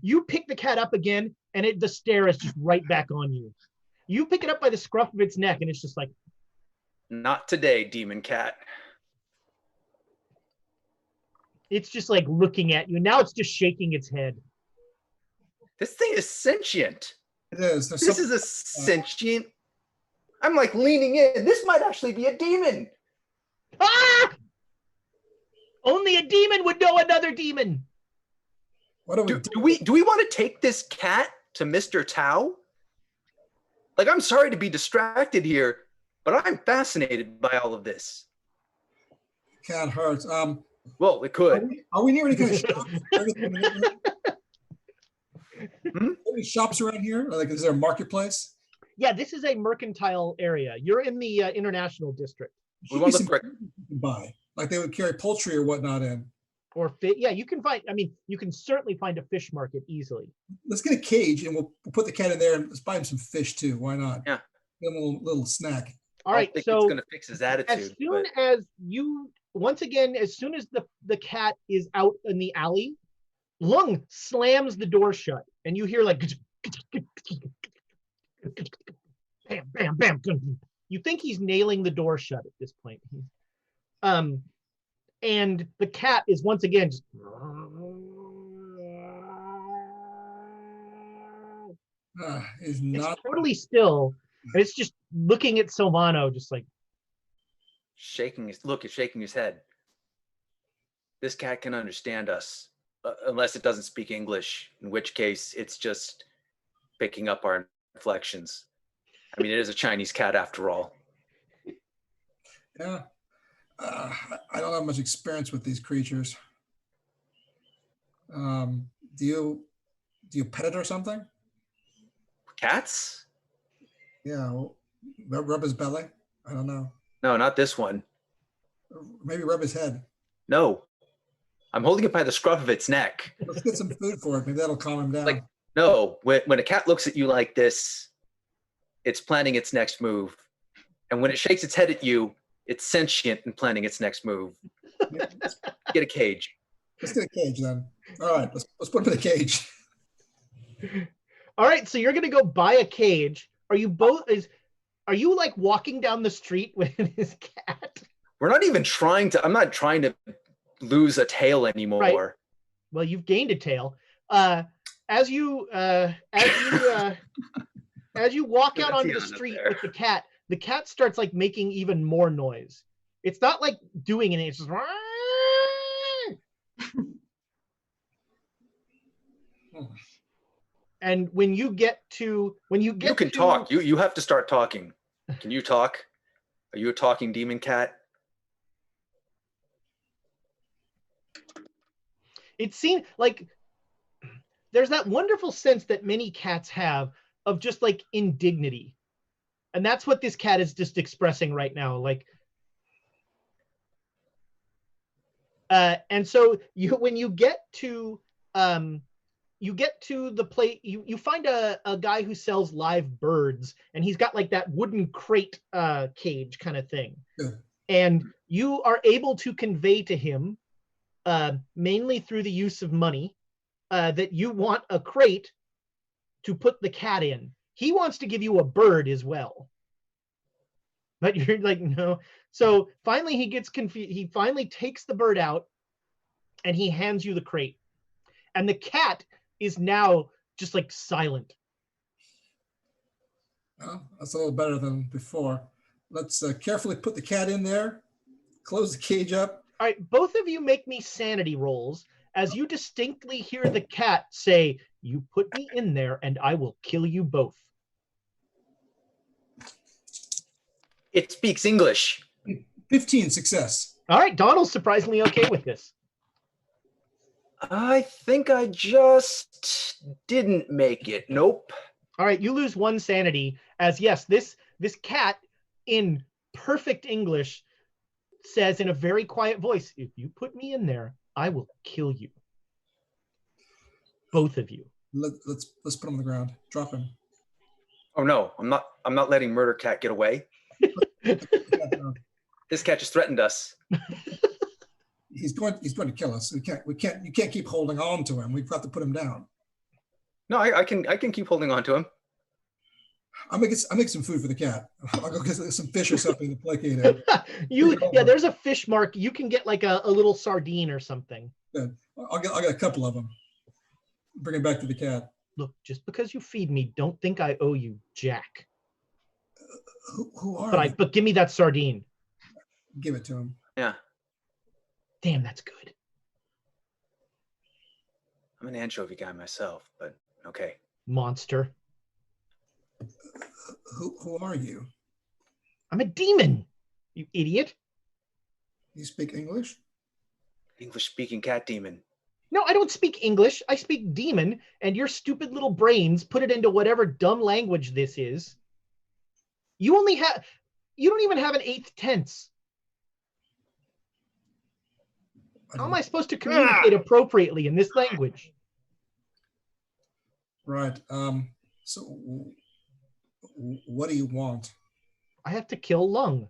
you pick the cat up again, and the stare is just right back on you. You pick it up by the scruff of its neck, and it's just like, not today, demon cat. It's just like looking at you. Now it's just shaking its head. This thing is sentient. It is. This is a sentient. I'm like leaning in. This might actually be a demon. Ah! Only a demon would know another demon. What do we want to take this cat to Mr. Tao? Like, I'm sorry to be distracted here, but I'm fascinated by all of this. Cat hurts. Well, it could. Are we near any kind of shops? Any shops around here? Like, is there a marketplace? Yeah, this is a mercantile area. You're in the international district. We want to look buy, like they would carry poultry or whatnot in. Or fit. Yeah, you can find. I mean, you can certainly find a fish market easily. Let's get a cage and we'll put the cat in there and let's buy him some fish too. Why not? Yeah, give him a little snack. All right, so it's going to fix his attitude. As soon as you, once again, as soon as the cat is out in the alley, Lung slams the door shut, and you hear like bam, bam, bam. You think he's nailing the door shut at this point. And the cat is once again just is not it's totally still, and it's just looking at Sylvano, just like shaking his head. This cat can understand us, unless it doesn't speak English, in which case it's just picking up our inflections. I mean, it is a Chinese cat after all. Yeah. I don't have much experience with these creatures. Do you pet it or something? Cats? Yeah. Well, rub his belly? I don't know. No, not this one. Maybe rub his head. No. I'm holding it by the scruff of its neck. Let's get some food for it. Maybe that'll calm him down. Like, no, when a cat looks at you like this, it's planning its next move. And when it shakes its head at you, it's sentient and planning its next move. Get a cage. Let's get a cage then. All right, let's put him in a cage. All right, so you're gonna go buy a cage. Are you both? Are you like walking down the street with his cat? We're not even trying to. I'm not trying to lose a tail anymore. Right. Well, you've gained a tail. As you walk out onto the street with the cat starts like making even more noise. It's not like doing anything. It's just. And when you can talk. You have to start talking. Can you talk? Are you a talking demon cat? It seemed like there's that wonderful sense that many cats have of just like indignity. And that's what this cat is just expressing right now. Like, and so when you get to the plate, you find a guy who sells live birds, and he's got like that wooden crate cage kind of thing. Yeah. And you are able to convey to him, mainly through the use of money, that you want a crate to put the cat in. He wants to give you a bird as well. But you're like, no. So finally he gets confused. He finally takes the bird out and he hands you the crate. And the cat is now just like silent. Well, that's a little better than before. Let's carefully put the cat in there, close the cage up. All right, both of you make me sanity rolls as you distinctly hear the cat say, "You put me in there and I will kill you both." It speaks English. 15 success. All right, Donald's surprisingly okay with this. I think I just didn't make it. Nope. All right, you lose 1 sanity as, yes, this cat in perfect English says in a very quiet voice, "If you put me in there, I will kill you. Both of you." Let's put him on the ground. Drop him. Oh no, I'm not letting Murder Cat get away. This cat just threatened us. He's going to kill us. You can't keep holding on to him. We've got to put him down. No, I can keep holding on to him. I'll make some food for the cat. I'll go get some fish or something to placate him. There's a fish mark. You can get like a little sardine or something. Good. I'll get a couple of them. Bring it back to the cat. Look, just because you feed me, don't think I owe you jack. Who are you? But give me that sardine. Give it to him. Yeah. Damn, that's good. I'm an anchovy guy myself, but okay. Monster. Who are you? I'm a demon, you idiot. You speak English? English-speaking cat demon. No, I don't speak English. I speak demon, and your stupid little brains put it into whatever dumb language this is. You don't even have an 8th tense. How am I supposed to communicate appropriately in this language? Right. So what do you want? I have to kill Lung.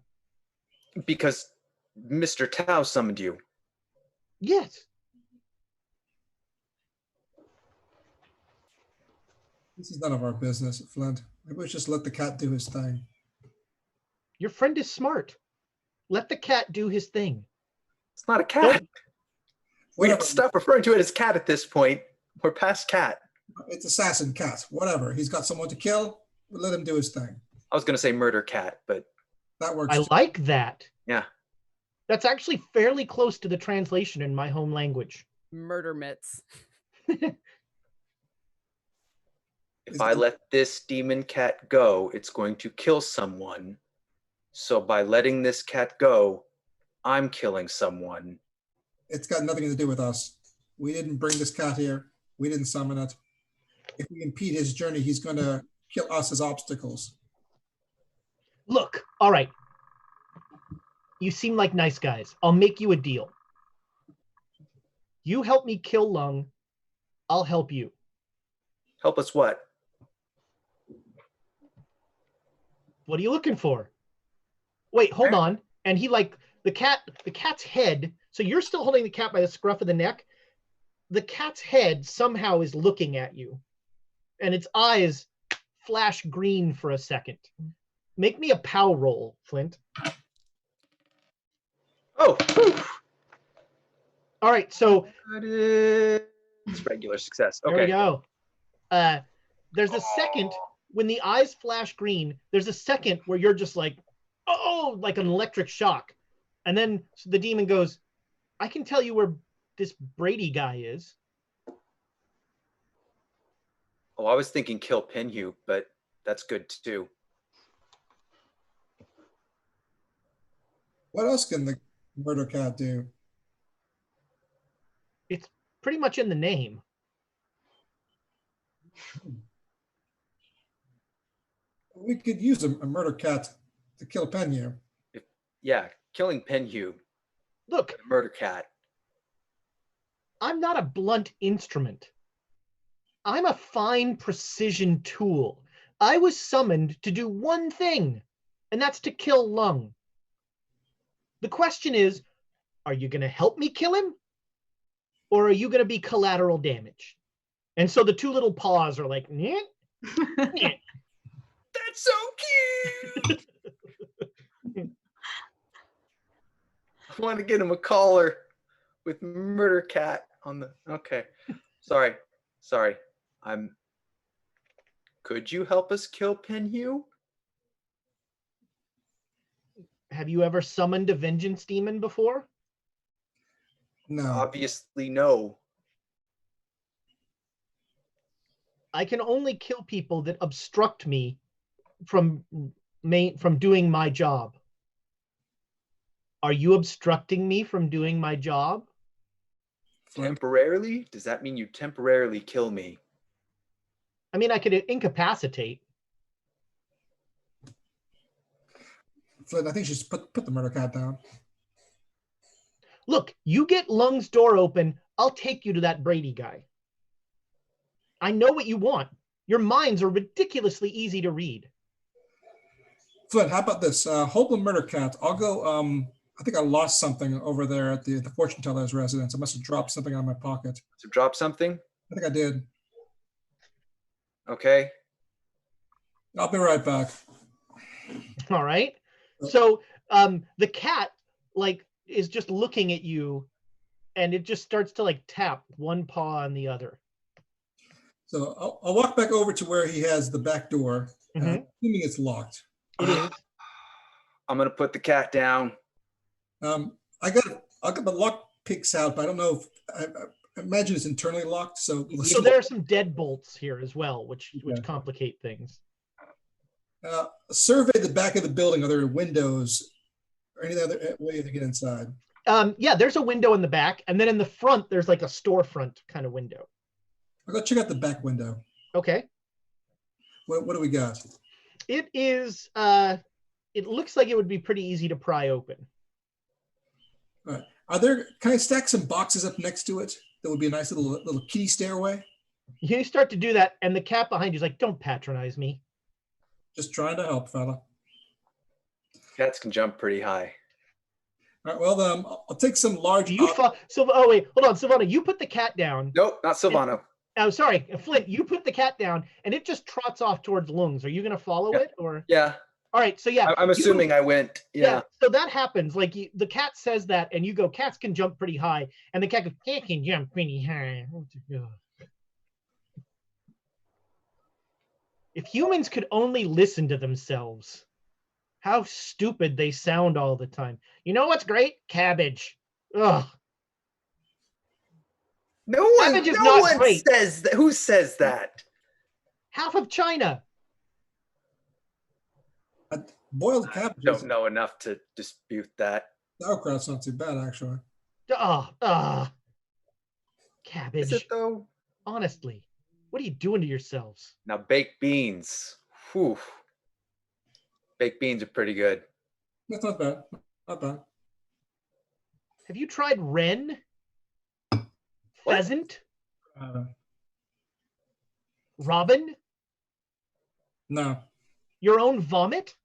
Because Mr. Tao summoned you. Yes. This is none of our business, Flint. Maybe we just let the cat do his thing. Your friend is smart. Let the cat do his thing. It's not a cat. We have to stop referring to it as cat at this point. We're past cat. It's assassin cat. Whatever. He's got someone to kill. We'll let him do his thing. I was going to say murder cat, but that works. I like that. Yeah. That's actually fairly close to the translation in my home language. Murder mitts. If I let this demon cat go, it's going to kill someone. So by letting this cat go, I'm killing someone. It's got nothing to do with us. We didn't bring this cat here. We didn't summon it. If we impede his journey, he's going to kill us as obstacles. Look, all right. You seem like nice guys. I'll make you a deal. You help me kill Lung, I'll help you. Help us what? What are you looking for? Wait, hold on. And he like the cat's head. So you're still holding the cat by the scruff of the neck. The cat's head somehow is looking at you, and its eyes flash green for a second. Make me a POW roll, Flint. Oh, whew. All right, so It's regular success. there we Okay. go. There's a second when the eyes flash green. There's a second where you're just like, oh, like an electric shock, and then the demon goes, "I can tell you where this Brady guy is." Oh, I was thinking kill Pinhew, but that's good too. What else can the murder cat do? It's pretty much in the name. We could use a murder cat to kill Penhu. Yeah, killing Pinhew. Look, Murder cat. I'm not a blunt instrument. I'm a fine precision tool. I was summoned to do one thing, and that's to kill Lung. The question is, are you going to help me kill him? Or are you going to be collateral damage? And so the two little paws are like, nyeh, nyeh. That's so cute. I want to get him a collar with murder cat on the. Okay, sorry. Could you help us kill Pinhew? Have you ever summoned a vengeance demon before? No. Obviously, no. I can only kill people that obstruct me from doing my job. Are you obstructing me from doing my job? Temporarily? Does that mean you temporarily kill me? I mean, I could incapacitate. Flint, I think you should put the murder cat down. Look, you get Lung's door open, I'll take you to that Brady guy. I know what you want. Your minds are ridiculously easy to read. Flint, how about this? Hold the murder cat. I'll go. I think I lost something over there at the fortune teller's residence. I must have dropped something out of my pocket. To drop something? I think I did. Okay. I'll be right back. All right. So the cat is just looking at you, and it just starts to tap one paw on the other. So I'll walk back over to where he has the back door, assuming it's locked. It is. I'm gonna put the cat down. I got the lock picks out, but I don't know if I imagine it's internally locked. So there are some deadbolts here as well, which complicate things. Survey the back of the building. Are there windows or any other way to get inside? Yeah, there's a window in the back, and then in the front, there's like a storefront kind of window. I'll go check out the back window. Okay. What do we got? It is. It looks like it would be pretty easy to pry open. All right. Can I stack some boxes up next to it? That would be a nice little key stairway. You start to do that, and the cat behind you is like, "Don't patronize me." Just trying to help, fella. Cats can jump pretty high. All right. Well, then I'll take some large. Oh wait, hold on, Sylvano. You put the cat down. Nope, not Sylvano. Oh, sorry, Flint. You put the cat down, and it just trots off towards Lungs. Are you going to follow it, or? Yeah. All right. So yeah, I'm assuming I went. Yeah. So that happens. The cat says that, and you go, "Cats can jump pretty high," and the cat goes, "Cat can jump pretty high." If humans could only listen to themselves, how stupid they sound all the time. You know what's great? Cabbage. Ugh. No one great. says that. Who says that? Half of China. Boiled cabbage. I don't know enough to dispute that. Sauerkraut's not too bad, actually. Cabbage. Is it though? Honestly, what are you doing to yourselves? Now baked beans. Whew. Baked beans are pretty good. That's not bad. Not bad. Have you tried wren? Pheasant? Robin? No. Your own vomit?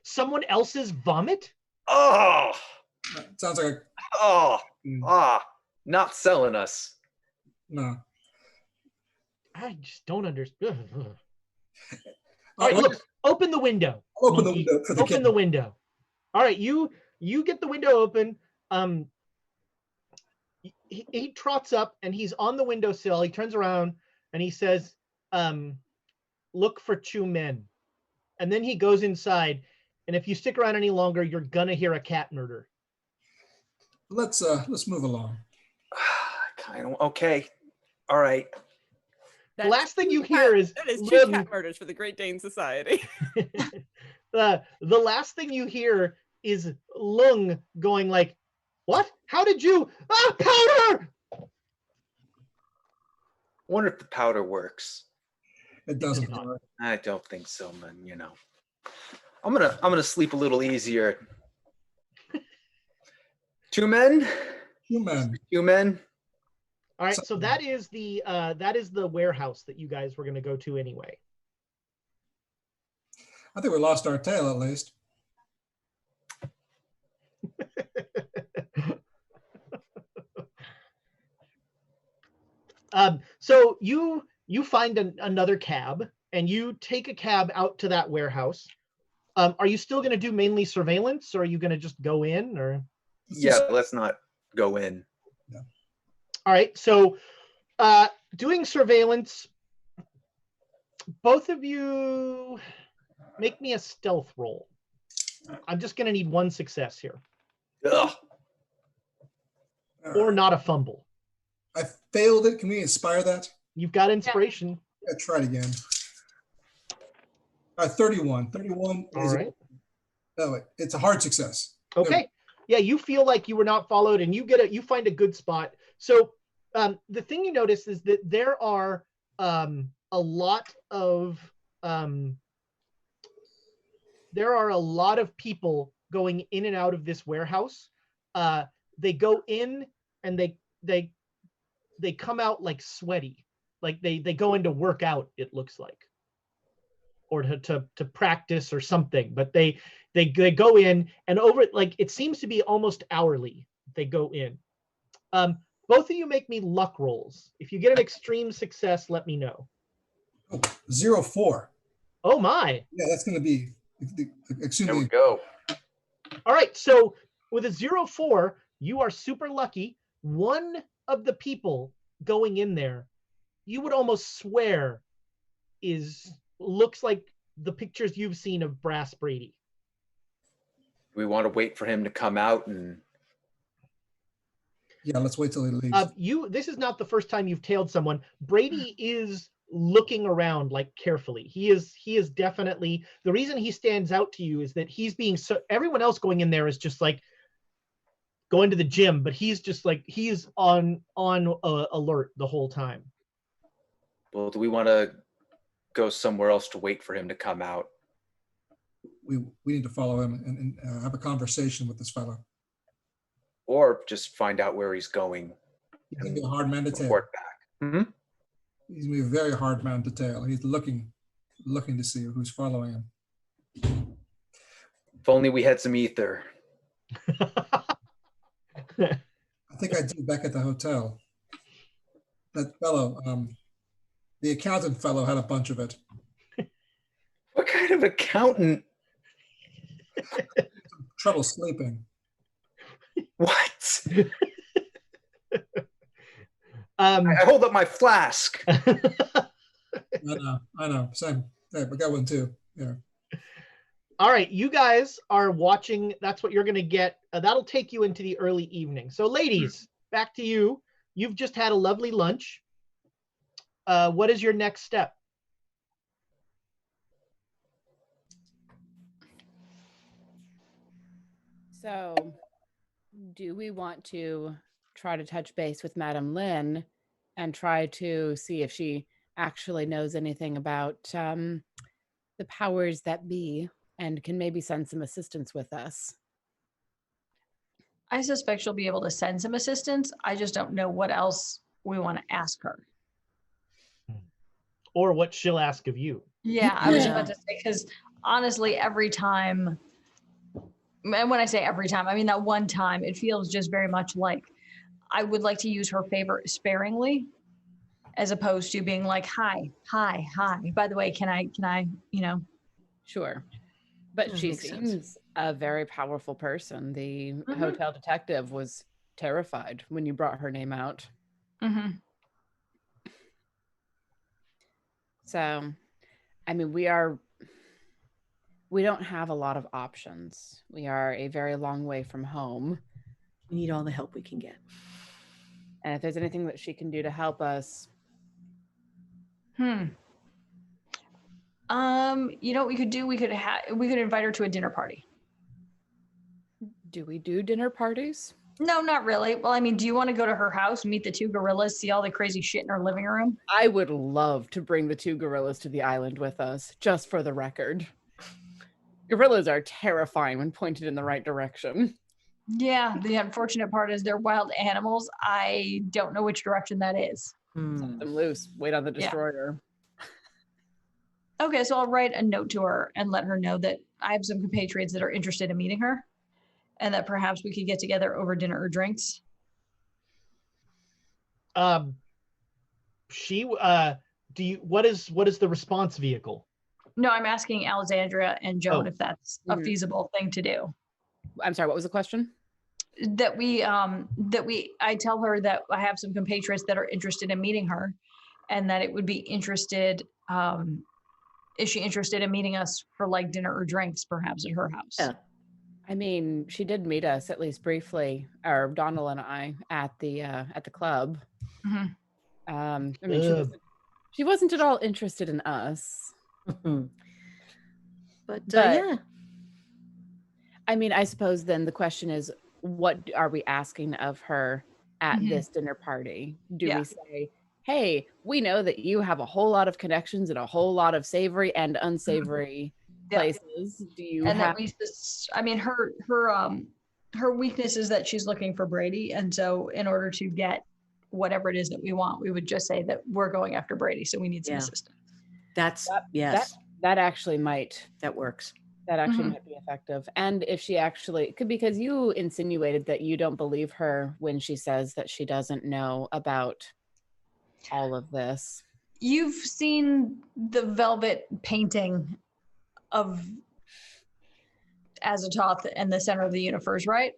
Someone else's vomit? Oh! Sounds like not selling us. No. I just don't understand. All right, look, open the window. I'll open the window for the Open the window. All right, you get the window open. He trots up and he's on the windowsill. He turns around and he says, look for 2 men. And then he goes inside. And if you stick around any longer, you're gonna hear a cat murder. Let's move along. Kind of okay. All right. The last thing you hear is that is 2 cat murders for the Great Dane Society. The last thing you hear is Lung going like, "What? How did you? Powder!" I wonder if the powder works. It doesn't work. I don't think so, man. You know, I'm gonna sleep a little easier. 2 men. 2 men. 2 men. All right, so that is the warehouse that you guys were going to go to anyway. I think we lost our tail at least. So you find another cab and you take a cab out to that warehouse. Are you still going to do mainly surveillance, or are you going to just go in? Or yeah, let's not go in. Yeah. All right, so doing surveillance, both of you make me a stealth roll. I'm just going to need 1 success here. Ugh. Or not a fumble. I failed it. Can we inspire that? You've got inspiration. Yeah, try it again. 31. 31 is All right. It's a hard success. Okay. Yeah, you feel like you were not followed, and you find a good spot. So the thing you notice is that there are a lot of people going in and out of this warehouse. They go in and they come out like sweaty, like they go in to work out, it looks like, or to practice or something. But they go in, and over, like, it seems to be almost hourly they go in. Both of you make me luck rolls. If you get an extreme success, let me know. 0-4. Oh my. Yeah, that's going to be There we go. All right, so with a 0-4, you are super lucky. One of the people going in there, you would almost swear looks like the pictures you've seen of Brass Brady. We want to wait for him to come out and. Yeah, let's wait till he leaves. This is not the first time you've tailed someone. Brady is looking around like carefully. He is definitely, the reason he stands out to you is that he's being everyone else going in there is just like going to the gym, but he's just like, he's on alert the whole time. Well, do we want to go somewhere else to wait for him to come out? We need to follow him and have a conversation with this fellow. Or just find out where he's going. He's going to be a hard man to tail. Report back. Mm-hmm. He's going to be a very hard man to tail. He's looking to see who's following him. If only we had some ether. I think I do back at the hotel. That fellow, the accountant fellow, had a bunch of it. What kind of accountant? Trouble sleeping. What? I hold up my flask. I know. Same. Hey, I got one too. Yeah. All right, you guys are watching. That's what you're going to get. That'll take you into the early evening. So, ladies, back to you. You've just had a lovely lunch. What is your next step? So, do we want to try to touch base with Madame Lin and try to see if she actually knows anything about the powers that be and can maybe send some assistance with us? I suspect she'll be able to send some assistance. I just don't know what else we want to ask her. Or what she'll ask of you. Yeah, I was about to say, because honestly, every time, and when I say every time, I mean that one time, it feels just very much like I would like to use her favor sparingly. as opposed to being like, hi. By the way, can I, Sure. But That she makes sense. seems a very powerful person. The Mhm. hotel detective was terrified when you brought her name out. Mm-hmm. So, I mean, we don't have a lot of options. We are a very long way from home. We need all the help we can get. And if there's anything that she can do to help us, You know what we could do? We could invite her to a dinner party. do we do dinner parties? No, not really. Well, I mean, do you want to go to her house, meet the two gorillas, see all the crazy shit in her living room? I would love to bring the two gorillas to the island with us, just for the record. Gorillas are terrifying when pointed in the right direction. Yeah, the unfortunate part is they're wild animals. I don't know which direction that is. Set them loose, wait on the destroyer. Okay, so I'll write a note to her and let her know that I have some compatriots that are interested in meeting her, and that perhaps we could get together over dinner or drinks. What is the response vehicle? No, I'm asking Alexandria and Joan if that's a feasible thing to do. I'm sorry, what was the question? I tell her that I have some compatriots that are interested in meeting her, and that it would be interested. Is she interested in meeting us for like dinner or drinks, perhaps at her house? Yeah. I mean, she did meet us at least briefly, or Donald and I at the club. Mm-hmm. I mean, she wasn't at all interested in us. But yeah. I mean, I suppose then the question is, what are we asking of her at this dinner party? Do we say, hey, we know that you have a whole lot of connections in a whole lot of savory and unsavory places. Do you have? I mean, her weakness is that she's looking for Brady, and so in order to get whatever it is that we want, we would just say that we're going after Brady, so we need some assistance. That actually might. That works. That actually might be effective. And if she actually could, because you insinuated that you don't believe her when she says that she doesn't know about all of this. You've seen the velvet painting of Azathoth in the center of the universe, right?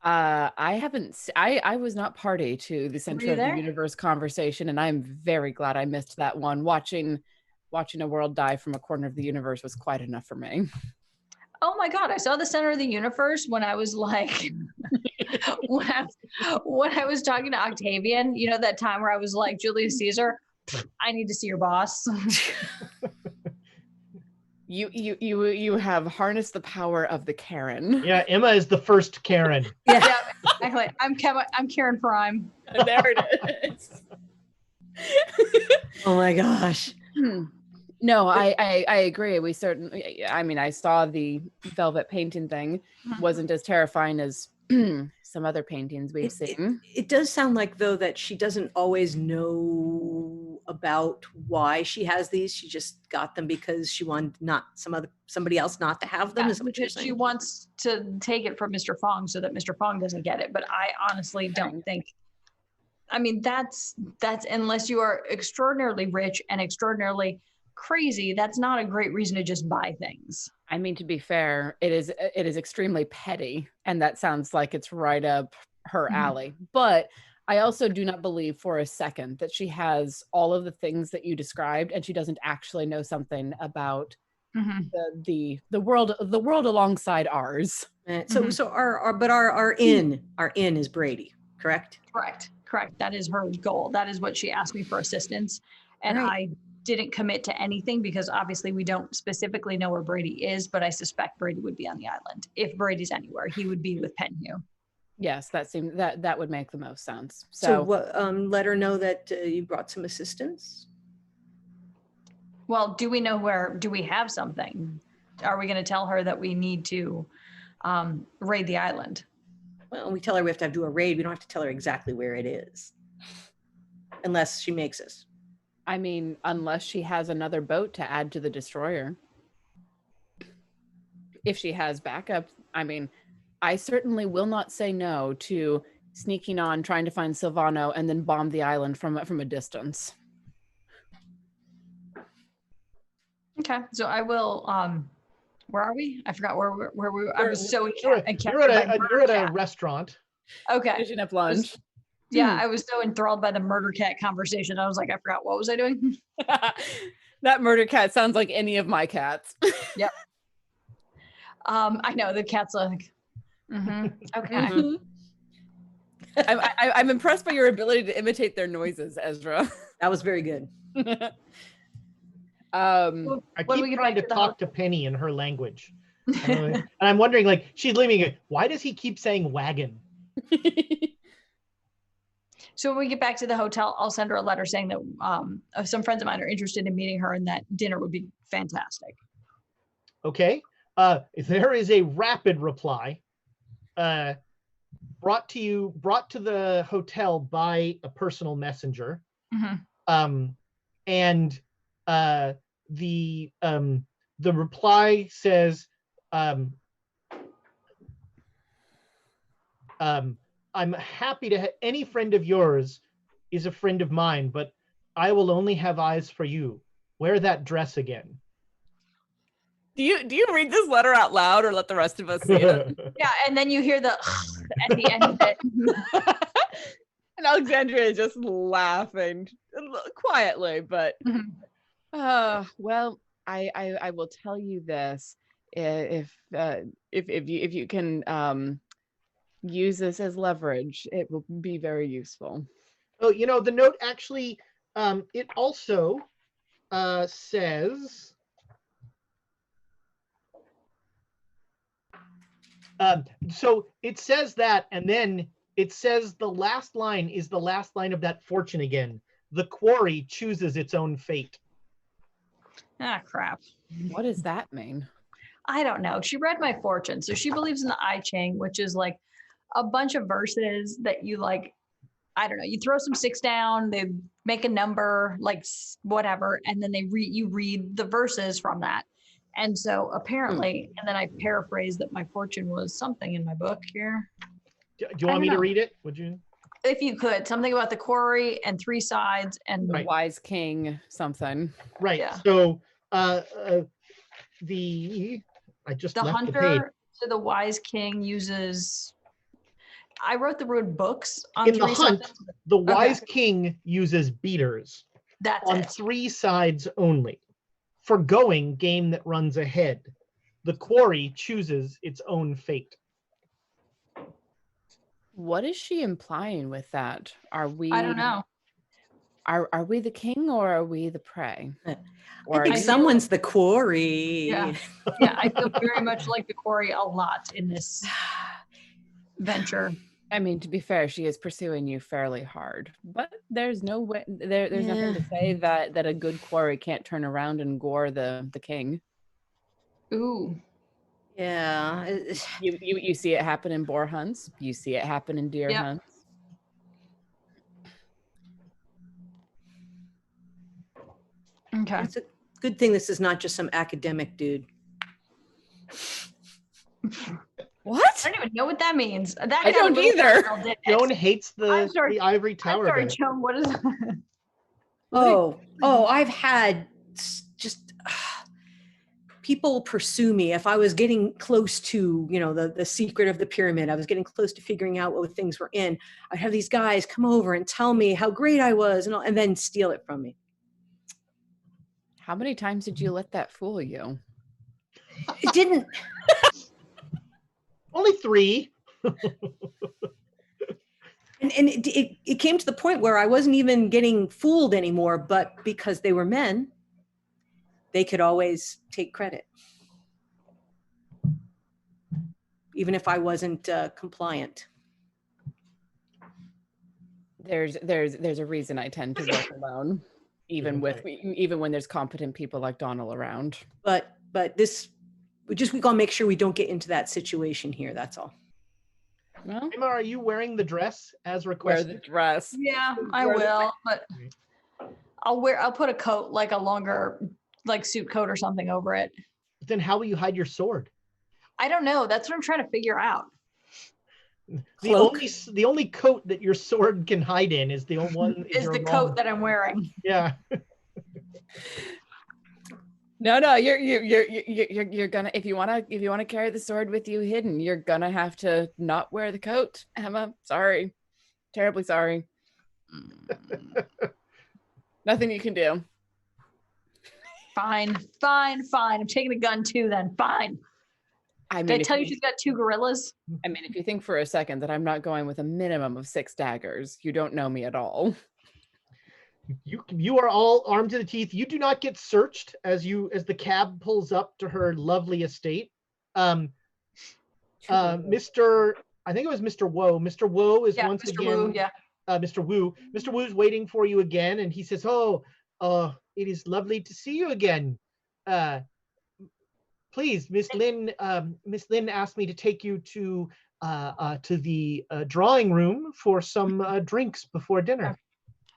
I haven't. I was not party to the center of the universe conversation, and I'm very glad I missed that one. Watching a world die from a corner of the universe was quite enough for me. Oh my God, I saw the center of the universe when I was like, when I was talking to Octavian, you know, that time where I was like, Julius Caesar, I need to see your boss. You have harnessed the power of the Karen. Yeah, Emma is the first Karen. Yeah, exactly. I'm Karen Prime. There it is. Oh my gosh. No, I agree. We certainly, I mean, I saw the velvet painting thing. Wasn't as terrifying as some other paintings we've seen. It does sound like, though, that she doesn't always know about why she has these. She just got them because she wanted somebody else not to have them. Is what you're saying? She wants to take it from Mr. Fong so that Mr. Fong doesn't get it. But I honestly don't think. I mean, that's unless you are extraordinarily rich and extraordinarily crazy, that's not a great reason to just buy things. I mean, to be fair, it is extremely petty, and that sounds like it's right up her alley. But I also do not believe for a second that she has all of the things that you described, and she doesn't actually know something about the world alongside ours. So our inn is Brady, correct? Correct. That is her goal. That is what she asked me for assistance, and I didn't commit to anything because obviously we don't specifically know where Brady is, but I suspect Brady would be on the island. If Brady's anywhere, he would be with Penhew. Yes, that would make the most sense. So let her know that you brought some assistance. Well, do we have something? Are we going to tell her that we need to raid the island? Well, we tell her we have to do a raid. We don't have to tell her exactly where it is. Unless she makes us. I mean, unless she has another boat to add to the destroyer. If she has backup, I mean, I certainly will not say no to sneaking on, trying to find Sylvano, and then bomb the island from a distance. Okay, so I will. Where are we? I forgot where we were. I was so You're at a restaurant. Okay. Finishing up lunch. I was so enthralled by the murder cat conversation. I was like, I forgot, what was I doing? That murder cat sounds like any of my cats. Yep. I know the cat's like, okay. I'm impressed by your ability to imitate their noises, Ezra. That was very good. I keep trying to talk to Penny in her language. And I'm wondering, like, she's leaving it. Why does he keep saying wagon? So when we get back to the hotel, I'll send her a letter saying that some friends of mine are interested in meeting her and that dinner would be fantastic. Okay. There is a rapid reply brought to the hotel by a personal messenger. And the reply says, I'm happy to any friend of yours is a friend of mine, but I will only have eyes for you. Wear that dress again. Do you read this letter out loud or let the rest of us see it? Yeah, and then you hear the at the end of it. And Alexandria is just laughing quietly, but well, I will tell you this: if you can use this as leverage, it will be very useful. Oh, the note actually, it also says, so it says that, and then it says the last line is the last line of that fortune again. The quarry chooses its own fate. Ah, crap. What does that mean? I don't know. She read my fortune. So she believes in the I Ching, which is like a bunch of verses that you like, I don't know, you throw some sticks down, they make a number, like whatever, and then you read the verses from that. And so apparently, and then I paraphrased that my fortune was something in my book here. Do you want me to read it? Would you? If you could, something about the quarry and three sides and the wise king something. Right. Yeah. So I just the left hunter the page. To the wise king uses. I wrote the word books on in the hunt. Sides. The wise king uses beaters. That's on 3 sides only. Forgoing game that runs ahead. The quarry chooses its own fate. What is she implying with that? Are we? I don't know. Are we the king or are we the prey? Or I think someone's the quarry. Yeah, yeah. I feel very much like the quarry a lot in this venture. I mean, to be fair, she is pursuing you fairly hard, but there's no way. There's nothing to say that a good quarry can't turn around and gore the king. Ooh. Yeah. You see it happen in boar hunts. You see it happen in deer hunts. Okay. It's a good thing this is not just some academic dude. What? I don't even know what that means. I don't either. Joan hates the ivory tower. I'm sorry, Joan, what is that? I've had just people pursue me. If I was getting close to, the secret of the pyramid, I was getting close to figuring out what things were in. I'd have these guys come over and tell me how great I was and then steal it from me. How many times did you let that fool you? It didn't. Only 3. And it came to the point where I wasn't even getting fooled anymore, but because they were men, they could always take credit. Even if I wasn't compliant. There's a reason I tend to work alone, even when there's competent people like Donald around. But this, we gotta make sure we don't get into that situation here. That's all. Well, Emma, are you wearing the dress as requested? Wear the dress. Yeah, I will. But I'll put a coat, like a longer, like suit coat or something over it. But then how will you hide your sword? I don't know. That's what I'm trying to figure out. cloak. The only coat that your sword can hide in is the only one Is the coat that I'm wearing. Yeah. No, you're gonna if you wanna carry the sword with you hidden, you're gonna have to not wear the coat, Emma. Sorry, terribly sorry. Nothing you can do. Fine. I'm taking a gun too. Then fine. Did I tell you she's got 2 gorillas? I mean, if you think for a second that I'm not going with a minimum of 6 daggers, you don't know me at all. You are all armed to the teeth. You do not get searched as the cab pulls up to her lovely estate. Mr. I think it was Mr. Woe. Mr. Woe is once Mr. again. Wu, yeah. Mr. Wu. Mr. Wu is waiting for you again, and he says, "Oh, it is lovely to see you again. Please, Miss Lin. Miss Lin asked me to take you to the drawing room for some drinks before dinner."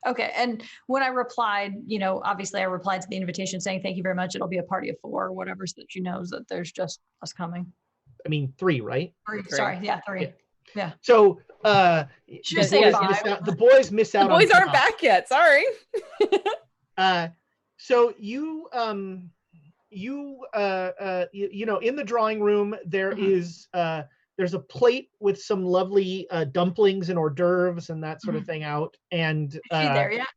Okay, and when I replied, obviously I replied to the invitation saying, "Thank you very much. It'll be a party of 4 or whatever," so that she knows that there's just us coming. I mean, 3, right? 3. Sorry, yeah, 3. Yeah. So the boys miss out. The boys aren't back yet. Sorry. So you in the drawing room there is there's a plate with some lovely dumplings and hors d'oeuvres and that sort of thing out. And is she there yet?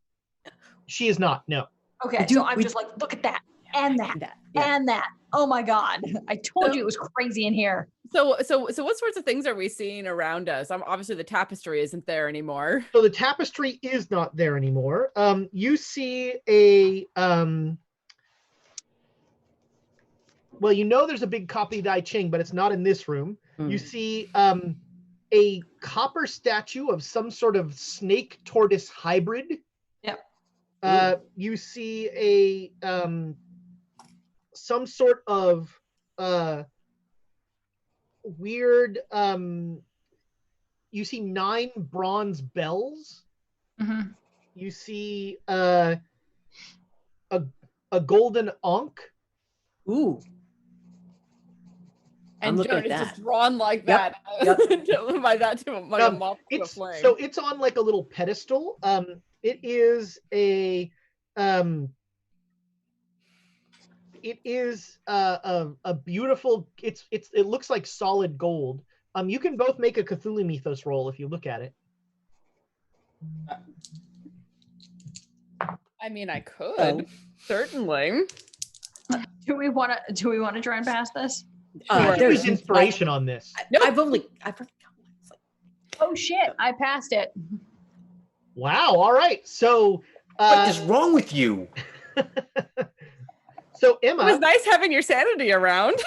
She is not. No. Okay, so I'm just like, look at that and that and that. Oh my God! I told you it was crazy in here. So what sorts of things are we seeing around us? Obviously the tapestry isn't there anymore. So the tapestry is not there anymore. You see a well, there's a big copy of I Ching, but it's not in this room. You see a copper statue of some sort of snake tortoise hybrid. Yep. You see a some sort of weird you see 9 bronze bells. Mm-hmm. You see a golden ankh. Ooh. And Joan is just drawn like Yep. that by that to a moth to a flame. So it's on like a little pedestal. It is a beautiful. It looks like solid gold. You can both make a Cthulhu Mythos roll if you look at it. I mean, I could certainly. Do we want to try and pass this? There's inspiration on this. I've only. Oh shit! I passed it. Wow. All right. So. What is wrong with you? So Emma, it was nice having your sanity around.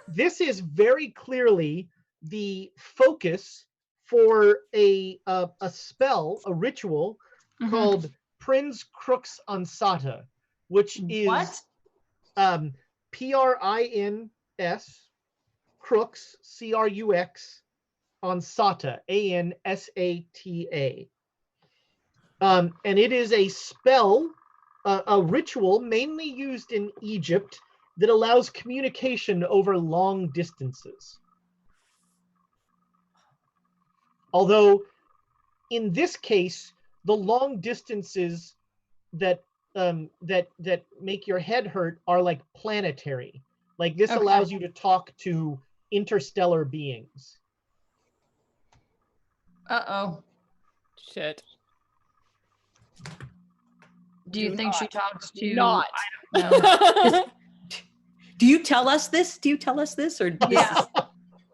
This is very clearly the focus for a spell, a ritual called Prin's Crux Ansata, which is what? Prins Crux Crux Ansata Ansata. And it is a spell, a ritual mainly used in Egypt that allows communication over long distances. Although, in this case, the long distances that make your head hurt are like planetary. Like this allows you to talk to interstellar beings. Uh-oh. Shit. Do you think she talks to? Not. I don't know. Do you tell us this? Or yeah,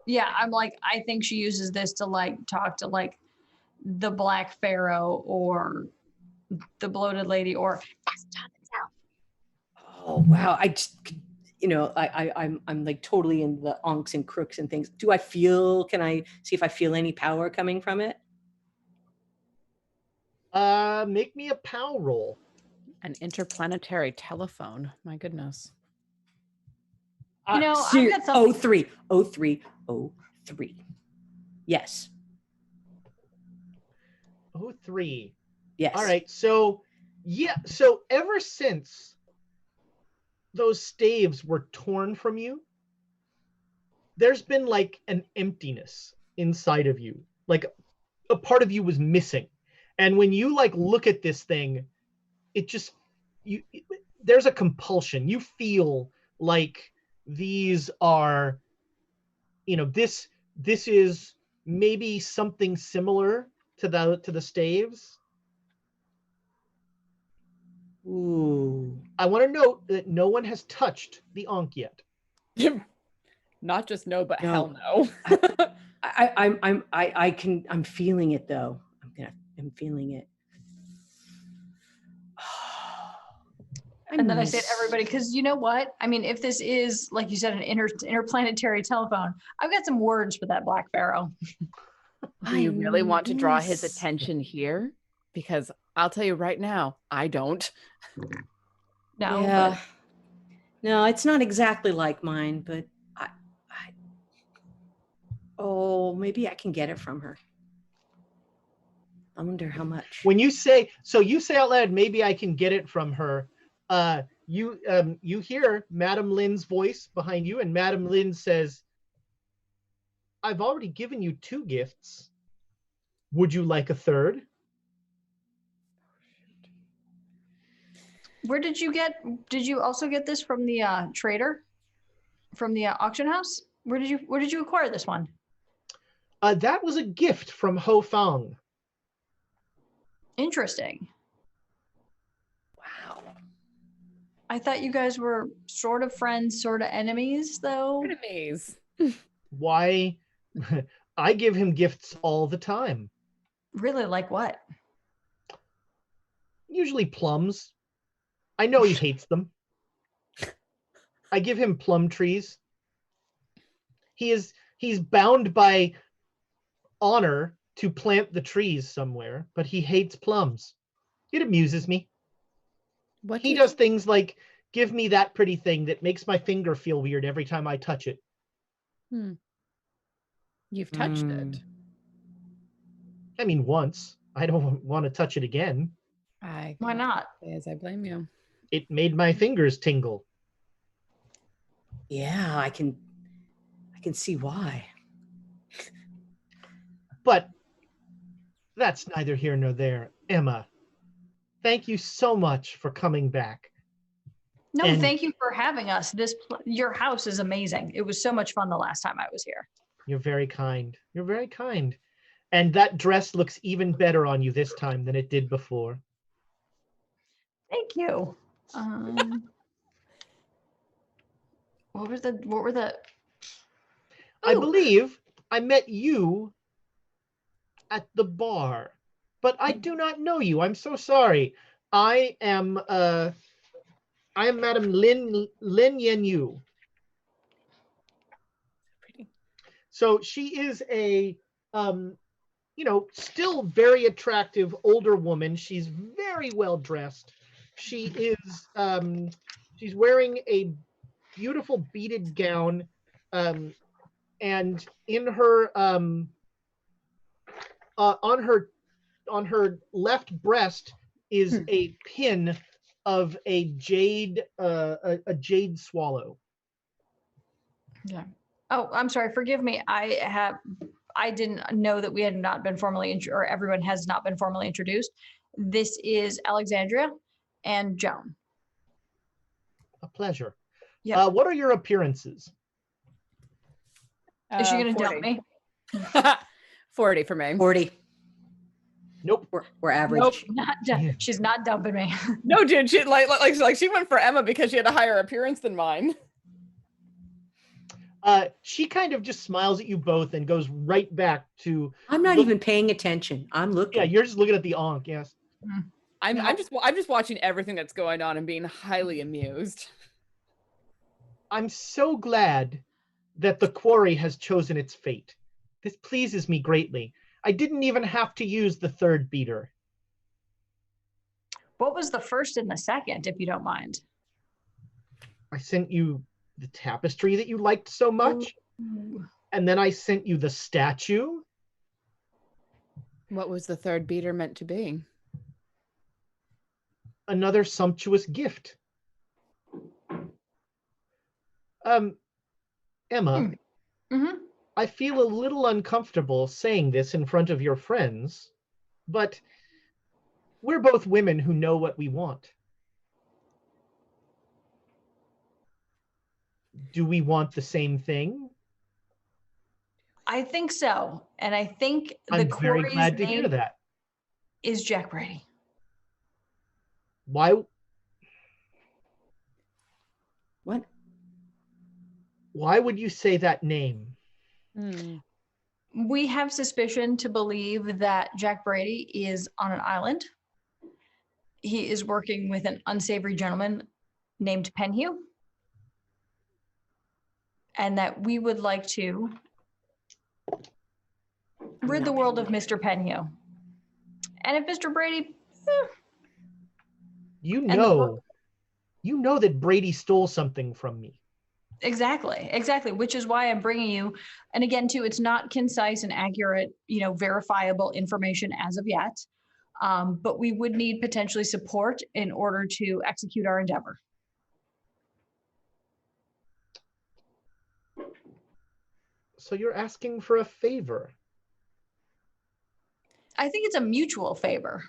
yeah. I'm like, I think she uses this to like talk to like the Black Pharaoh or the Bloated Lady or. Oh wow! I just, I'm like totally in the onks and crooks and things. Can I see if I feel any power coming from it? Make me a POW roll. An interplanetary telephone. My goodness. I've got something. 03. Yes. 03. Yes. All right. So ever since those staves were torn from you, there's been like an emptiness inside of you. like a part of you was missing. And when you like look at this thing, it just there's a compulsion. You feel like these are, this is maybe something similar to the staves. Ooh. I want to note that no one has touched the Ankh yet. Not just no, but No. hell no. I'm feeling it though. I'm feeling it. And then I say to everybody, because you know what? I mean, if this is, like you said, an interplanetary telephone, I've got some words for that Black Pharaoh. Do you really want to draw his attention here? Because I'll tell you right now, I don't. No, yeah. No, it's not exactly like mine, but maybe I can get it from her. I wonder how much. When you say out loud, maybe I can get it from her. You hear Madame Lin's voice behind you, and Madame Lin says, "I've already given you 2 gifts. Would you like a third?" Where did you also get this from the trader? From the auction house? Where did you acquire this one? That was a gift from Ho Fang. Interesting. Wow. I thought you guys were sort of friends, sort of enemies, though. Enemies. Why? I give him gifts all the time. Really, like what? Usually plums. I know he hates them. I give him plum trees. He's bound by honor to plant the trees somewhere, but he hates plums. It amuses me. He does things like give me that pretty thing that makes my finger feel weird every time I touch it. You've touched it. I mean, once. I don't want to touch it again. Why not? As I blame you. It made my fingers tingle. Yeah, I can see why. But that's neither here nor there. Emma, thank you so much for coming back. No, thank you for having us. Your house is amazing. It was so much fun the last time I was here. You're very kind. You're very kind. And that dress looks even better on you this time than it did before. Thank you. What were the I believe I met you at the bar, but I do not know you. I'm so sorry. I am Madame Lin Yen Yu. Pretty. So she is a still very attractive older woman. She's very well dressed. She is she's wearing a beautiful beaded gown, and in her on her left breast is a pin of a jade swallow. Yeah. Oh, I'm sorry. Forgive me. I didn't know that we had not been formally or everyone has not been formally introduced. This is Alexandria and Joan. A pleasure. Yeah. What are your appearances? Is she going to 40. dump me? 40 for me. 40. Nope. We're average. Nope, she's not dumping me. No, dude, she like she went for Emma because she had a higher appearance than mine. She kind of just smiles at you both and goes right back to. I'm not even paying attention. I'm looking. Yeah, you're just looking at the Ankh. Yes. I'm just watching everything that's going on and being highly amused. I'm so glad that the quarry has chosen its fate. This pleases me greatly. I didn't even have to use the third beater. What was the first and the second, if you don't mind? I sent you the tapestry that you liked so much. Ooh. And then I sent you the statue. What was the third beater meant to be? Another sumptuous gift. Emma, Mm-hmm. I feel a little uncomfortable saying this in front of your friends, but we're both women who know what we want. Do we want the same thing? I think so. And I think I'm the very Corey's glad to hear name that. is Jack Brady. Why? What? Why would you say that name? We have suspicion to believe that Jack Brady is on an island. He is working with an unsavory gentleman named Penhew. And that we would like to rid the world of Mr. Penhew. And if Mr. Brady, You know that Brady stole something from me. exactly, which is why I'm bringing you. And again, too, it's not concise and accurate, verifiable information as of yet. But we would need potentially support in order to execute our endeavor. So you're asking for a favor. I think it's a mutual favor.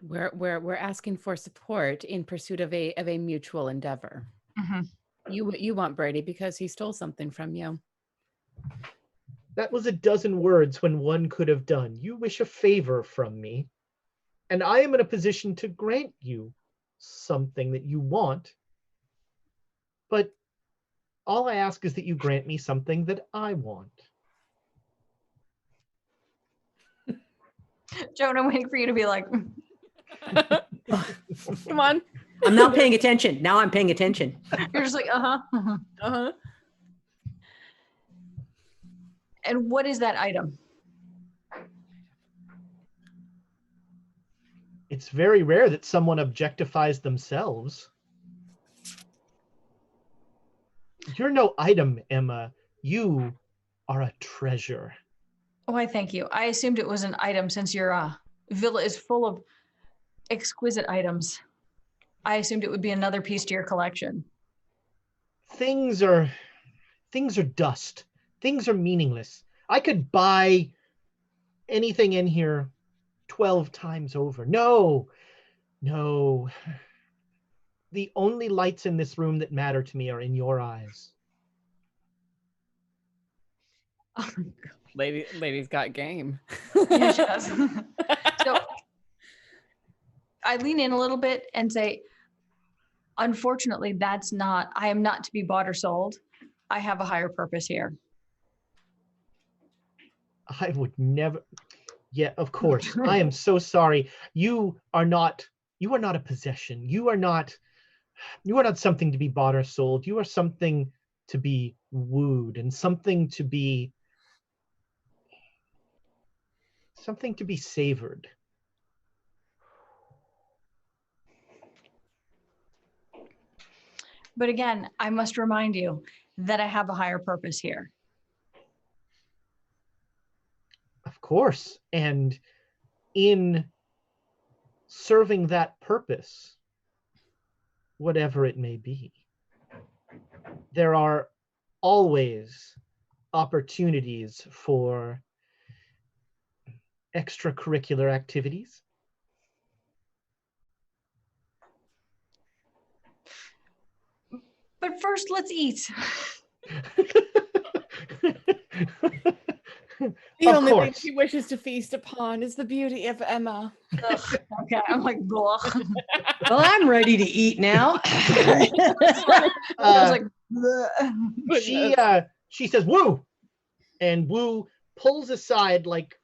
We're asking for support in pursuit of a mutual endeavor. Mm-hmm. You want Brady because he stole something from you. That was a dozen words when one could have done. You wish a favor from me, and I am in a position to grant you something that you want. But all I ask is that you grant me something that I want. Joan, I'm waiting for you to be like, Come on. I'm now paying attention. Now I'm paying attention. you're just like, uh-huh. And what is that item? It's very rare that someone objectifies themselves. You're no item, Emma. You are a treasure. Oh, I thank you. I assumed it was an item since your villa is full of exquisite items. I assumed it would be another piece to your collection. Things are dust. Things are meaningless. I could buy anything in here 12 times over. No. The only lights in this room that matter to me are in your eyes. Lady's got game. Yeah, she does. So I lean in a little bit and say, unfortunately, I am not to be bought or sold. I have a higher purpose here. I would never. Yeah, of course. I am so sorry. You are not a possession. You are not something to be bought or sold. You are something to be wooed and something to be savored. But again, I must remind you that I have a higher purpose here. Of course. And in serving that purpose, whatever it may be, there are always opportunities for extracurricular activities. But first, let's eat. The only thing she wishes to feast upon is the beauty of Emma. Ugh, okay, I'm like, blah. Well, I'm ready to eat now. I was like, bleh. She says, "Woo," and Woo pulls aside like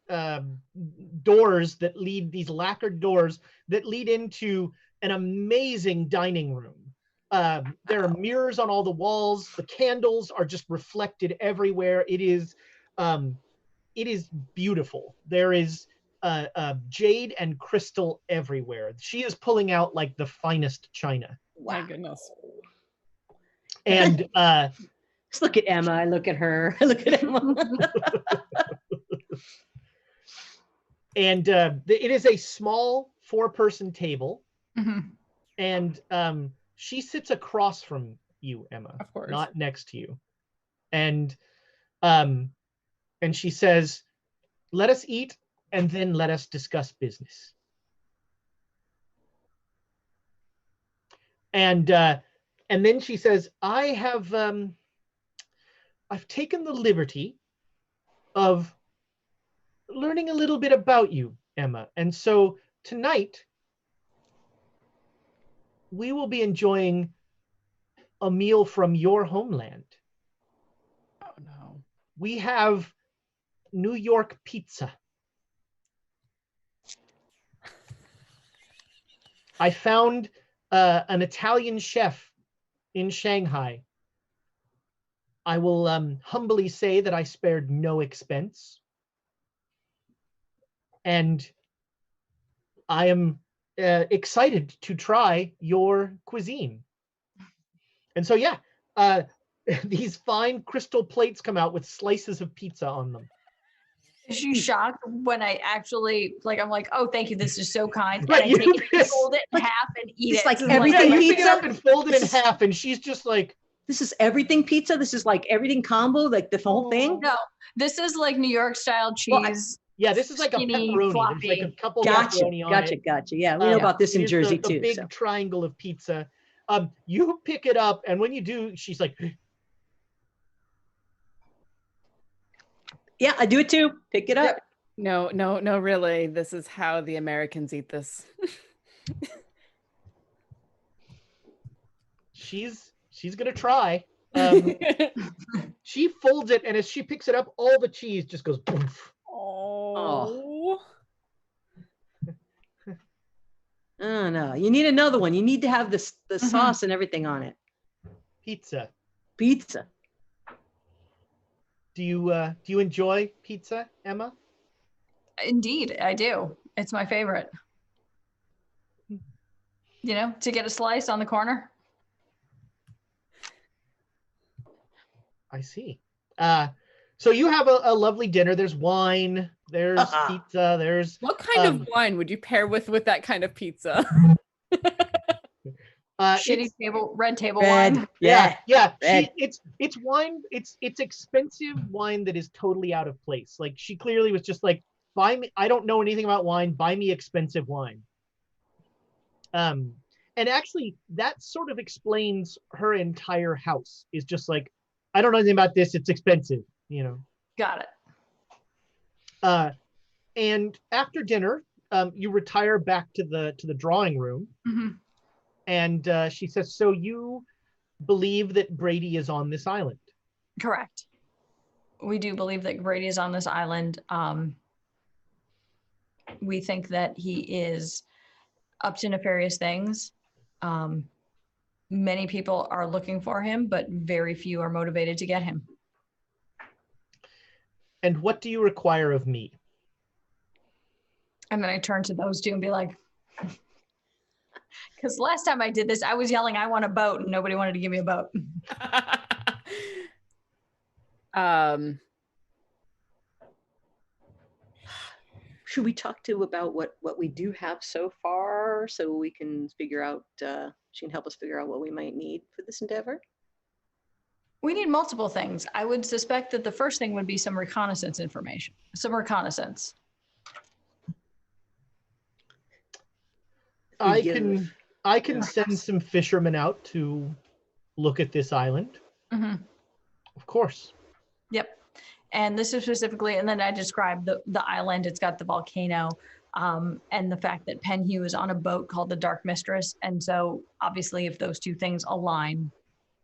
doors that lead, these lacquered doors that lead into an amazing dining room. There are mirrors on all the walls. The candles are just reflected everywhere. It is beautiful. There is jade and crystal everywhere. She is pulling out like the finest china. My goodness. And Just look at Emma. I look at her. I look at Emma. and it is a small 4-person table. Mm-hmm. And she sits across from you, Emma, Of course. not next to you. And and she says, "Let us eat, and then let us discuss business." And then she says, I've taken the liberty of learning a little bit about you, Emma. And so tonight, we will be enjoying a meal from your homeland. Oh, no. We have New York pizza. I found an Italian chef in Shanghai. I will humbly say that I spared no expense. And I am excited to try your cuisine. And so, yeah, these fine crystal plates come out with slices of pizza on them. Is she shocked when I actually, like, I'm like, oh, thank you, this is so kind. Right, And I take it, fold it in half and eat It's it. like And everything Yeah, you pizza? pick it up and fold it in half, and she's just like, This is everything pizza? This is like everything combo, like the whole thing? No, this is like New York style Well, cheese. yeah, this is like a Skinny, pepperoni. floppy. There's like a couple Gotcha, pepperoni on it. gotcha. Yeah, we know about this in Here's Jersey the too. big So. triangle of pizza. You pick it up, and when you do, she's like, Yeah, I do it too. Pick it up. No, really. This is how the Americans eat this. she's gonna try. She folds it, and as she picks it up, all the cheese just goes poof. Oh. Oh no, you need another one. You need to have the sauce and everything on it. Pizza. Do you enjoy pizza, Emma? Indeed, I do. It's my favorite. You know, to get a slice on the corner. I see. So you have a lovely dinner. There's wine, there's pizza, there's What kind of wine would you pair with that kind of pizza? Shitty red table wine. Yeah. Red. It's wine. It's expensive wine that is totally out of place. Like she clearly was just like, buy me. I don't know anything about wine. Buy me expensive wine. And actually, that sort of explains her entire house. Is just like, I don't know anything about this. It's expensive. You know. Got it. And after dinner, you retire back to the drawing room. Mm-hmm. And she says, so you believe that Brady is on this island? Correct. We do believe that Brady is on this island. We think that he is up to nefarious things. Many people are looking for him, but very few are motivated to get him. And what do you require of me? And then I turn to those two and be like, because last time I did this, I was yelling, I want a boat, and nobody wanted to give me a boat. Should we talk to about what we do have so far so we can figure out, she can help us figure out what we might need for this endeavor? We need multiple things. I would suspect that the first thing would be some reconnaissance information, some reconnaissance. I can send some fishermen out to look at this island. Mm-hmm. Of course. Yep. And this is specifically, and then I described the island. It's got the volcano, and the fact that Penhew is on a boat called the Dark Mistress. And so obviously if those two things align,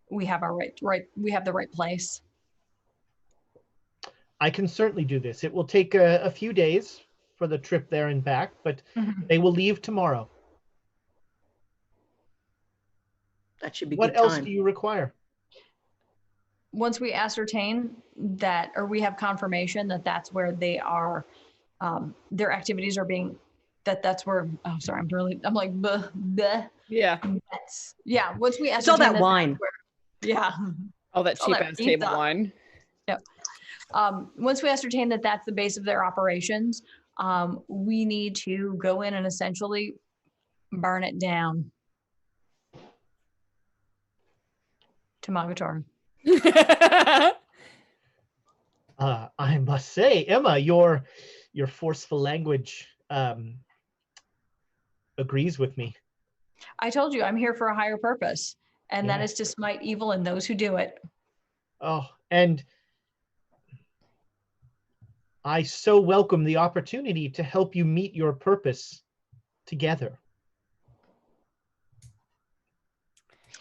we have our we have the right place. I can certainly do this. It will take a few days for the trip there and back, but they will leave tomorrow. That should be What good else time. do you require? Once we ascertain that, or we have confirmation that that's where they are, their activities are being, that's where, oh, sorry, I'm like, bleh. Yeah. Yeah. Once we ascertain It's all that wine. Yeah. All that cheap ass table wine. Yep. Once we ascertain that that's the base of their operations, we need to go in and essentially burn it down. To Magator. I must say, Emma, your forceful language agrees with me. I told you I'm here for a higher purpose, and that Yeah. is to smite evil and those who do it. Oh, and I so welcome the opportunity to help you meet your purpose together.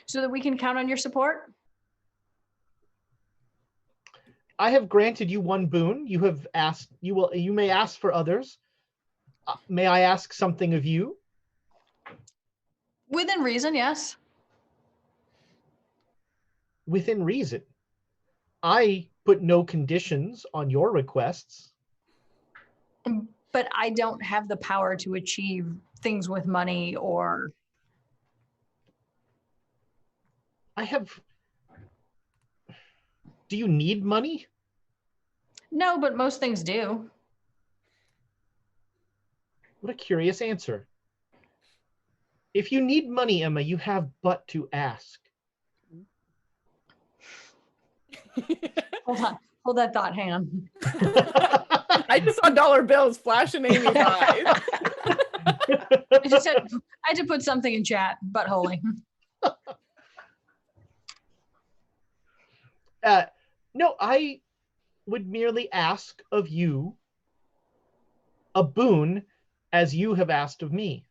So that we can count on your support? I have granted you one boon. You have asked, you may ask for others. May I ask something of you? Within reason, yes. Within reason. I put no conditions on your requests. But I don't have the power to achieve things with money or... Do you need money? No, but most things do. What a curious answer. If you need money, Emma, you have but to ask. Hold on. Hold that thought. Hang on. I just saw dollar bills flash in Amy's eyes. I had to put something in chat, buttholy. No, I would merely ask of you a boon as you have asked of me.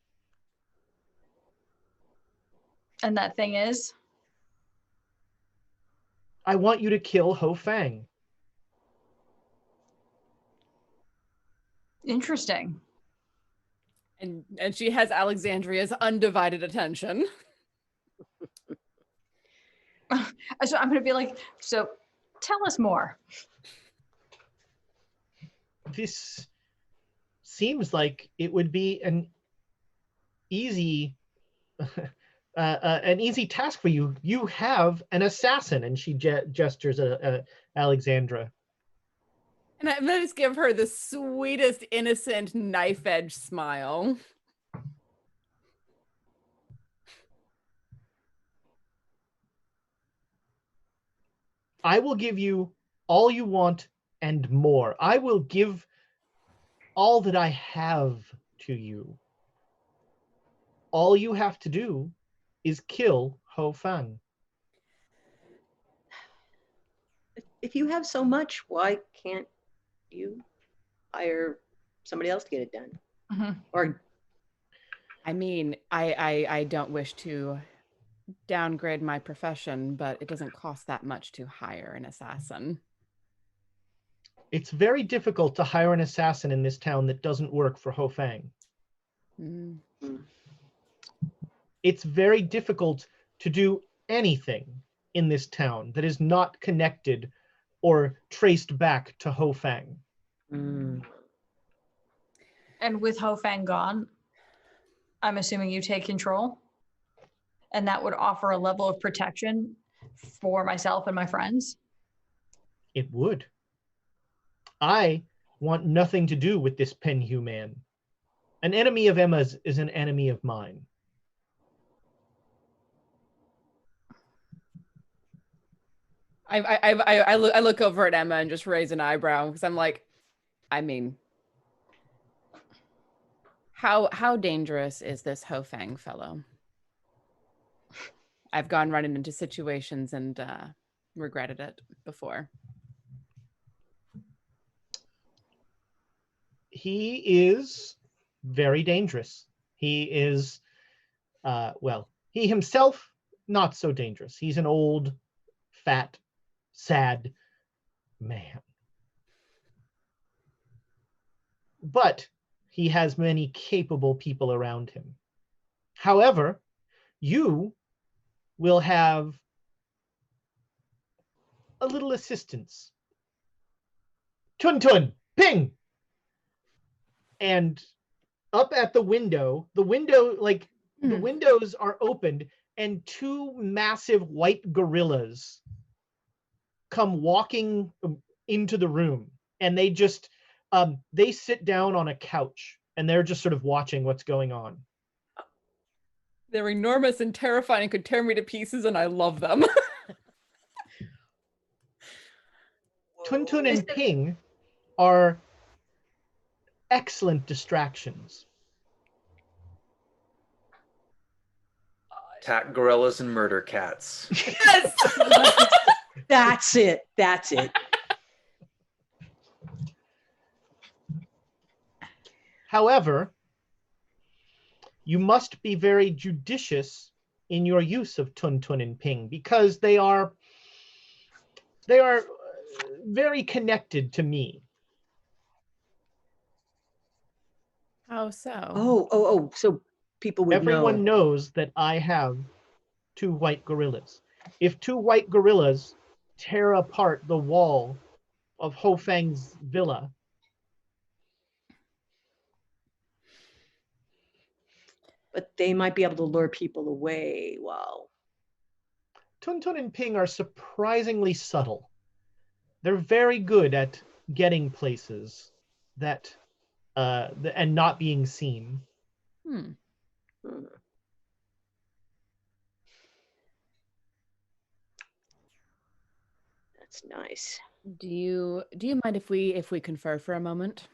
And that thing is? I want you to kill Ho Fang. Interesting. And she has Alexandria's undivided attention. So I'm going to be like, so tell us more. This seems like it would be an easy task for you. You have an assassin, and she gestures at Alexandra. And I'm going to just give her the sweetest, innocent, knife-edge smile. I will give you all you want and more. I will give all that I have to you. All you have to do is kill Ho Fang. If you have so much, why can't you hire somebody else to get it done? Mm-hmm. Or, I mean, I don't wish to downgrade my profession, but it doesn't cost that much to hire an assassin. It's very difficult to hire an assassin in this town that doesn't work for Ho Fang. Mm-hmm. It's very difficult to do anything in this town that is not connected or traced back to Ho Fang. Mm. And with Ho Fang gone, I'm assuming you take control? And that would offer a level of protection for myself and my friends? It would. I want nothing to do with this Penhu man. An enemy of Emma's is an enemy of mine. I look over at Emma and just raise an eyebrow because I'm like, I mean, how dangerous is this Ho Fang fellow? I've gone running into situations and regretted it before. He is very dangerous. He is, he himself, not so dangerous. He's an old, fat, sad man. But he has many capable people around him. However, you will have a little assistance. Tun tun, ping! And up at the window, the windows are opened, and two massive white gorillas come walking into the room, and they just they sit down on a couch, and they're just sort of watching what's going on. They're enormous and terrifying and could tear me to pieces, and I love them. Tuntun and Ping are excellent distractions. Attack gorillas and murder cats. Yes. That's it. That's it. However, you must be very judicious in your use of Tuntun and Ping because they are very connected to me. How so? Oh. So people would Everyone know. knows that I have 2 white gorillas. If 2 white gorillas tear apart the wall of Ho Fang's villa, But they might be able to lure people away. Wow. Tuntun and Ping are surprisingly subtle. They're very good at getting places that and not being seen. Hmm. That's nice. Do you mind if we confer for a moment?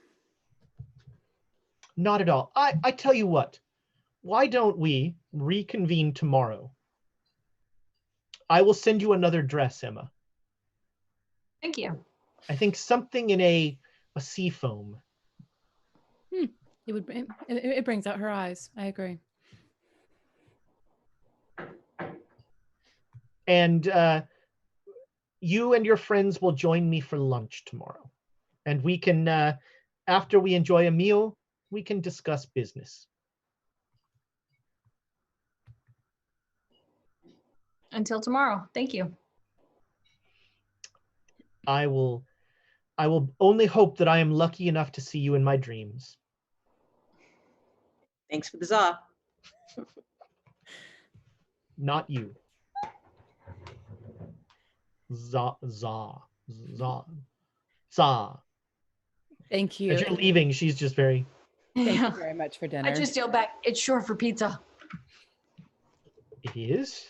Not at all. I tell you what, why don't we reconvene tomorrow? I will send you another dress, Emma. Thank you. I think something in a sea foam. It brings out her eyes. I agree. And you and your friends will join me for lunch tomorrow. And we can, after we enjoy a meal, we can discuss business. Until tomorrow. Thank you. I will only hope that I am lucky enough to see you in my dreams. Thanks for the za. Not you. Za. Thank you. As you're leaving, she's just very... Thank you very much for dinner. I just yell back, it's short for pizza. It is?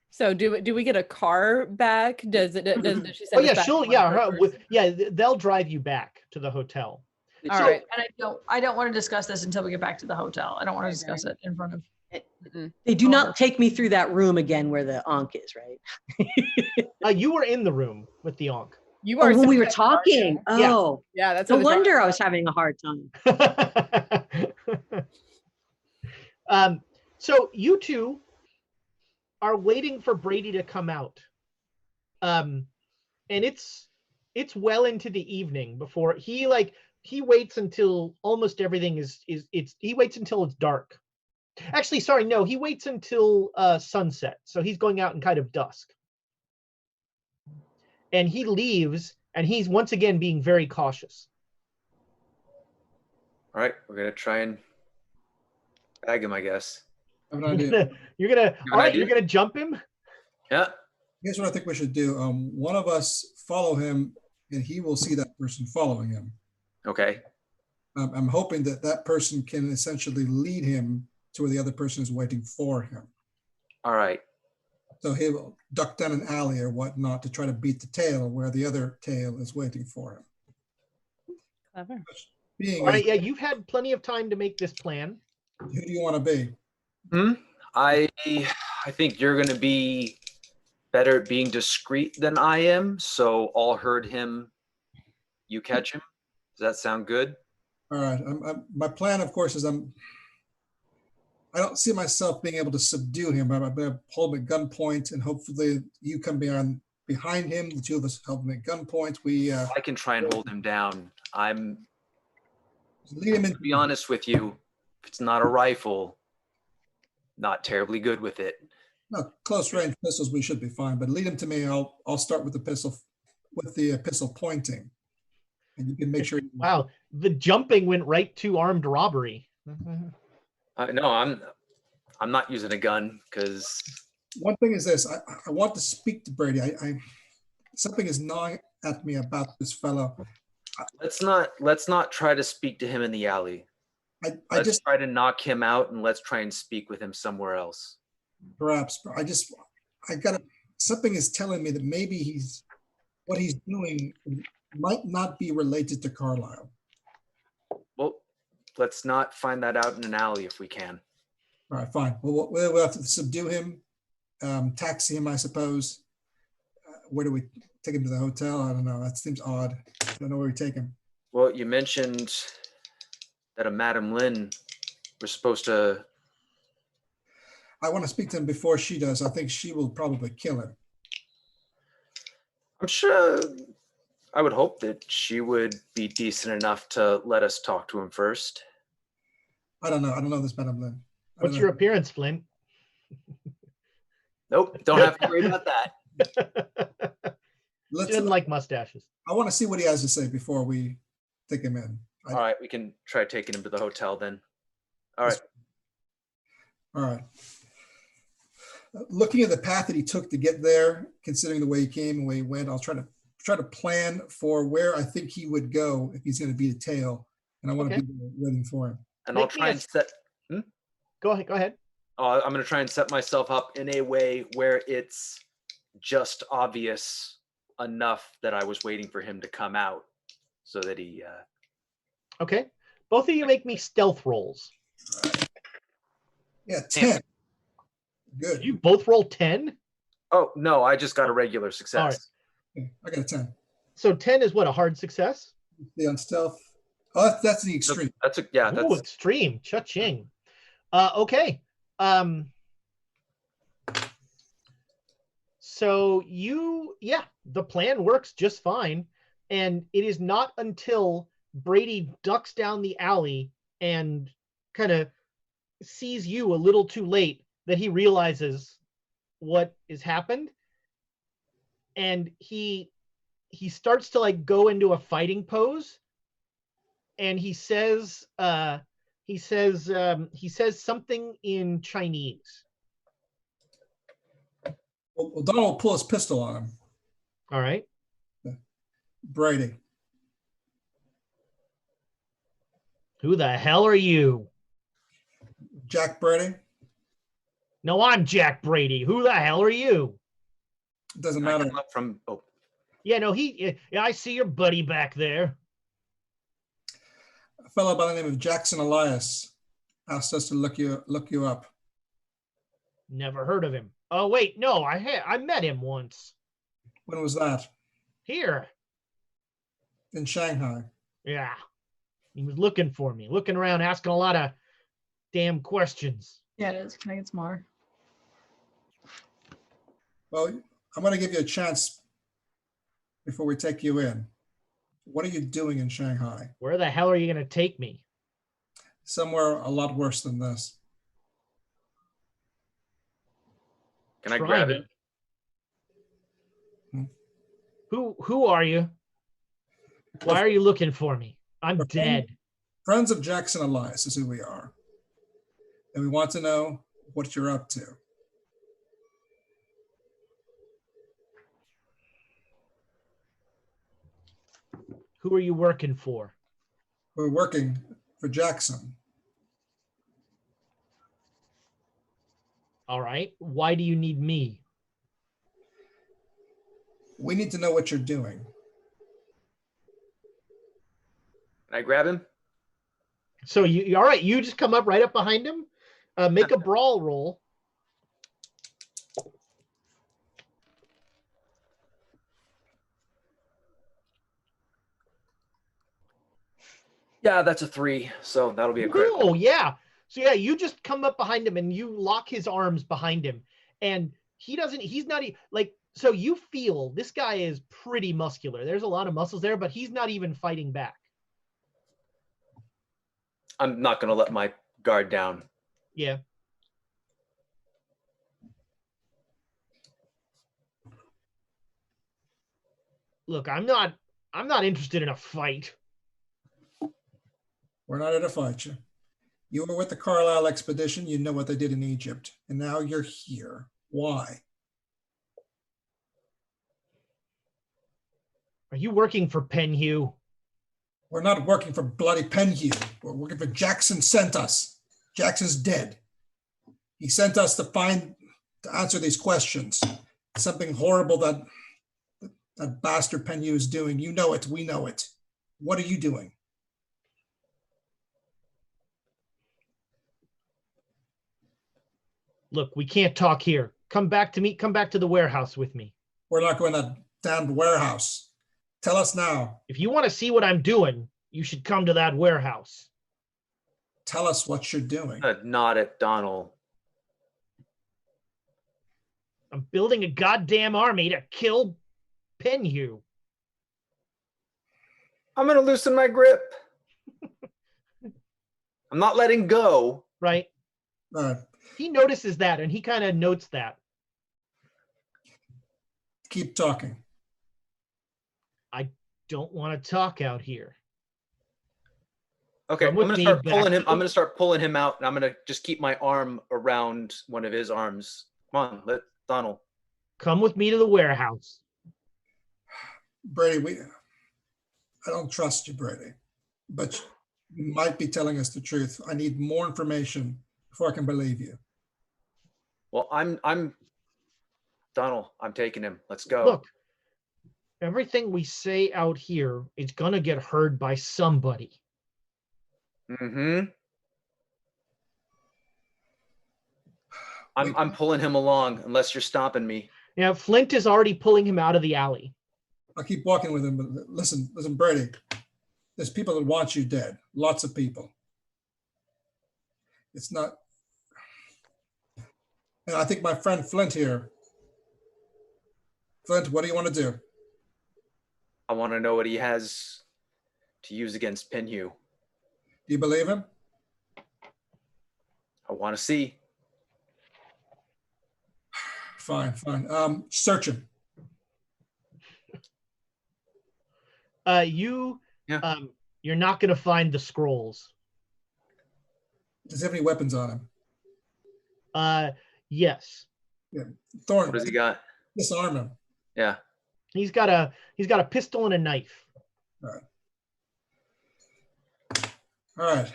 So do we get a car back? Does she send us back to they'll drive you back to the hotel. All So- right. And I don't want to discuss this until we get back to the hotel. I don't want to discuss it in front of. They do not take me through that room again where the Ankh is, right? You were in the room with the Ankh. You are when we were so talking. Yeah. Oh, Yeah, that's no what the wonder I was having a hard time. So you two are waiting for Brady to come out. And it's well into the evening before he waits until almost everything he waits until it's dark. Actually, sorry, no, he waits until sunset. So he's going out in kind of dusk. And he leaves, and he's once again being very cautious. All right, we're gonna try and bag him, I guess. I have an idea. You're gonna jump him? Yeah. Here's what I think we should do. One of us follow him, and he will see that person following him. Okay. I'm hoping that person can essentially lead him to where the other person is waiting for him. All right. So he will duck down an alley or whatnot to try to beat the tail where the other tail is waiting for him. Clever. Being All right, yeah, you've had plenty of time to make this plan. who do you want to be? I think you're gonna be better at being discreet than I am, so I'll herd him. You catch him. Does that sound good? All right. My plan, of course, is I don't see myself being able to subdue him. I'm going to hold him at gunpoint, and hopefully you come behind him. The two of us hold him at gunpoint. I can try and hold him down. Lead him in. To be honest with you, if it's not a rifle, not terribly good with it. No, close range pistols, we should be fine. But lead him to me. I'll start with the pistol pointing, and you can make sure. Wow, the jumping went right to armed robbery. No, I'm not using a gun because. One thing is this: I want to speak to Brady. Something is gnawing at me about this fellow. Let's not try to speak to him in the alley. Let's try to knock him out, and let's try and speak with him somewhere else. Perhaps I gotta something is telling me that maybe what he's doing might not be related to Carlisle. Well, let's not find that out in an alley if we can. All right, fine. We'll have to subdue him, taxi him, I suppose. Where do we take him to the hotel? I don't know. That seems odd. I don't know where we take him. Well, you mentioned that a Madame Lin was supposed to. I want to speak to him before she does. I think she will probably kill him. I'm sure. I would hope that she would be decent enough to let us talk to him first. I don't know. I don't know this Madame Lin. What's your appearance, Flint? Nope, don't have to worry about that. He doesn't like mustaches. I want to see what he has to say before we take him in. All right, we can try taking him to the hotel then. All right. All right. Looking at the path that he took to get there, considering the way he came and the way he went, I'll try to plan for where I think he would go if he's going to beat a tail, and I want to be waiting for him. And I'll try and set. Go ahead. I'm going to try and set myself up in a way where it's just obvious enough that I was waiting for him to come out, so that he. Okay, both of you make me stealth rolls. Right. Yeah, 10. Good. Did you both roll 10? Oh no, I just got a regular success. Right. I got a 10. So 10 is what, a hard success? The on stealth. Oh, that's the extreme. That's extreme. Cha-ching. Okay. So the plan works just fine. And it is not until Brady ducks down the alley and kind of sees you a little too late that he realizes what has happened. And he starts to like go into a fighting pose. And he says something in Chinese. Well, Donald will pull his pistol on him. All right. Brady. Who the hell are you? Jack Brady. No, I'm Jack Brady. Who the hell are you? It doesn't matter. Yeah, no, I see your buddy back there. A fellow by the name of Jackson Elias asked us to look you up. Never heard of him. Oh wait, no, I met him once. When was that? Here. In Shanghai. Yeah. He was looking for me, looking around, asking a lot of damn questions. Yeah, it is. Can I get some more? Well, I'm going to give you a chance before we take you in. What are you doing in Shanghai? Where the hell are you going to take me? Somewhere a lot worse than this. Can I grab it? Who are you? Why are you looking for me? I'm dead. Friends of Jackson Elias is who we are. And we want to know what you're up to. Who are you working for? We're working for Jackson. All right. Why do you need me? We need to know what you're doing. Can I grab him? So you all right? You just come up right up behind him. Make a brawl roll. Yeah, that's a 3. So that'll be a crit. Oh yeah. So yeah, you just come up behind him and you lock his arms behind him, and he's not like. So you feel this guy is pretty muscular. There's a lot of muscles there, but he's not even fighting back. I'm not going to let my guard down. Yeah. Look, I'm not interested in a fight. We're not in a fight you. You were with the Carlisle expedition. You know what they did in Egypt. And now you're here. Why? Are you working for Penhew? We're not working for bloody Penhew. We're working for Jackson sent us. Jackson's dead. He sent us to answer these questions. something horrible that bastard Penyu is doing. You know it. We know it. What are you doing? Look, we can't talk here. Come back to me. Come back to the warehouse with me. We're not going to that damned warehouse. Tell us now. If you want to see what I'm doing, you should come to that warehouse. Tell us what you're doing. Nod at Donald. I'm building a goddamn army to kill Penhu. I'm going to loosen my grip. I'm not letting go. Right. All right. He notices that, and he kind of notes that. Keep talking. I don't want to talk out here. Okay, I'm going to start pulling him. I'm going to start pulling him out, and I'm going to just keep my arm around one of his arms. Come on, let Donald. Come with me to the warehouse. Brady, I don't trust you, Brady, but you might be telling us the truth. I need more information before I can believe you. Well, I'm Donald. I'm taking him. Let's go. Look, everything we say out here is going to get heard by somebody. Mm-hmm. I'm pulling him along unless you're stopping me. Yeah, Flint is already pulling him out of the alley. I'll keep walking with him, but listen, Brady. There's people that want you dead. Lots of people. It's not. And I think my friend Flint here. Flint, what do you want to do? I want to know what he has to use against Penhu. Do you believe him? I want to see. Fine. Search him. You're not going to find the scrolls. Does he have any weapons on him? Yes. Yeah. Thorn. What does he got? Disarm him. Yeah. He's got a pistol and a knife. All right.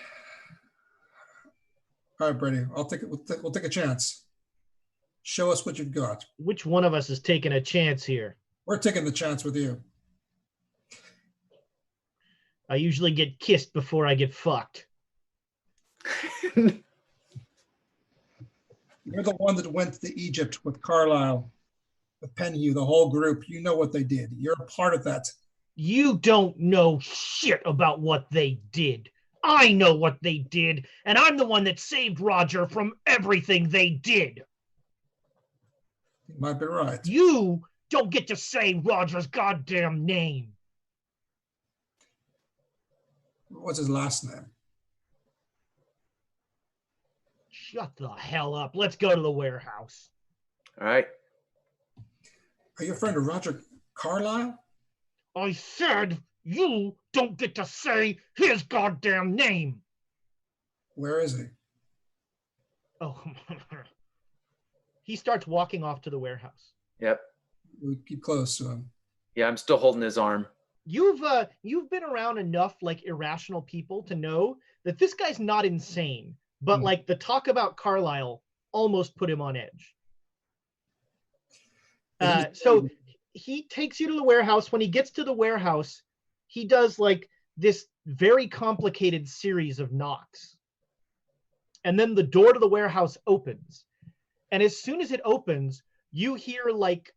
All right, Brady. We'll take a chance. Show us what you've got. Which one of us is taking a chance here? We're taking the chance with you. I usually get kissed before I get fucked. You're the one that went to Egypt with Carlisle, with Penhu, the whole group. You know what they did. You're a part of that. You don't know shit about what they did. I know what they did, and I'm the one that saved Roger from everything they did. You might be right. You don't get to say Roger's goddamn name. What's his last name? Shut the hell up. Let's go to the warehouse. All right. Are you a friend of Roger Carlisle? I said you don't get to say his goddamn name. Where is he? Oh, he starts walking off to the warehouse. Yep. We keep close to him. Yeah, I'm still holding his arm. You've been around enough like irrational people to know that this guy's not insane, but like the talk about Carlisle almost put him on edge. So he takes you to the warehouse. When he gets to the warehouse, he does like this very complicated series of knocks. And then the door to the warehouse opens. And as soon as it opens, you hear like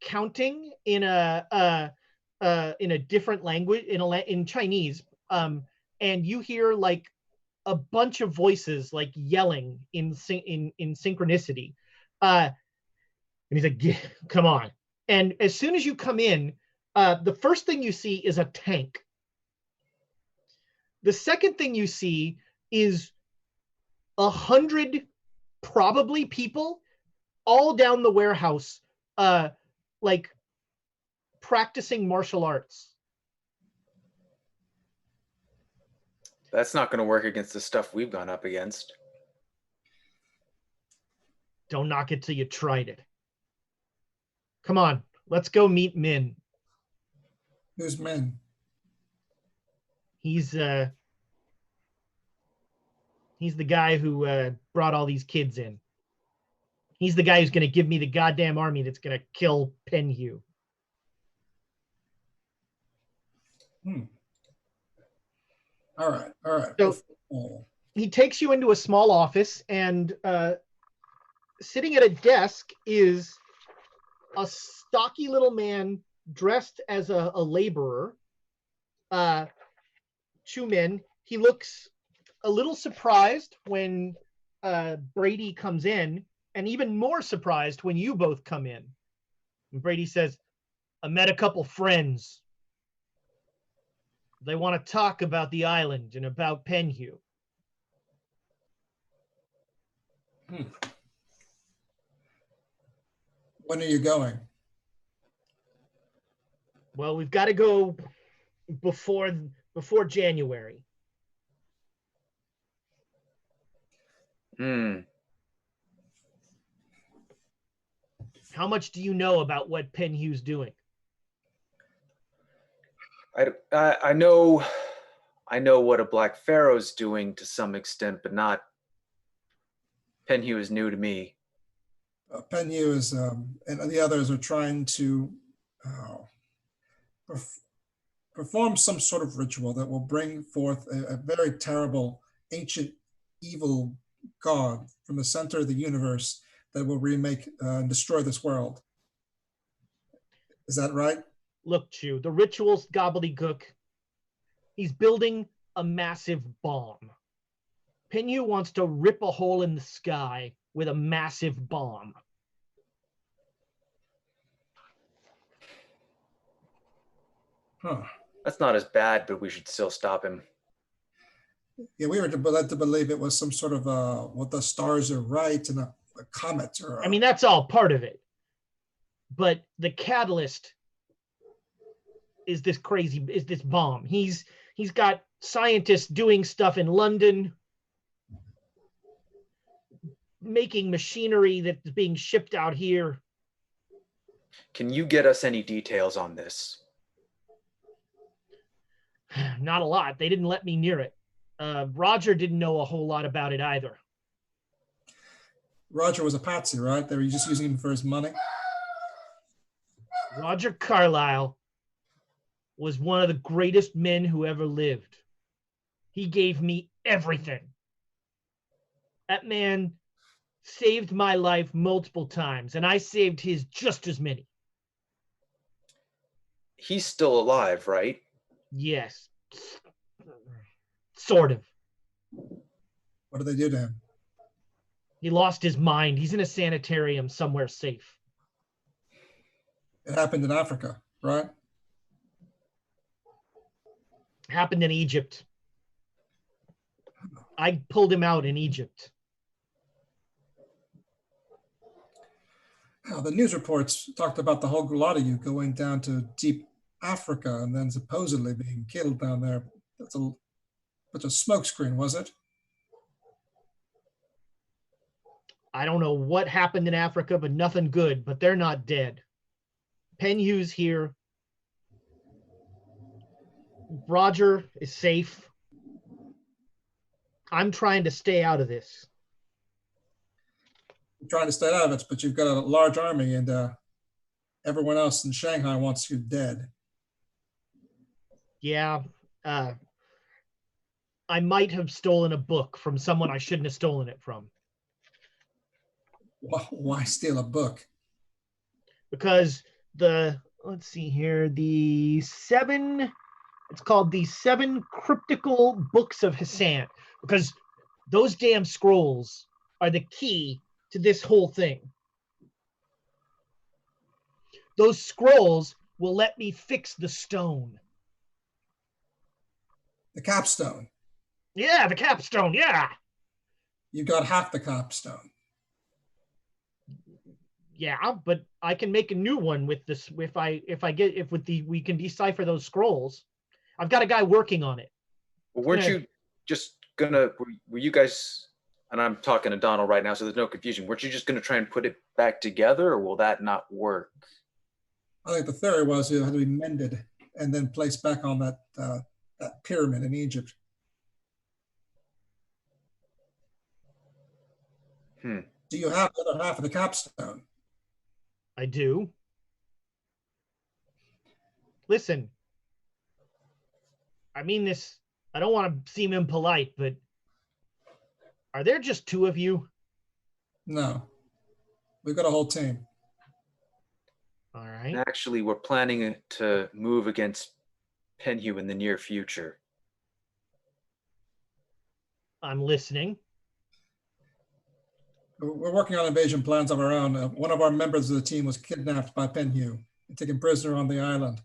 counting in a different language, in Chinese, and you hear like a bunch of voices like yelling in synchronicity, and he's like, "Come on!" And as soon as you come in, the first thing you see is a tank. The second thing you see is 100 probably people all down the warehouse, like practicing martial arts. That's not going to work against the stuff we've gone up against. Don't knock it till you tried it. Come on, let's go meet Min. Who's Min? He's the guy who brought all these kids in. He's the guy who's going to give me the goddamn army that's going to kill Penhew. All right. So he takes you into a small office, and sitting at a desk is a stocky little man dressed as a laborer. Two men. He looks a little surprised when Brady comes in, and even more surprised when you both come in. And Brady says, I met a couple friends. They want to talk about the island and about Penhew. When are you going? Well, we've got to go before January. How much do you know about what Penhew's doing? I know what a Black Pharaoh's doing to some extent, but not. Penhew is new to me. Penhew is, and the others are trying to perform some sort of ritual that will bring forth a very terrible, ancient, evil god from the center of the universe that will remake and destroy this world. Is that right? Look, Chew, the ritual's gobbledygook. He's building a massive bomb. Penhew wants to rip a hole in the sky with a massive bomb. That's not as bad, but we should still stop him. Yeah, we were led to believe it was some sort of what the stars are right and a comet or. I mean, that's all part of it. But the catalyst is this bomb. He's got scientists doing stuff in London, making machinery that's being shipped out here. Can you get us any details on this? Not a lot. They didn't let me near it. Roger didn't know a whole lot about it either. Roger was a patsy, right? They were just using him for his money. Roger Carlyle was one of the greatest men who ever lived. He gave me everything. That man saved my life multiple times, and I saved his just as many. He's still alive, right? Yes. Sort of. What did they do to him? He lost his mind. He's in a sanitarium somewhere safe. It happened in Africa, right? Happened in Egypt. I pulled him out in Egypt. The news reports talked about the whole lot of you going down to deep Africa and then supposedly being killed down there. That's a smokescreen, was it? I don't know what happened in Africa, but nothing good. But they're not dead. Penhew's here. Roger is safe. I'm trying to stay out of this. You're trying to stay out of it, but you've got a large army, and everyone else in Shanghai wants you dead. Yeah. I might have stolen a book from someone I shouldn't have stolen it from. Why steal a book? Because let's see here, it's called the 7 Cryptical Books of Hassan, because those damn scrolls are the key to this whole thing. Those scrolls will let me fix the stone. The capstone. Yeah, the capstone, yeah. You got half the capstone. Yeah, but I can make a new one with this we can decipher those scrolls. I've got a guy working on it. Well, weren't you just gonna? Were you guys? And I'm talking to Donald right now, so there's no confusion. Weren't you just gonna try and put it back together, or will that not work? I think the theory was it had to be mended and then placed back on that pyramid in Egypt. Do you have the other half of the capstone? I do. Listen, I mean this, I don't want to seem impolite, but are there just two of you? No. We've got a whole team. All right. Actually, we're planning to move against Penhew in the near future. I'm listening. We're working on invasion plans of our own. One of our members of the team was kidnapped by Penhew and taken prisoner on the island.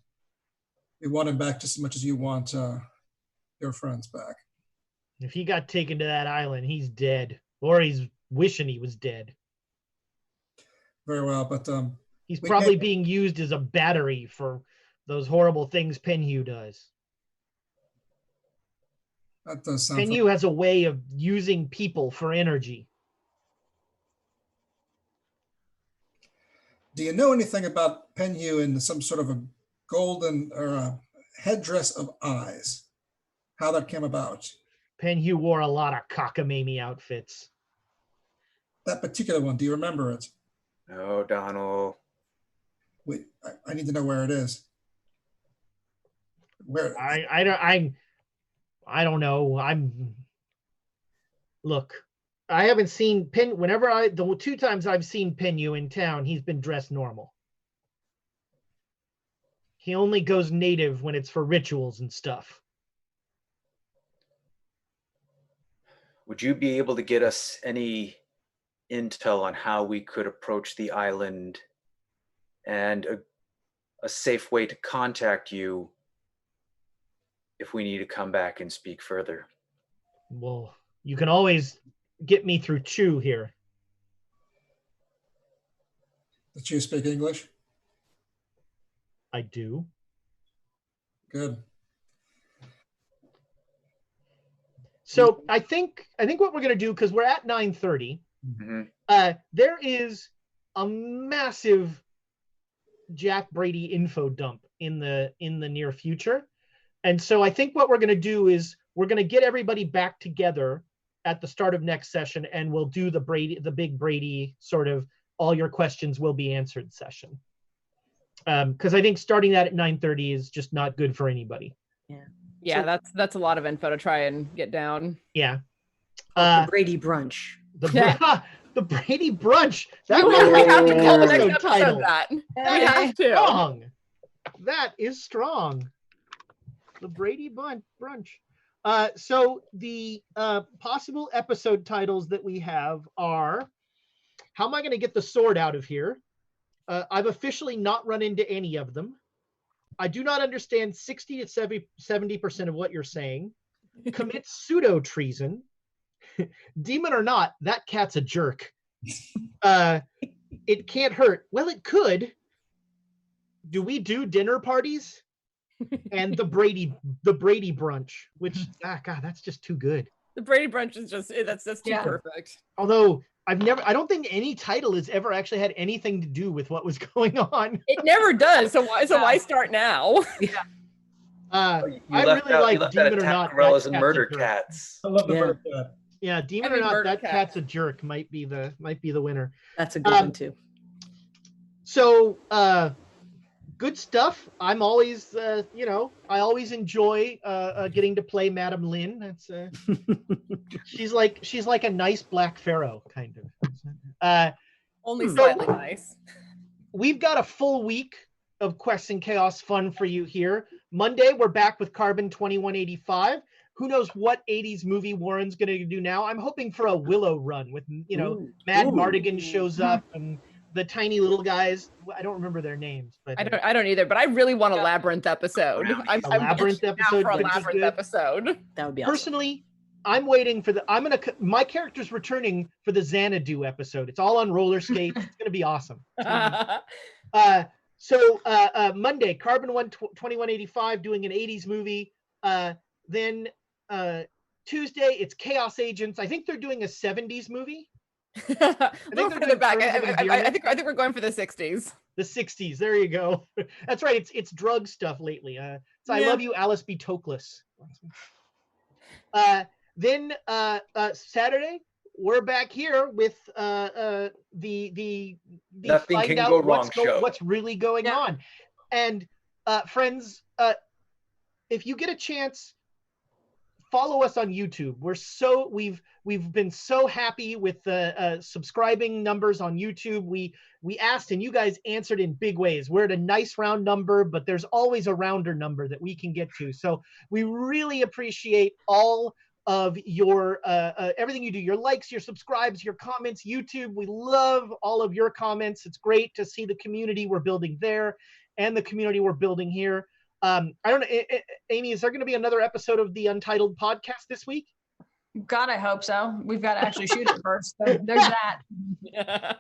We want him back just as much as you want your friends back. If he got taken to that island, he's dead. Or he's wishing he was dead. Very well, but he's probably being used as a battery for those horrible things Penhew does. That does sound. Penhew has a way of using people for energy. Do you know anything about Penhew and some sort of a golden or a headdress of eyes? How that came about? Penhew wore a lot of cockamamie outfits. That particular one, do you remember it? No, Donald. Wait, I need to know where it is. Where? I don't know. Look, I haven't seen the two times I've seen Penhew in town, he's been dressed normal. He only goes native when it's for rituals and stuff. Would you be able to get us any intel on how we could approach the island and a safe way to contact you if we need to come back and speak further? Well, you can always get me through Chu here. Does you speak English? I do. Good. So I think what we're going to do, because we're at 9:30, there is a massive Jack Brady info dump in the near future. And so I think what we're going to do is we're going to get everybody back together at the start of next session, and we'll do the big Brady sort of all your questions will be answered session. Because I think starting that at 9:30 is just not good for anybody. Yeah, that's a lot of info to try and get down. Yeah. The Brady brunch. The Brady brunch. That we have to call the next episode that. We have to. Strong. That is strong. The Brady brunch. So the possible episode titles that we have are, how am I going to get the sword out of here? I've officially not run into any of them. I do not understand 60 to 70% of what you're saying. Commit pseudo treason. Demon or not, that cat's a jerk. It can't hurt. Well, it could. Do we do dinner parties? And the Brady brunch, which God, that's just too good. The Brady brunch is just that's too perfect. Although I don't think any title has ever actually had anything to do with what was going on. It never does. So why start now? Yeah. I really like Demon or Not. Gorillas and murder cats. I love the murder cat. Yeah, Demon or Not, that cat's a jerk might be the winner. That's a good one too. So good stuff. I'm always I always enjoy getting to play Madame Lin. That's she's like a nice Black Pharaoh kind of. Only slightly nice. We've got a full week of Quests and Chaos fun for you here. Monday we're back with Carbon 2185. Who knows what 80s movie Warren's going to do now? I'm hoping for a Willow run with Mad Mardigan shows up and the tiny little guys. I don't remember their names, but I don't either. But I really want a Labyrinth episode. I'm Labyrinth episode for a Labyrinth episode. That would be awesome. Personally, I'm waiting for my character's returning for the Xanadu episode. It's all on roller skates. It's gonna be awesome. So Monday, Carbon 2185 doing an 80s movie. Then Tuesday, it's Chaos Agents. I think they're doing a 70s movie. I think they're back. I think we're going for the 60s. The 60s. There you go. That's right. It's drug stuff lately. I Love You, Alice B. Toklas. Then Saturday, we're back here with the Nothing find can out go wrong show. what's really going on. And friends, if you get a chance, follow us on YouTube. We've been so happy with the subscribing numbers on YouTube. We asked and you guys answered in big ways. We're at a nice round number, but there's always a rounder number that we can get to. So we really appreciate all of your everything you do, your likes, your subscribes, your comments. YouTube, we love all of your comments. It's great to see the community we're building there and the community we're building here. I don't know, Amy, is there going to be another episode of the Untitled podcast this week? God, I hope so. We've got to actually shoot it first. So there's that.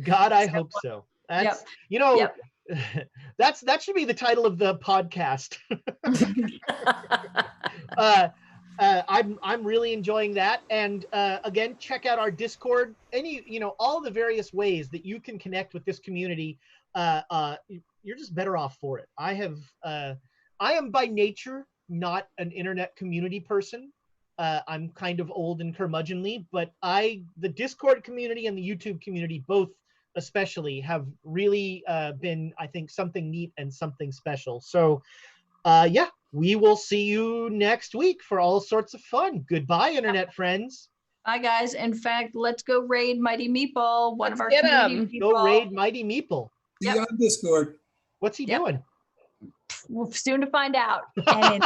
God, I hope so. That's, that should be the title of the podcast. I'm really enjoying that. And again, check out our Discord. All the various ways that you can connect with this community. You're just better off for it. I am by nature not an internet community person. I'm kind of old and curmudgeonly, but the Discord community and the YouTube community both especially have really been, I think, something neat and something special. So we will see you next week for all sorts of fun. Goodbye, internet friends. Bye, guys. In fact, let's go raid Mighty Meeple. Let's get him. Go raid Mighty Meeple. Yep. On Discord. What's he doing? Well, soon to find out. And